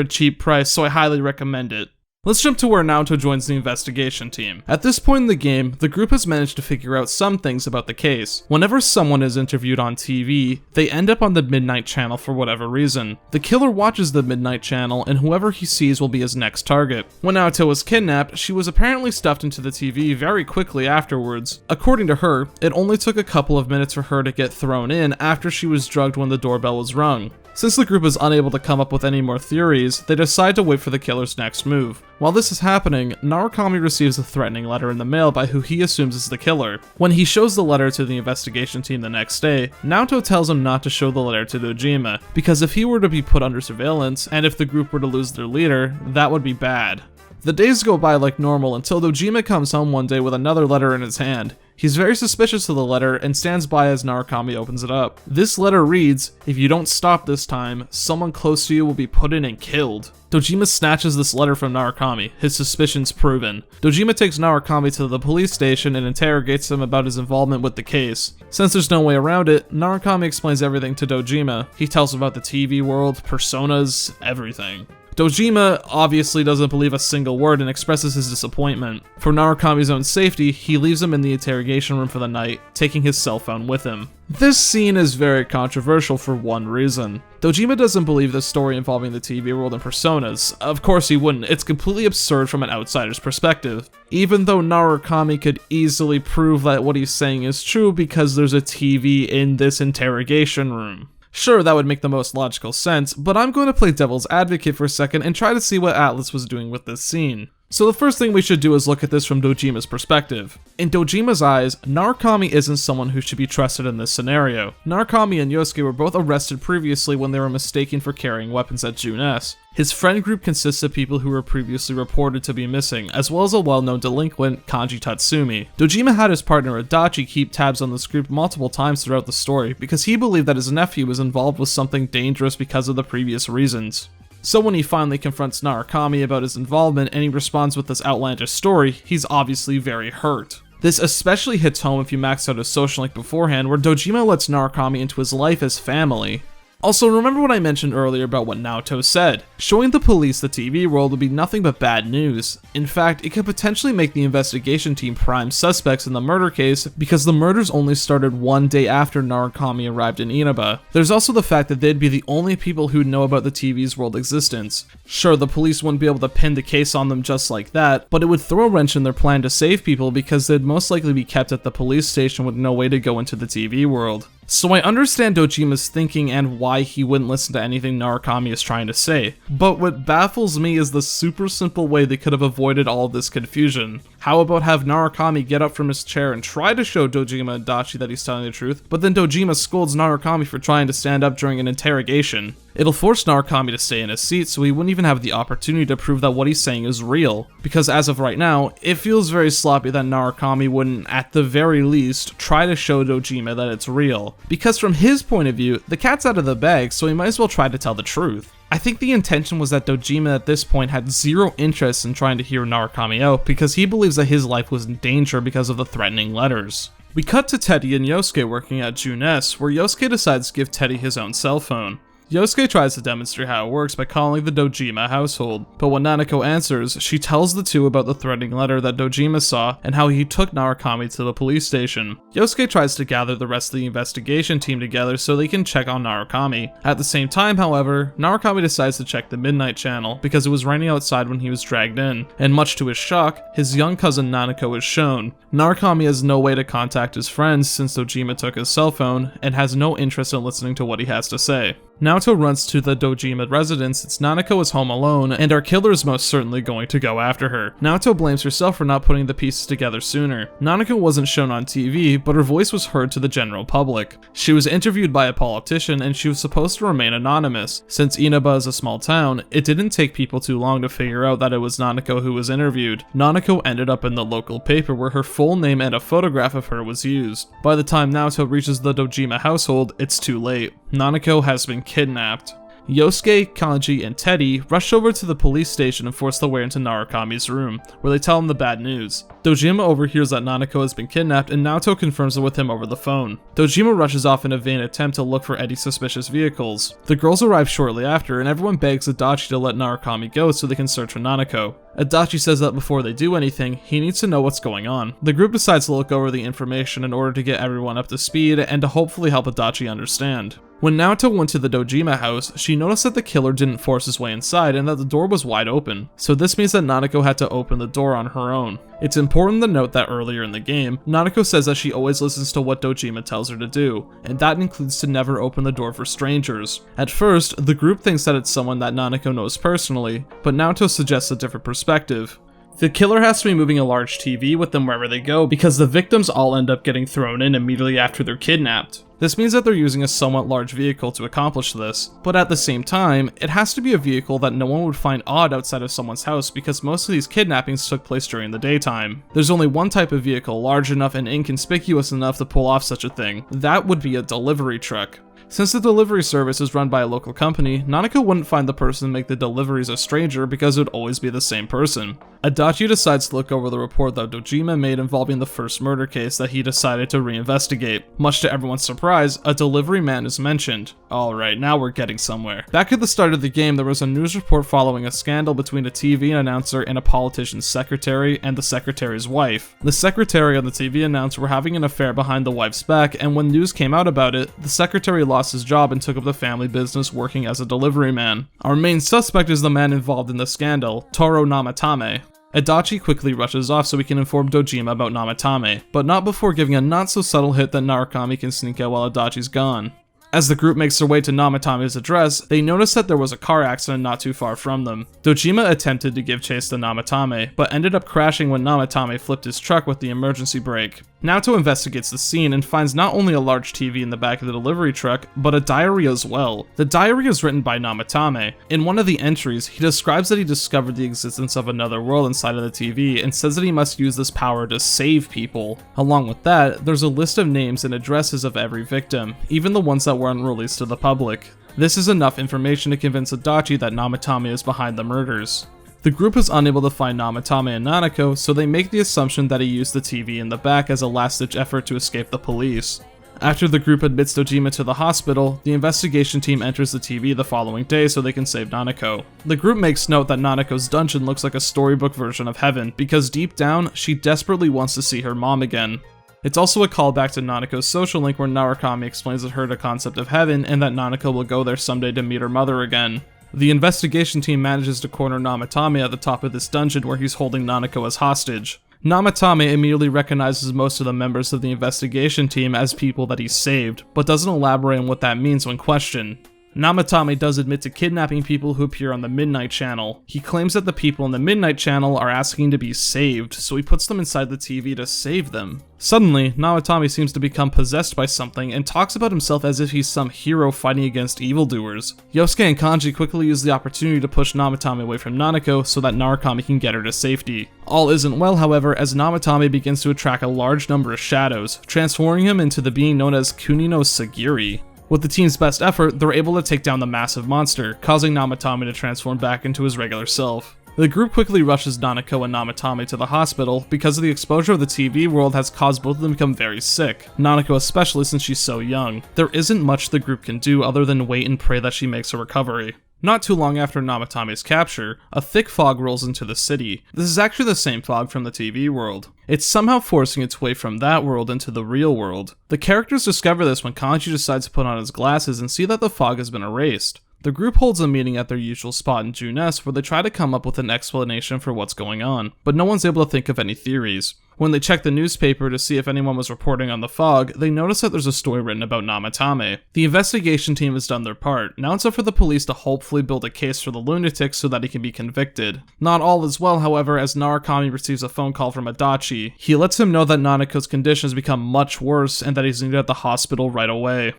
a cheap price, so I highly recommend it. Let's jump to where Naoto joins the investigation team. At this point in the game, the group has managed to figure out some things about the case. Whenever someone is interviewed on TV, they end up on the Midnight Channel for whatever reason. The killer watches the Midnight Channel, and whoever he sees will be his next target. When Naoto was kidnapped, she was apparently stuffed into the TV very quickly afterwards. According to her, it only took a couple of minutes for her to get thrown in after she was drugged when the doorbell was rung. Since the group is unable to come up with any more theories, they decide to wait for the killer's next move. While this is happening, Narukami receives a threatening letter in the mail by who he assumes is the killer. When he shows the letter to the investigation team the next day, Naoto tells him not to show the letter to Dojima, because if he were to be put under surveillance, and if the group were to lose their leader, that would be bad. The days go by like normal until Dojima comes home one day with another letter in his hand. He's very suspicious of the letter and stands by as Narukami opens it up. This letter reads, "If you don't stop this time, someone close to you will be put in and killed." Dojima snatches this letter from Narukami, his suspicions proven. Dojima takes Narukami to the police station and interrogates him about his involvement with the case. Since there's no way around it, Narukami explains everything to Dojima. He tells him about the TV world, personas, everything. Dojima obviously doesn't believe a single word and expresses his disappointment. For Narukami's own safety, he leaves him in the interrogation room for the night, taking his cell phone with him. This scene is very controversial for one reason. Dojima doesn't believe the story involving the TV world and personas. Of course he wouldn't, it's completely absurd from an outsider's perspective. Even though Narukami could easily prove that what he's saying is true because there's a TV in this interrogation room. Sure, that would make the most logical sense, but I'm going to play devil's advocate for a second and try to see what Atlas was doing with this scene. So the first thing we should do is look at this from Dojima's perspective. In Dojima's eyes, Narukami isn't someone who should be trusted in this scenario. Narukami and Yosuke were both arrested previously when they were mistaken for carrying weapons at June S. His friend group consists of people who were previously reported to be missing, as well as a well-known delinquent, Kanji Tatsumi. Dojima had his partner Adachi keep tabs on this group multiple times throughout the story, because he believed that his nephew was involved with something dangerous because of the previous reasons. So when he finally confronts Narukami about his involvement and he responds with this outlandish story, he's obviously very hurt. This especially hits home if you max out his social link beforehand, where Dojima lets Narukami into his life as family. Also, remember what I mentioned earlier about what Naoto said. Showing the police the TV world would be nothing but bad news. In fact, it could potentially make the investigation team prime suspects in the murder case because the murders only started one day after Narukami arrived in Inaba. There's also the fact that they'd be the only people who'd know about the TV's world existence. Sure, the police wouldn't be able to pin the case on them just like that, but it would throw a wrench in their plan to save people because they'd most likely be kept at the police station with no way to go into the TV world. So I understand Dojima's thinking and why he wouldn't listen to anything Narukami is trying to say, but what baffles me is the super simple way they could have avoided all of this confusion. How about have Narukami get up from his chair and try to show Dojima and Dachi that he's telling the truth, but then Dojima scolds Narukami for trying to stand up during an interrogation. It'll force Narukami to stay in his seat so he wouldn't even have the opportunity to prove that what he's saying is real. Because as of right now, it feels very sloppy that Narukami wouldn't, at the very least, try to show Dojima that it's real. Because from his point of view, the cat's out of the bag, so he might as well try to tell the truth. I think the intention was that Dojima at this point had zero interest in trying to hear Narukami out because he believes that his life was in danger because of the threatening letters. We cut to Teddy and Yosuke working at June S, where Yosuke decides to give Teddy his own cell phone. Yosuke tries to demonstrate how it works by calling the Dojima household, but when Nanako answers, she tells the two about the threatening letter that Dojima saw and how he took Narukami to the police station. Yosuke tries to gather the rest of the investigation team together so they can check on Narukami. At the same time, however, Narukami decides to check the Midnight Channel because it was raining outside when he was dragged in, and much to his shock, his young cousin Nanako is shown. Narukami has no way to contact his friends since Dojima took his cell phone, and has no interest in listening to what he has to say. Naoto runs to the Dojima residence since Nanako is home alone, and our killer is most certainly going to go after her. Naoto blames herself for not putting the pieces together sooner. Nanako wasn't shown on TV, but her voice was heard to the general public. She was interviewed by a politician, and she was supposed to remain anonymous. Since Inaba is a small town, it didn't take people too long to figure out that it was Nanako who was interviewed. Nanako ended up in the local paper where her full name and a photograph of her was used. By the time Naoto reaches the Dojima household, it's too late. Nanako has been kidnapped. Yosuke, Kanji, and Teddy rush over to the police station and force their way into Narukami's room, where they tell him the bad news. Dojima overhears that Nanako has been kidnapped, and Naoto confirms it with him over the phone. Dojima rushes off in a vain attempt to look for any suspicious vehicles. The girls arrive shortly after, and everyone begs Adachi to let Narukami go so they can search for Nanako. Adachi says that before they do anything, he needs to know what's going on. The group decides to look over the information in order to get everyone up to speed and to hopefully help Adachi understand. When Naoto went to the Dojima house, she noticed that the killer didn't force his way inside and that the door was wide open, so this means that Nanako had to open the door on her own. It's important to note that earlier in the game, Nanako says that she always listens to what Dojima tells her to do, and that includes to never open the door for strangers. At first, the group thinks that it's someone that Nanako knows personally, but Naoto suggests a different perspective. The killer has to be moving a large TV with them wherever they go because the victims all end up getting thrown in immediately after they're kidnapped. This means that they're using a somewhat large vehicle to accomplish this, but at the same time, it has to be a vehicle that no one would find odd outside of someone's house because most of these kidnappings took place during the daytime. There's only one type of vehicle large enough and inconspicuous enough to pull off such a thing. That would be a delivery truck. Since the delivery service is run by a local company, Nanako wouldn't find the person to make the deliveries a stranger because it would always be the same person. Adachi decides to look over the report that Dojima made involving the first murder case that he decided to reinvestigate. Much to everyone's surprise, a delivery man is mentioned. Alright, now we're getting somewhere. Back at the start of the game, there was a news report following a scandal between a TV announcer and a politician's secretary and the secretary's wife. The secretary and the TV announcer were having an affair behind the wife's back, and when news came out about it, the secretary lost his job and took up the family business working as a delivery man. Our main suspect is the man involved in the scandal, Toru Namatame. Adachi quickly rushes off so he can inform Dojima about Namatame, but not before giving a not-so-subtle hit that Narukami can sneak out while Adachi's gone. As the group makes their way to Namatame's address, they notice that there was a car accident not too far from them. Dojima attempted to give chase to Namatame, but ended up crashing when Namatame flipped his truck with the emergency brake. Naoto investigates the scene and finds not only a large TV in the back of the delivery truck, but a diary as well. The diary is written by Namatame. In one of the entries, he describes that he discovered the existence of another world inside of the TV and says that he must use this power to save people. Along with that, there's a list of names and addresses of every victim, even the ones that weren't released to the public. This is enough information to convince Adachi that Namatame is behind the murders. The group is unable to find Namatame and Nanako, so they make the assumption that he used the TV in the back as a last-ditch effort to escape the police. After the group admits Dojima to the hospital, the investigation team enters the TV the following day so they can save Nanako. The group makes note that Nanako's dungeon looks like a storybook version of heaven, because deep down, she desperately wants to see her mom again. It's also a callback to Nanako's social link where Narukami explains to her the concept of heaven and that Nanako will go there someday to meet her mother again. The investigation team manages to corner Namatame at the top of this dungeon where he's holding Nanako as hostage. Namatame immediately recognizes most of the members of the investigation team as people that he saved, but doesn't elaborate on what that means when questioned. Namatame does admit to kidnapping people who appear on the Midnight Channel. He claims that the people in the Midnight Channel are asking to be saved, so he puts them inside the TV to save them. Suddenly, Namatame seems to become possessed by something and talks about himself as if he's some hero fighting against evildoers. Yosuke and Kanji quickly use the opportunity to push Namatame away from Nanako so that Narukami can get her to safety. All isn't well, however, as Namatame begins to attract a large number of shadows, transforming him into the being known as Kunino Sagiri. With the team's best effort, they're able to take down the massive monster, causing Namatame to transform back into his regular self. The group quickly rushes Nanako and Namatame to the hospital because of the exposure of the TV world has caused both of them to become very sick, Nanako especially since she's so young. There isn't much the group can do other than wait and pray that she makes a recovery. Not too long after Namatame's capture, a thick fog rolls into the city. This is actually the same fog from the TV world. It's somehow forcing its way from that world into the real world. The characters discover this when Kanji decides to put on his glasses and see that the fog has been erased. The group holds a meeting at their usual spot in Junes where they try to come up with an explanation for what's going on, but no one's able to think of any theories. When they check the newspaper to see if anyone was reporting on the fog, they notice that there's a story written about Namatame. The investigation team has done their part. Now it's up for the police to hopefully build a case for the lunatic so that he can be convicted. Not all is well, however, as Narukami receives a phone call from Adachi. He lets him know that Nanako's condition has become much worse and that he's needed at the hospital right away.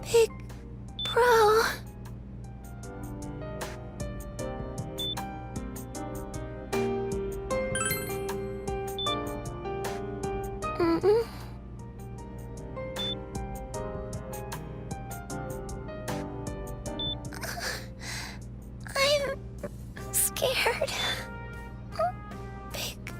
Big Bro. I'm scared. Big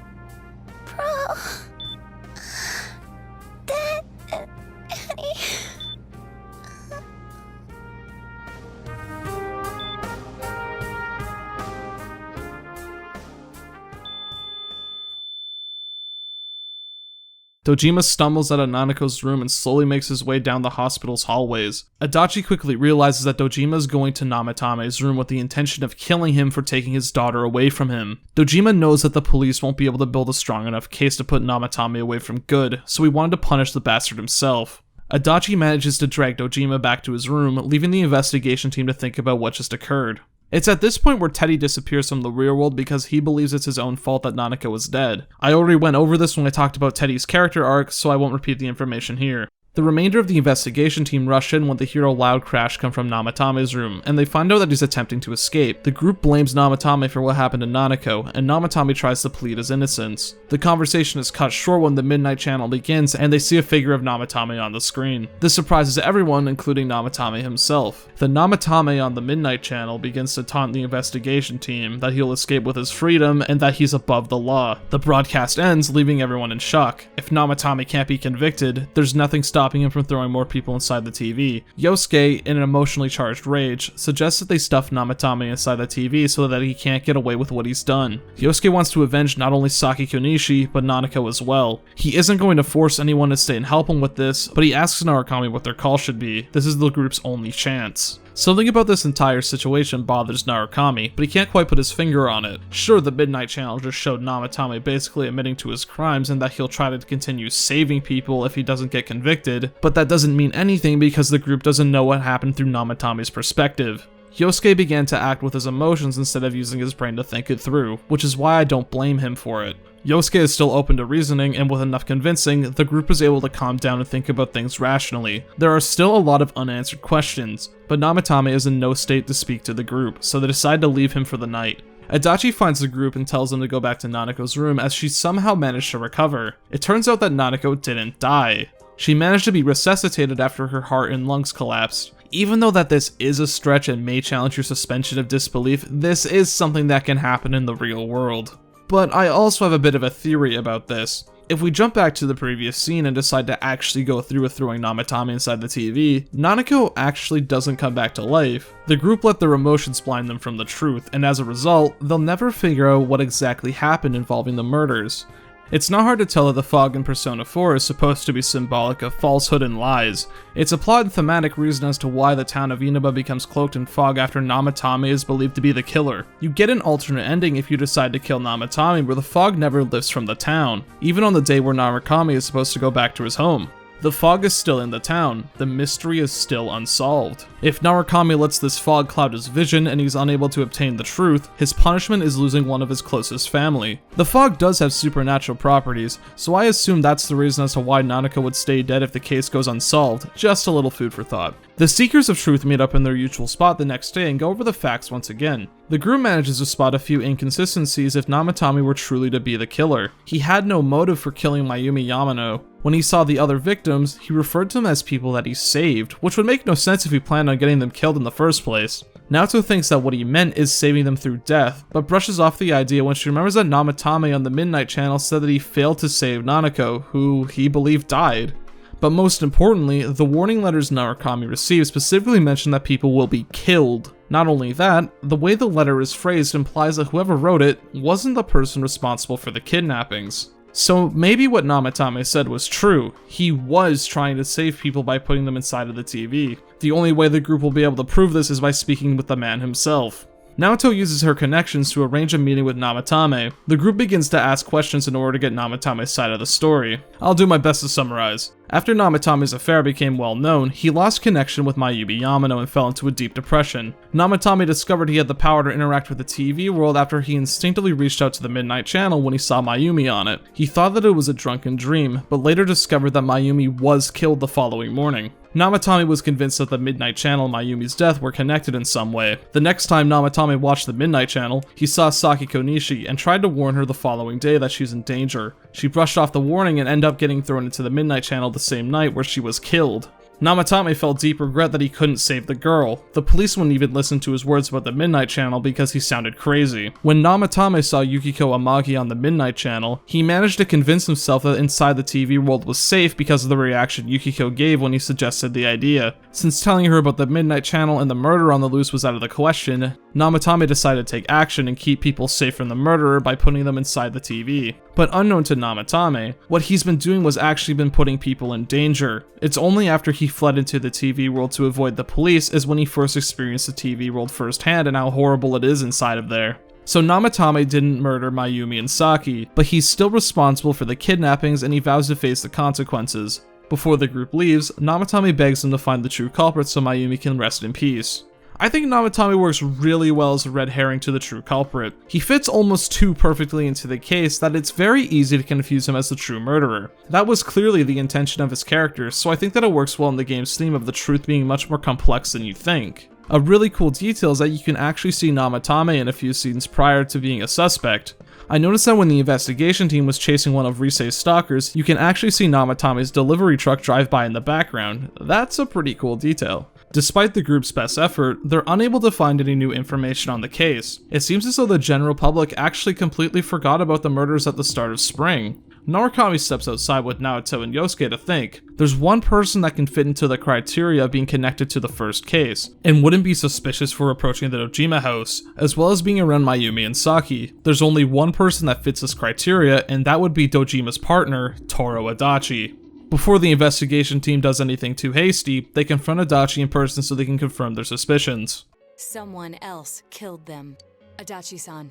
Dojima stumbles out of Nanako's room and slowly makes his way down the hospital's hallways. Adachi quickly realizes that Dojima is going to Namatame's room with the intention of killing him for taking his daughter away from him. Dojima knows that the police won't be able to build a strong enough case to put Namatame away from good, so he wanted to punish the bastard himself. Adachi manages to drag Dojima back to his room, leaving the investigation team to think about what just occurred. It's at this point where Teddy disappears from the real world because he believes it's his own fault that Nanako is dead. I already went over this when I talked about Teddy's character arc, so I won't repeat the information here. The remainder of the investigation team rush in when they hear a loud crash come from Namatame's room, and they find out that he's attempting to escape. The group blames Namatame for what happened to Nanako, and Namatame tries to plead his innocence. The conversation is cut short when the Midnight Channel begins, and they see a figure of Namatame on the screen. This surprises everyone, including Namatame himself. The Namatame on the Midnight Channel begins to taunt the investigation team that he'll escape with his freedom and that he's above the law. The broadcast ends, leaving everyone in shock. If Namatame can't be convicted, there's nothing stopping him from throwing more people inside the TV. Yosuke, in an emotionally charged rage, suggests that they stuff Namatame inside the TV so that he can't get away with what he's done. Yosuke wants to avenge not only Saki Konishi, but Nanako as well. He isn't going to force anyone to stay and help him with this, but he asks Narukami what their call should be. This is the group's only chance. Something about this entire situation bothers Narukami, but he can't quite put his finger on it. Sure, the Midnight Channel just showed Namatame basically admitting to his crimes and that he'll try to continue saving people if he doesn't get convicted, but that doesn't mean anything because the group doesn't know what happened through Namatame's perspective. Yosuke began to act with his emotions instead of using his brain to think it through, which is why I don't blame him for it. Yosuke is still open to reasoning, and with enough convincing, the group is able to calm down and think about things rationally. There are still a lot of unanswered questions, but Namatame is in no state to speak to the group, so they decide to leave him for the night. Adachi finds the group and tells them to go back to Nanako's room as she somehow managed to recover. It turns out that Nanako didn't die. She managed to be resuscitated after her heart and lungs collapsed. Even though that this is a stretch and may challenge your suspension of disbelief, this is something that can happen in the real world. But I also have a bit of a theory about this. If we jump back to the previous scene and decide to actually go through with throwing Namatame inside the TV, Nanako actually doesn't come back to life. The group let their emotions blind them from the truth, and as a result, they'll never figure out what exactly happened involving the murders. It's not hard to tell that the fog in Persona 4 is supposed to be symbolic of falsehood and lies. It's a plot and thematic reason as to why the town of Inaba becomes cloaked in fog after Namatame is believed to be the killer. You get an alternate ending if you decide to kill Namatame where the fog never lifts from the town, even on the day where Narukami is supposed to go back to his home. The fog is still in the town, the mystery is still unsolved. If Narukami lets this fog cloud his vision and he's unable to obtain the truth, his punishment is losing one of his closest family. The fog does have supernatural properties, so I assume that's the reason as to why Nanako would stay dead if the case goes unsolved, just a little food for thought. The Seekers of Truth meet up in their usual spot the next day and go over the facts once again. The group manages to spot a few inconsistencies if Namatame were truly to be the killer. He had no motive for killing Mayumi Yamano. When he saw the other victims, he referred to them as people that he saved, which would make no sense if he planned on getting them killed in the first place. Naoto thinks that what he meant is saving them through death, but brushes off the idea when she remembers that Namatame on the Midnight Channel said that he failed to save Nanako, who he believed died. But most importantly, the warning letters Narukami received specifically mention that people will be killed. Not only that, the way the letter is phrased implies that whoever wrote it wasn't the person responsible for the kidnappings. So maybe what Namatame said was true. He was trying to save people by putting them inside of the TV. The only way the group will be able to prove this is by speaking with the man himself. Naoto uses her connections to arrange a meeting with Namatame. The group begins to ask questions in order to get Namatame's side of the story. I'll do my best to summarize. After Namatame's affair became well known, he lost connection with Mayumi Yamano and fell into a deep depression. Namatame discovered he had the power to interact with the TV world after he instinctively reached out to the Midnight Channel when he saw Mayumi on it. He thought that it was a drunken dream, but later discovered that Mayumi was killed the following morning. Namatame was convinced that the Midnight Channel and Mayumi's death were connected in some way. The next time Namatame watched the Midnight Channel, he saw Saki Konishi and tried to warn her the following day that she's in danger. She brushed off the warning and ended up getting thrown into the Midnight Channel the same night where she was killed. Namatame felt deep regret that he couldn't save the girl. The police wouldn't even listen to his words about the Midnight Channel because he sounded crazy. When Namatame saw Yukiko Amagi on the Midnight Channel, he managed to convince himself that inside the TV world was safe because of the reaction Yukiko gave when he suggested the idea. Since telling her about the Midnight Channel and the murder on the loose was out of the question, Namatame decided to take action and keep people safe from the murderer by putting them inside the TV. But unknown to Namatame, what he's been doing was actually been putting people in danger. It's only after he fled into the TV world to avoid the police is when he first experienced the TV world firsthand and how horrible it is inside of there. So Namatame didn't murder Mayumi and Saki, but he's still responsible for the kidnappings and he vows to face the consequences. Before the group leaves, Namatame begs them to find the true culprit so Mayumi can rest in peace. I think Namatame works really well as a red herring to the true culprit. He fits almost too perfectly into the case that it's very easy to confuse him as the true murderer. That was clearly the intention of his character, so I think that it works well in the game's theme of the truth being much more complex than you think. A really cool detail is that you can actually see Namatame in a few scenes prior to being a suspect. I noticed that when the investigation team was chasing one of Risei's stalkers, you can actually see Namatame's delivery truck drive by in the background. That's a pretty cool detail. Despite the group's best effort, they're unable to find any new information on the case. It seems as though the general public actually completely forgot about the murders at the start of spring. Narukami steps outside with Naoto and Yosuke to think. There's one person that can fit into the criteria of being connected to the first case, and wouldn't be suspicious for approaching the Dojima house, as well as being around Mayumi and Saki. There's only one person that fits this criteria, and that would be Dojima's partner, Toru Adachi. Before the investigation team does anything too hasty, they confront Adachi in person so they can confirm their suspicions. Someone else killed them. Adachi-san,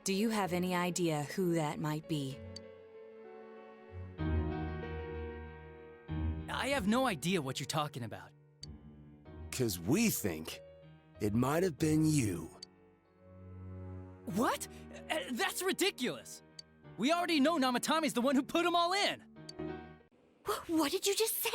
do you have any idea who that might be? I have no idea what you're talking about. 'Cause we think it might have been you. What? That's ridiculous! We already know Namatame's the one who put them all in! What did you just say?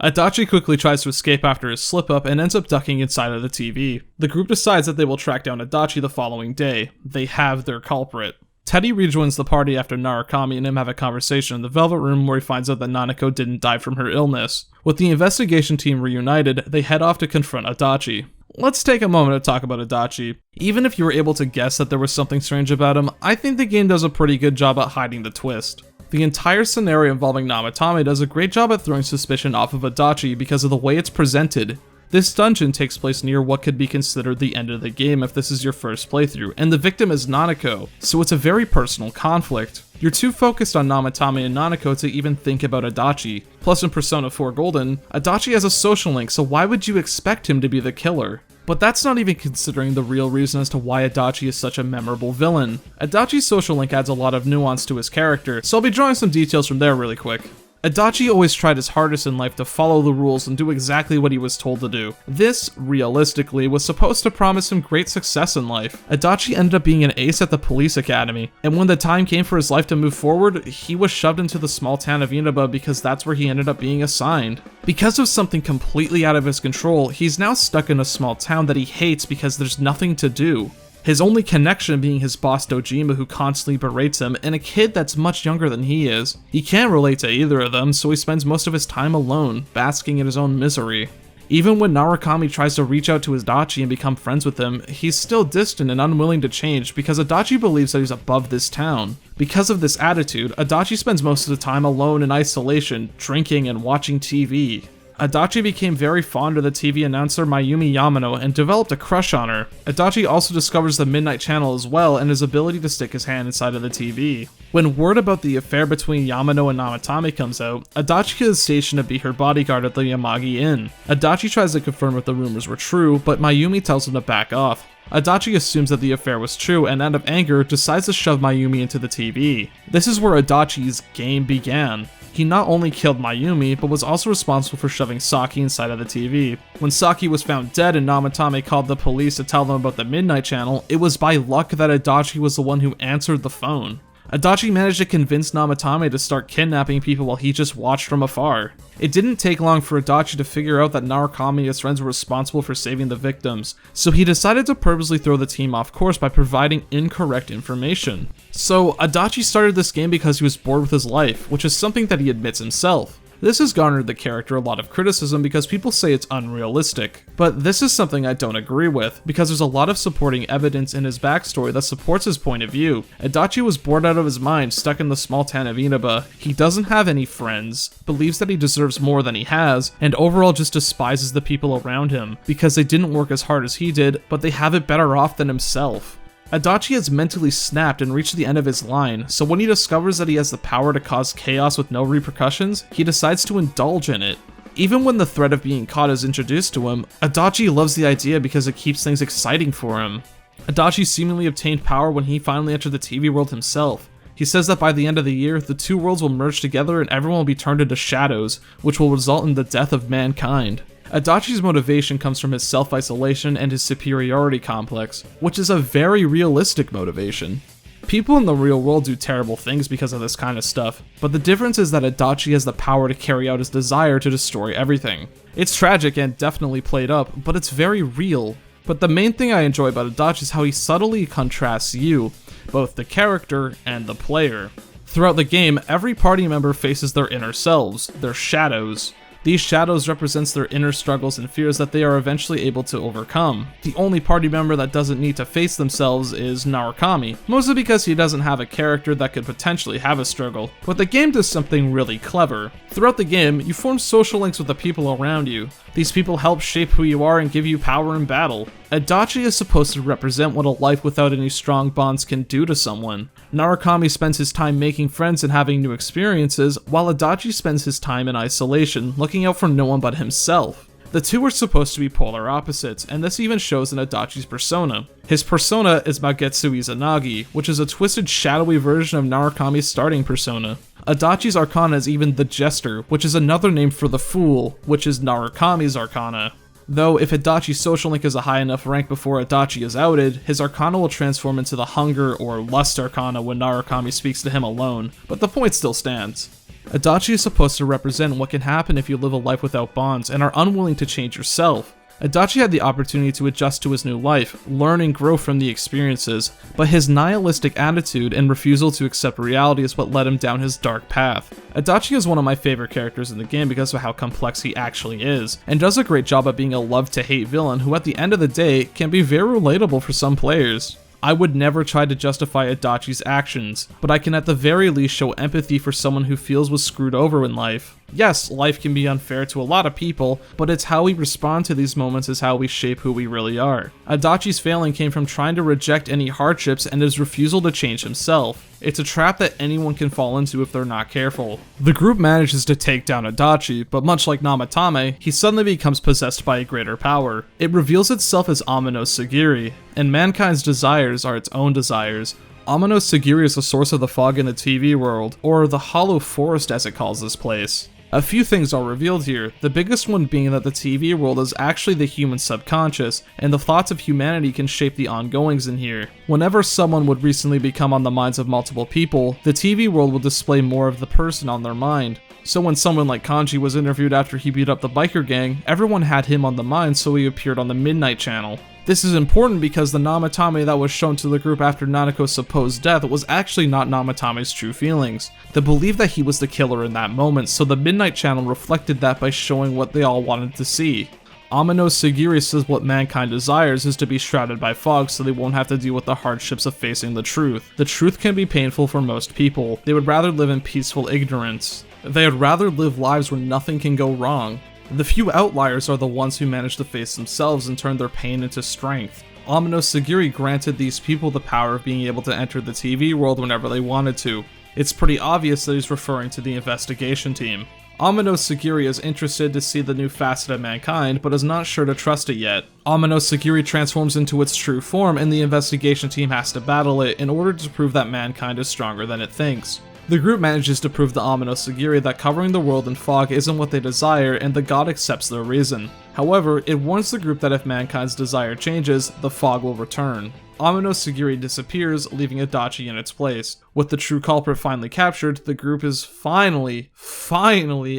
Adachi quickly tries to escape after his slip-up and ends up ducking inside of the TV. The group decides that they will track down Adachi the following day. They have their culprit. Teddy rejoins the party after Narukami and him have a conversation in the Velvet Room where he finds out that Nanako didn't die from her illness. With the investigation team reunited, they head off to confront Adachi. Let's take a moment to talk about Adachi. Even if you were able to guess that there was something strange about him, I think the game does a pretty good job at hiding the twist. The entire scenario involving Namatame does a great job at throwing suspicion off of Adachi because of the way it's presented. This dungeon takes place near what could be considered the end of the game if this is your first playthrough, and the victim is Nanako, so it's a very personal conflict. You're too focused on Namatame and Nanako to even think about Adachi. Plus in Persona 4 Golden, Adachi has a social link, so why would you expect him to be the killer? But that's not even considering the real reason as to why Adachi is such a memorable villain. Adachi's social link adds a lot of nuance to his character, so I'll be drawing some details from there really quick. Adachi always tried his hardest in life to follow the rules and do exactly what he was told to do. This, realistically, was supposed to promise him great success in life. Adachi ended up being an ace at the police academy, and when the time came for his life to move forward, he was shoved into the small town of Inaba because that's where he ended up being assigned. Because of something completely out of his control, he's now stuck in a small town that he hates because there's nothing to do. His only connection being his boss Dojima, who constantly berates him, and a kid that's much younger than he is. He can't relate to either of them, so he spends most of his time alone, basking in his own misery. Even when Narukami tries to reach out to Adachi and become friends with him, he's still distant and unwilling to change because Adachi believes that he's above this town. Because of this attitude, Adachi spends most of the time alone in isolation, drinking and watching TV. Adachi became very fond of the TV announcer Mayumi Yamano and developed a crush on her. Adachi also discovers the Midnight Channel as well and his ability to stick his hand inside of the TV. When word about the affair between Yamano and Namatame comes out, Adachi is stationed to be her bodyguard at the Yamagi Inn. Adachi tries to confirm if the rumors were true, but Mayumi tells him to back off. Adachi assumes that the affair was true and out of anger decides to shove Mayumi into the TV. This is where Adachi's game began. He not only killed Mayumi, but was also responsible for shoving Saki inside of the TV. When Saki was found dead and Namatame called the police to tell them about the Midnight Channel, it was by luck that Adachi was the one who answered the phone. Adachi managed to convince Namatame to start kidnapping people while he just watched from afar. It didn't take long for Adachi to figure out that Narukami and his friends were responsible for saving the victims, so he decided to purposely throw the team off course by providing incorrect information. So Adachi started this game because he was bored with his life, which is something that he admits himself. This has garnered the character a lot of criticism because people say it's unrealistic, but this is something I don't agree with, because there's a lot of supporting evidence in his backstory that supports his point of view. Adachi was bored out of his mind, stuck in the small town of Inaba. He doesn't have any friends, believes that he deserves more than he has, and overall just despises the people around him, because they didn't work as hard as he did, but they have it better off than himself. Adachi has mentally snapped and reached the end of his line, so when he discovers that he has the power to cause chaos with no repercussions, he decides to indulge in it. Even when the threat of being caught is introduced to him, Adachi loves the idea because it keeps things exciting for him. Adachi seemingly obtained power when he finally entered the TV world himself. He says that by the end of the year, the two worlds will merge together and everyone will be turned into shadows, which will result in the death of mankind. Adachi's motivation comes from his self-isolation and his superiority complex, which is a very realistic motivation. People in the real world do terrible things because of this kind of stuff, but the difference is that Adachi has the power to carry out his desire to destroy everything. It's tragic and definitely played up, but it's very real. But the main thing I enjoy about Adachi is how he subtly contrasts you, both the character and the player. Throughout the game, every party member faces their inner selves, their shadows. These shadows represents their inner struggles and fears that they are eventually able to overcome. The only party member that doesn't need to face themselves is Narukami, mostly because he doesn't have a character that could potentially have a struggle. But the game does something really clever. Throughout the game, you form social links with the people around you. These people help shape who you are and give you power in battle. Adachi is supposed to represent what a life without any strong bonds can do to someone. Narukami spends his time making friends and having new experiences, while Adachi spends his time in isolation, looking out for no one but himself. The two are supposed to be polar opposites, and this even shows in Adachi's persona. His persona is Magetsu Izanagi, which is a twisted, shadowy version of Narukami's starting persona. Adachi's arcana is even the Jester, which is another name for the Fool, which is Narukami's arcana. Though, if Adachi's social link is a high enough rank before Adachi is outed, his arcana will transform into the Hunger or Lust arcana when Narukami speaks to him alone, but the point still stands. Adachi is supposed to represent what can happen if you live a life without bonds and are unwilling to change yourself. Adachi had the opportunity to adjust to his new life, learn and grow from the experiences, but his nihilistic attitude and refusal to accept reality is what led him down his dark path. Adachi is one of my favorite characters in the game because of how complex he actually is, and does a great job at being a love-to-hate villain who at the end of the day can be very relatable for some players. I would never try to justify Adachi's actions, but I can at the very least show empathy for someone who feels was screwed over in life. Yes, life can be unfair to a lot of people, but it's how we respond to these moments is how we shape who we really are. Adachi's failing came from trying to reject any hardships and his refusal to change himself. It's a trap that anyone can fall into if they're not careful. The group manages to take down Adachi, but much like Namatame, he suddenly becomes possessed by a greater power. It reveals itself as Amano Sagiri, and mankind's desires are its own desires. Amano Sagiri is the source of the fog in the TV world, or the Hollow Forest as it calls this place. A few things are revealed here, the biggest one being that the TV world is actually the human subconscious, and the thoughts of humanity can shape the ongoings in here. Whenever someone would recently become on the minds of multiple people, the TV world will display more of the person on their mind. So when someone like Kanji was interviewed after he beat up the biker gang, everyone had him on the mind, so he appeared on the Midnight Channel. This is important because the Namatame that was shown to the group after Nanako's supposed death was actually not Namatame's true feelings. They believed that he was the killer in that moment, so the Midnight Channel reflected that by showing what they all wanted to see. Amano Sagiri says what mankind desires is to be shrouded by fog so they won't have to deal with the hardships of facing the truth. The truth can be painful for most people. They would rather live in peaceful ignorance. They would rather live lives where nothing can go wrong. The few outliers are the ones who manage to face themselves and turn their pain into strength. Amano Sagiri granted these people the power of being able to enter the TV world whenever they wanted to. It's pretty obvious that he's referring to the investigation team. Amano Sagiri is interested to see the new facet of mankind, but is not sure to trust it yet. Amano Sagiri transforms into its true form, and the investigation team has to battle it in order to prove that mankind is stronger than it thinks. The group manages to prove to Amano Sagiri that covering the world in fog isn't what they desire, and the god accepts their reason. However, it warns the group that if mankind's desire changes, the fog will return. Amano Sagiri disappears, leaving Adachi in its place. With the true culprit finally captured, the group is finally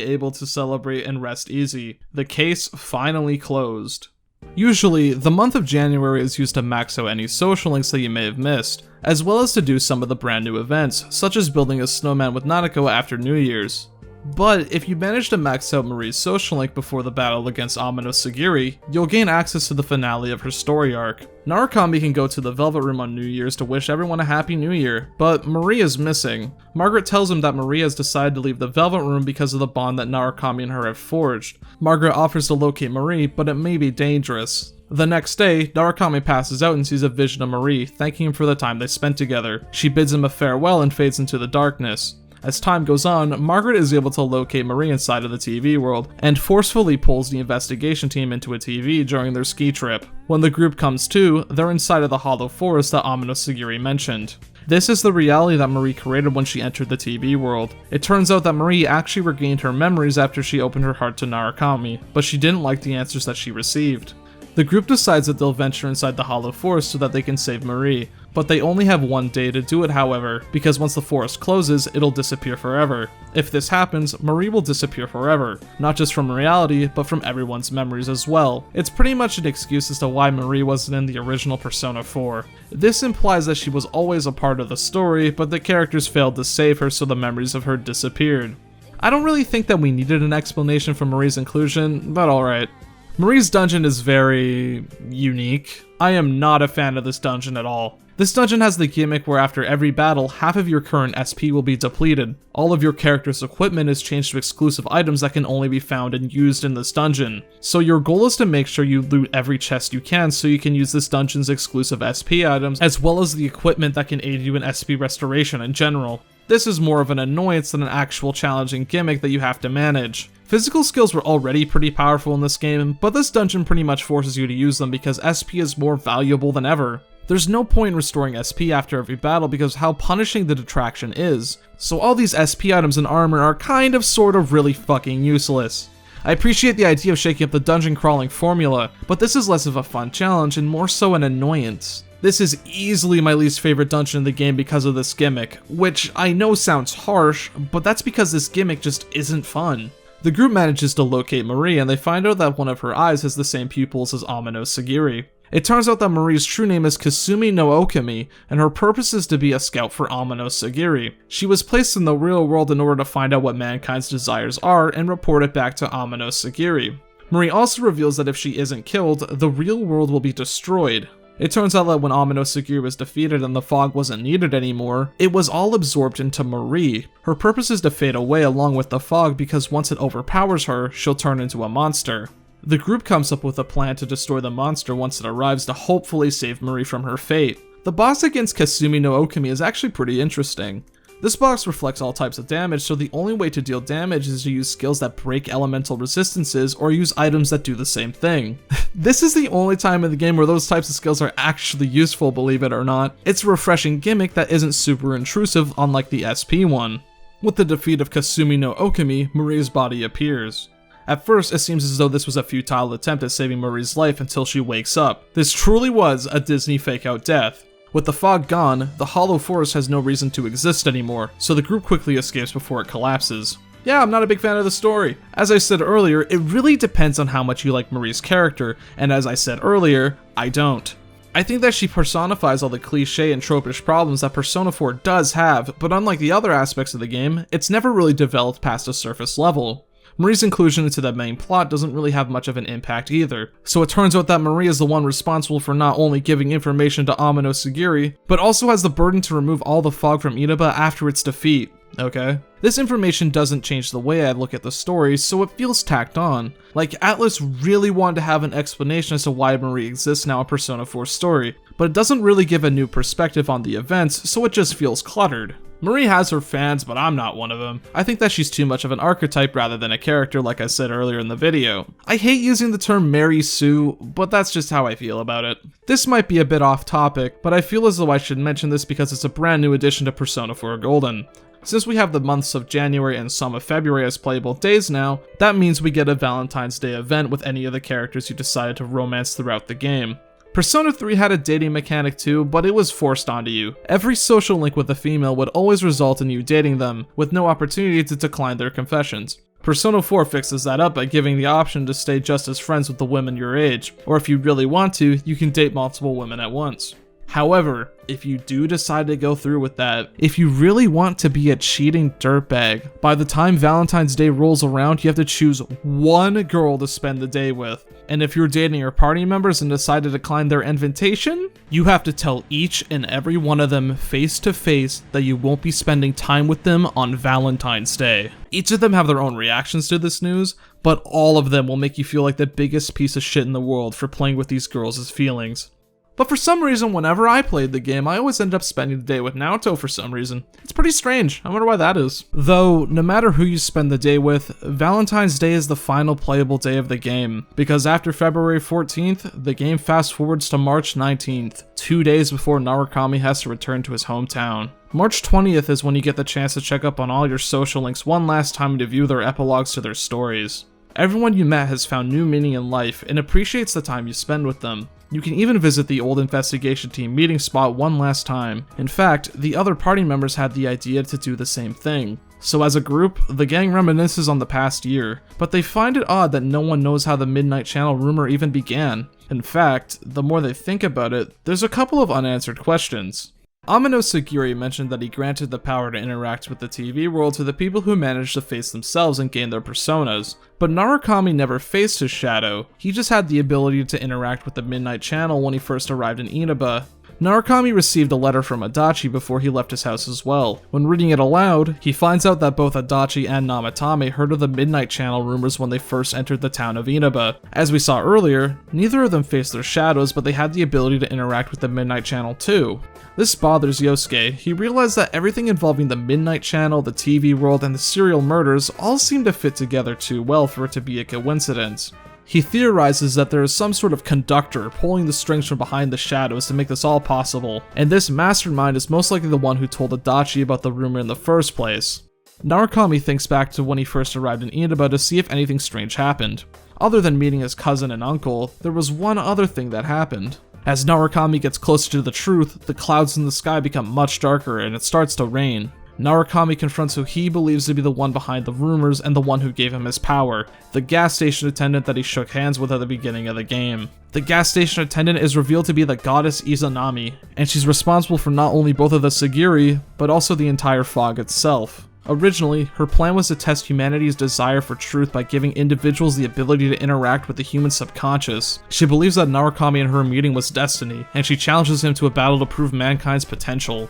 able to celebrate and rest easy. The case finally closed. Usually, the month of January is used to max out any social links that you may have missed, as well as to do some of the brand new events, such as building a snowman with Nanako after New Year's. But if you manage to max out Marie's social link before the battle against Amano Sagiri, you'll gain access to the finale of her story arc. Narukami can go to the Velvet Room on New Year's to wish everyone a happy new year, but Marie is missing. Margaret tells him that Marie has decided to leave the Velvet Room because of the bond that Narukami and her have forged. Margaret offers to locate Marie, but it may be dangerous. The next day, Narukami passes out and sees a vision of Marie, thanking him for the time they spent together. She bids him a farewell and fades into the darkness. As time goes on, Margaret is able to locate Marie inside of the TV world, and forcefully pulls the investigation team into a TV during their ski trip. When the group comes to, they're inside of the hollow forest that Amano Sagiri mentioned. This is the reality that Marie created when she entered the TV world. It turns out that Marie actually regained her memories after she opened her heart to Narukami, but she didn't like the answers that she received. The group decides that they'll venture inside the hollow forest so that they can save Marie, but they only have one day to do it, however, because once the forest closes, it'll disappear forever. If this happens, Marie will disappear forever, not just from reality, but from everyone's memories as well. It's pretty much an excuse as to why Marie wasn't in the original Persona 4. This implies that she was always a part of the story, but the characters failed to save her, so the memories of her disappeared. I don't really think that we needed an explanation for Marie's inclusion, but alright. Marie's dungeon is very unique. I am not a fan of this dungeon at all. This dungeon has the gimmick where after every battle, half of your current SP will be depleted. All of your character's equipment is changed to exclusive items that can only be found and used in this dungeon. So your goal is to make sure you loot every chest you can so you can use this dungeon's exclusive SP items, as well as the equipment that can aid you in SP restoration in general. This is more of an annoyance than an actual challenging gimmick that you have to manage. Physical skills were already pretty powerful in this game, but this dungeon pretty much forces you to use them because SP is more valuable than ever. There's no point in restoring SP after every battle because of how punishing the detraction is, so all these SP items and armor are kind of sort of really fucking useless. I appreciate the idea of shaking up the dungeon crawling formula, but this is less of a fun challenge and more so an annoyance. This is easily my least favorite dungeon in the game because of this gimmick, which I know sounds harsh, but that's because this gimmick just isn't fun. The group manages to locate Marie and they find out that one of her eyes has the same pupils as Amano Sagiri. It turns out that Marie's true name is Kasumi no Okami, and her purpose is to be a scout for Amano Sagiri. She was placed in the real world in order to find out what mankind's desires are and report it back to Amano Sagiri. Marie also reveals that if she isn't killed, the real world will be destroyed. It turns out that when Amano Sagiri was defeated and the fog wasn't needed anymore, it was all absorbed into Marie. Her purpose is to fade away along with the fog because once it overpowers her, she'll turn into a monster. The group comes up with a plan to destroy the monster once it arrives to hopefully save Marie from her fate. The boss against Kasumi no Okami is actually pretty interesting. This boss reflects all types of damage, so the only way to deal damage is to use skills that break elemental resistances or use items that do the same thing. This is the only time in the game where those types of skills are actually useful, believe it or not. It's a refreshing gimmick that isn't super intrusive, unlike the SP one. With the defeat of Kasumi no Okami, Marie's body appears. At first, it seems as though this was a futile attempt at saving Marie's life until she wakes up. This truly was a Disney fake-out death. With the fog gone, the hollow forest has no reason to exist anymore, so the group quickly escapes before it collapses. Yeah, I'm not a big fan of the story. As I said earlier, it really depends on how much you like Marie's character, and as I said earlier, I don't. I think that she personifies all the cliche and tropish problems that Persona 4 does have, but unlike the other aspects of the game, it's never really developed past a surface level. Marie's inclusion into the main plot doesn't really have much of an impact either, so it turns out that Marie is the one responsible for not only giving information to Amano Sagiri, but also has the burden to remove all the fog from Inaba after its defeat. Okay? This information doesn't change the way I look at the story, so it feels tacked on. Like, Atlas really wanted to have an explanation as to why Marie exists now in Persona 4's story, but it doesn't really give a new perspective on the events, so it just feels cluttered. Marie has her fans, but I'm not one of them. I think that she's too much of an archetype rather than a character, like I said earlier in the video. I hate using the term Mary Sue, but that's just how I feel about it. This might be a bit off topic, but I feel as though I should mention this because it's a brand new addition to Persona 4 Golden. Since we have the months of January and some of February as playable days now, that means we get a Valentine's Day event with any of the characters you decided to romance throughout the game. Persona 3 had a dating mechanic too, but it was forced onto you. Every social link with a female would always result in you dating them, with no opportunity to decline their confessions. Persona 4 fixes that up by giving the option to stay just as friends with the women your age, or if you really want to, you can date multiple women at once. However, if you do decide to go through with that, if you really want to be a cheating dirtbag, by the time Valentine's Day rolls around, you have to choose one girl to spend the day with. And if you're dating your party members and decide to decline their invitation, you have to tell each and every one of them face to face that you won't be spending time with them on Valentine's Day. Each of them have their own reactions to this news, but all of them will make you feel like the biggest piece of shit in the world for playing with these girls' feelings. But for some reason, whenever I played the game, I always ended up spending the day with Naoto for some reason. It's pretty strange. I wonder why that is. Though, no matter who you spend the day with, Valentine's Day is the final playable day of the game, because after February 14th, the game fast forwards to March 19th, 2 days before Narukami has to return to his hometown. March 20th is when you get the chance to check up on all your social links one last time to view their epilogues to their stories. Everyone you met has found new meaning in life and appreciates the time you spend with them. You can even visit the old investigation team meeting spot one last time. In fact, the other party members had the idea to do the same thing. So as a group, the gang reminisces on the past year, but they find it odd that no one knows how the Midnight Channel rumor even began. In fact, the more they think about it, there's a couple of unanswered questions. Amino Sagiri mentioned that he granted the power to interact with the TV world to the people who managed to face themselves and gain their personas, but Narukami never faced his shadow, he just had the ability to interact with the Midnight Channel when he first arrived in Inaba. Narukami received a letter from Adachi before he left his house as well. When reading it aloud, he finds out that both Adachi and Namatame heard of the Midnight Channel rumors when they first entered the town of Inaba. As we saw earlier, neither of them faced their shadows, but they had the ability to interact with the Midnight Channel too. This bothers Yosuke. He realized that everything involving the Midnight Channel, the TV world, and the serial murders all seem to fit together too well for it to be a coincidence. He theorizes that there is some sort of conductor pulling the strings from behind the shadows to make this all possible, and this mastermind is most likely the one who told Adachi about the rumor in the first place. Narukami thinks back to when he first arrived in Inaba to see if anything strange happened. Other than meeting his cousin and uncle, there was one other thing that happened. As Narukami gets closer to the truth, the clouds in the sky become much darker and it starts to rain. Narukami confronts who he believes to be the one behind the rumors and the one who gave him his power, the gas station attendant that he shook hands with at the beginning of the game. The gas station attendant is revealed to be the goddess Izanami, and she's responsible for not only both of the Sagiri, but also the entire fog itself. Originally, her plan was to test humanity's desire for truth by giving individuals the ability to interact with the human subconscious. She believes that Narukami and her meeting was destiny, and she challenges him to a battle to prove mankind's potential.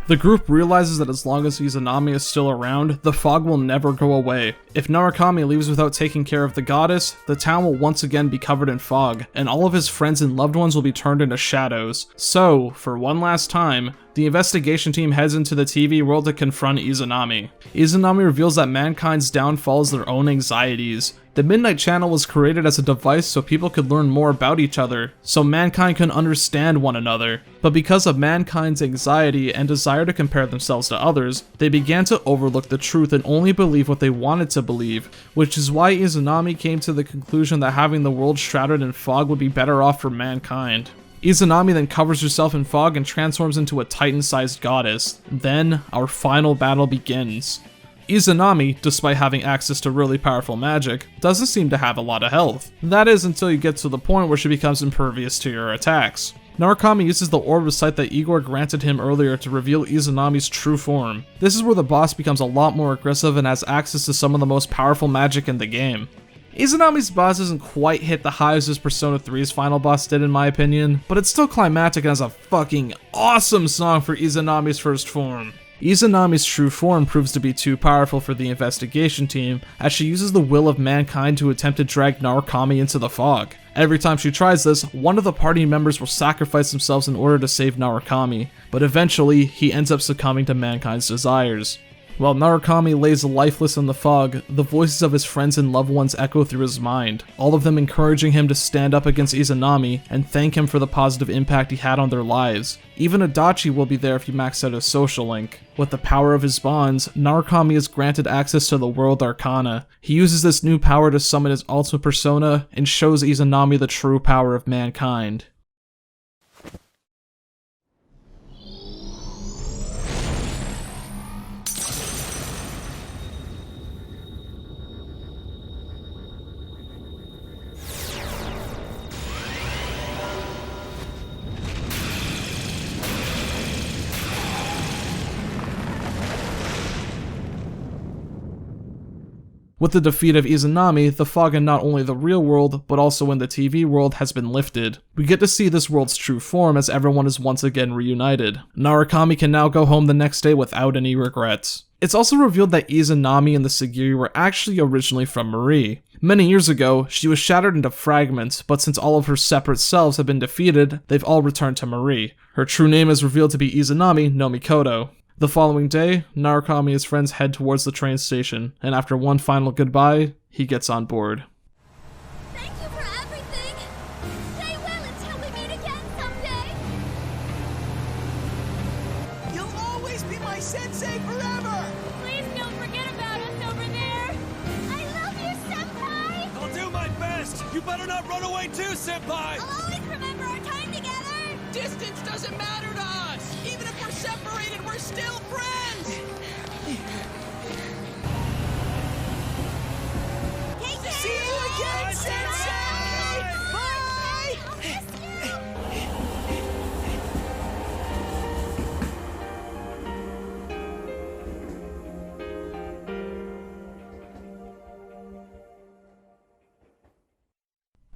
The group realizes that as long as Izanami is still around, the fog will never go away. If Narukami leaves without taking care of the goddess, the town will once again be covered in fog, and all of his friends and loved ones will be turned into shadows. So, for one last time, the investigation team heads into the TV world to confront Izanami. Izanami reveals that mankind's downfall is their own anxieties. The Midnight Channel was created as a device so people could learn more about each other, so mankind can understand one another. But because of mankind's anxiety and desire to compare themselves to others, they began to overlook the truth and only believe what they wanted to believe, which is why Izanami came to the conclusion that having the world shrouded in fog would be better off for mankind. Izanami then covers herself in fog and transforms into a titan-sized goddess. Then, our final battle begins. Izanami, despite having access to really powerful magic, doesn't seem to have a lot of health. That is until you get to the point where she becomes impervious to your attacks. Narukami uses the orb of sight that Igor granted him earlier to reveal Izanami's true form. This is where the boss becomes a lot more aggressive and has access to some of the most powerful magic in the game. Izanami's boss doesn't quite hit the highs as Persona 3's final boss did in my opinion, but it's still climactic and has a fucking awesome song for Izanami's first form. Izanami's true form proves to be too powerful for the investigation team, as she uses the will of mankind to attempt to drag Narukami into the fog. Every time she tries this, one of the party members will sacrifice themselves in order to save Narukami, but eventually he ends up succumbing to mankind's desires. While Narukami lays lifeless in the fog, the voices of his friends and loved ones echo through his mind, all of them encouraging him to stand up against Izanami and thank him for the positive impact he had on their lives. Even Adachi will be there if you max out his social link. With the power of his bonds, Narukami is granted access to the World Arcana. He uses this new power to summon his ultimate persona and shows Izanami the true power of mankind. With the defeat of Izanami, the fog in not only the real world, but also in the TV world has been lifted. We get to see this world's true form as everyone is once again reunited. Narukami can now go home the next day without any regrets. It's also revealed that Izanami and the Sagiri were actually originally from Marie. Many years ago, she was shattered into fragments, but since all of her separate selves have been defeated, they've all returned to Marie. Her true name is revealed to be Izanami no Mikoto. The following day, Narukami and his friends head towards the train station, and after one final goodbye, he gets on board. Thank you for everything. Stay well until we meet again someday. You'll always be my sensei forever! Please don't forget about us over there. I love you, Senpai. I'll do my best! You better not run away too, Senpai! I'll always remember our time together. Distance doesn't matter to us! Even if we're separated, we're still friends! Take care. See you again, Sensei! Bye! I'll miss you.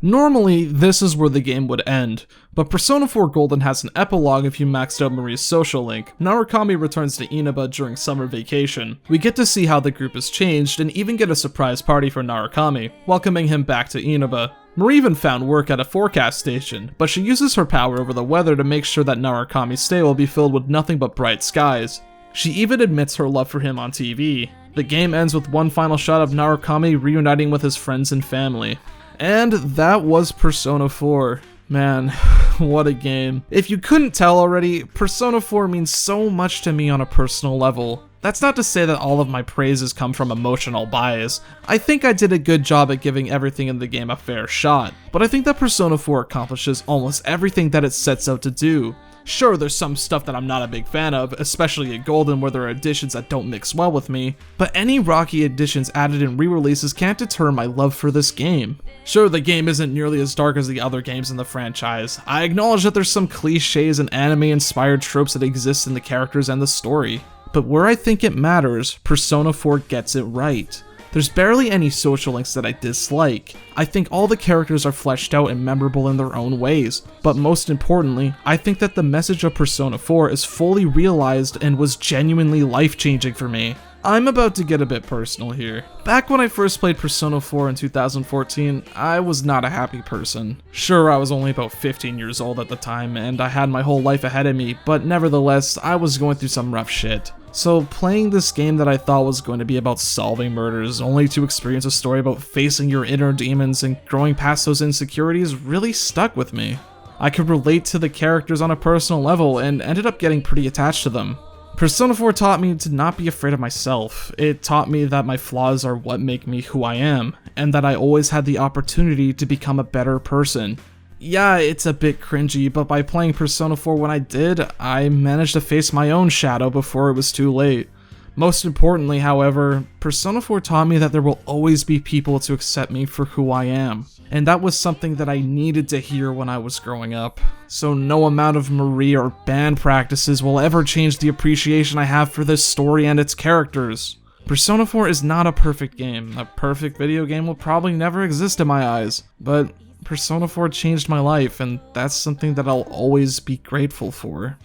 Normally, this is where the game would end, but Persona 4 Golden has an epilogue if you maxed out Marie's social link. Narukami returns to Inaba during summer vacation. We get to see how the group has changed and even get a surprise party for Narukami, welcoming him back to Inaba. Marie even found work at a forecast station, but she uses her power over the weather to make sure that Narukami's stay will be filled with nothing but bright skies. She even admits her love for him on TV. The game ends with one final shot of Narukami reuniting with his friends and family. And that was Persona 4. Man, what a game. If you couldn't tell already, Persona 4 means so much to me on a personal level. That's not to say that all of my praises come from emotional bias. I think I did a good job at giving everything in the game a fair shot, but I think that Persona 4 accomplishes almost everything that it sets out to do. Sure, there's some stuff that I'm not a big fan of, especially at Golden where there are additions that don't mix well with me, but any Rocky additions added in re-releases can't deter my love for this game. Sure, the game isn't nearly as dark as the other games in the franchise. I acknowledge that there's some cliches and anime-inspired tropes that exist in the characters and the story, but where I think it matters, Persona 4 gets it right. There's barely any social links that I dislike. I think all the characters are fleshed out and memorable in their own ways, but most importantly, I think that the message of Persona 4 is fully realized and was genuinely life-changing for me. I'm about to get a bit personal here. Back when I first played Persona 4 in 2014, I was not a happy person. Sure, I was only about 15 years old at the time, and I had my whole life ahead of me, but nevertheless, I was going through some rough shit. So playing this game that I thought was going to be about solving murders, only to experience a story about facing your inner demons and growing past those insecurities really stuck with me. I could relate to the characters on a personal level and ended up getting pretty attached to them. Persona 4 taught me to not be afraid of myself. It taught me that my flaws are what make me who I am, and that I always had the opportunity to become a better person. Yeah, it's a bit cringy, but by playing Persona 4 when I did, I managed to face my own shadow before it was too late. Most importantly, however, Persona 4 taught me that there will always be people to accept me for who I am, and that was something that I needed to hear when I was growing up. So no amount of Marie or band practices will ever change the appreciation I have for this story and its characters. Persona 4 is not a perfect game. A perfect video game will probably never exist in my eyes, but Persona 4 changed my life, and that's something that I'll always be grateful for.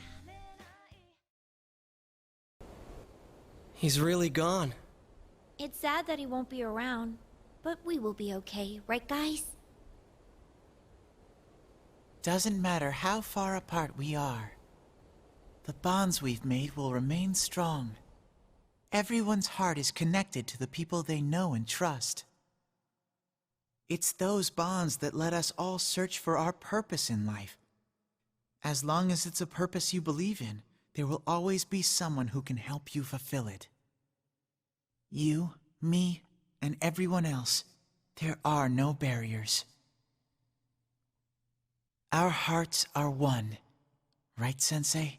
He's really gone. It's sad that he won't be around, but we will be okay, right guys? Doesn't matter how far apart we are. The bonds we've made will remain strong. Everyone's heart is connected to the people they know and trust. It's those bonds that let us all search for our purpose in life. As long as it's a purpose you believe in, there will always be someone who can help you fulfill it. You, me, and everyone else, there are no barriers. Our hearts are one, right, Sensei?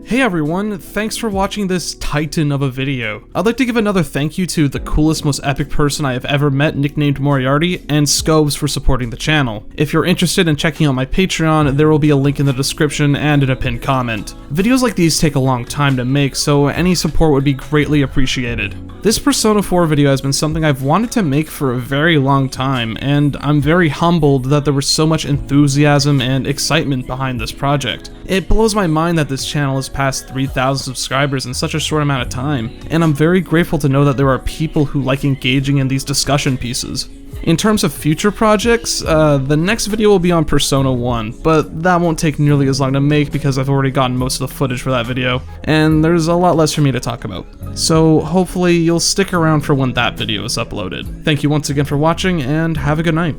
Hey everyone, thanks for watching this titan of a video. I'd like to give another thank you to the coolest, most epic person I have ever met, nicknamed Moriarty, and Scobes for supporting the channel. If you're interested in checking out my Patreon, there will be a link in the description and in a pinned comment. Videos like these take a long time to make, so any support would be greatly appreciated. This Persona 4 video has been something I've wanted to make for a very long time, and I'm very humbled that there was so much enthusiasm and excitement behind this project. It blows my mind that this channel has passed 3,000 subscribers in such a short amount of time, and I'm very grateful to know that there are people who like engaging in these discussion pieces. In terms of future projects, the next video will be on Persona 1, but that won't take nearly as long to make because I've already gotten most of the footage for that video, and there's a lot less for me to talk about. So hopefully you'll stick around for when that video is uploaded. Thank you once again for watching, and have a good night.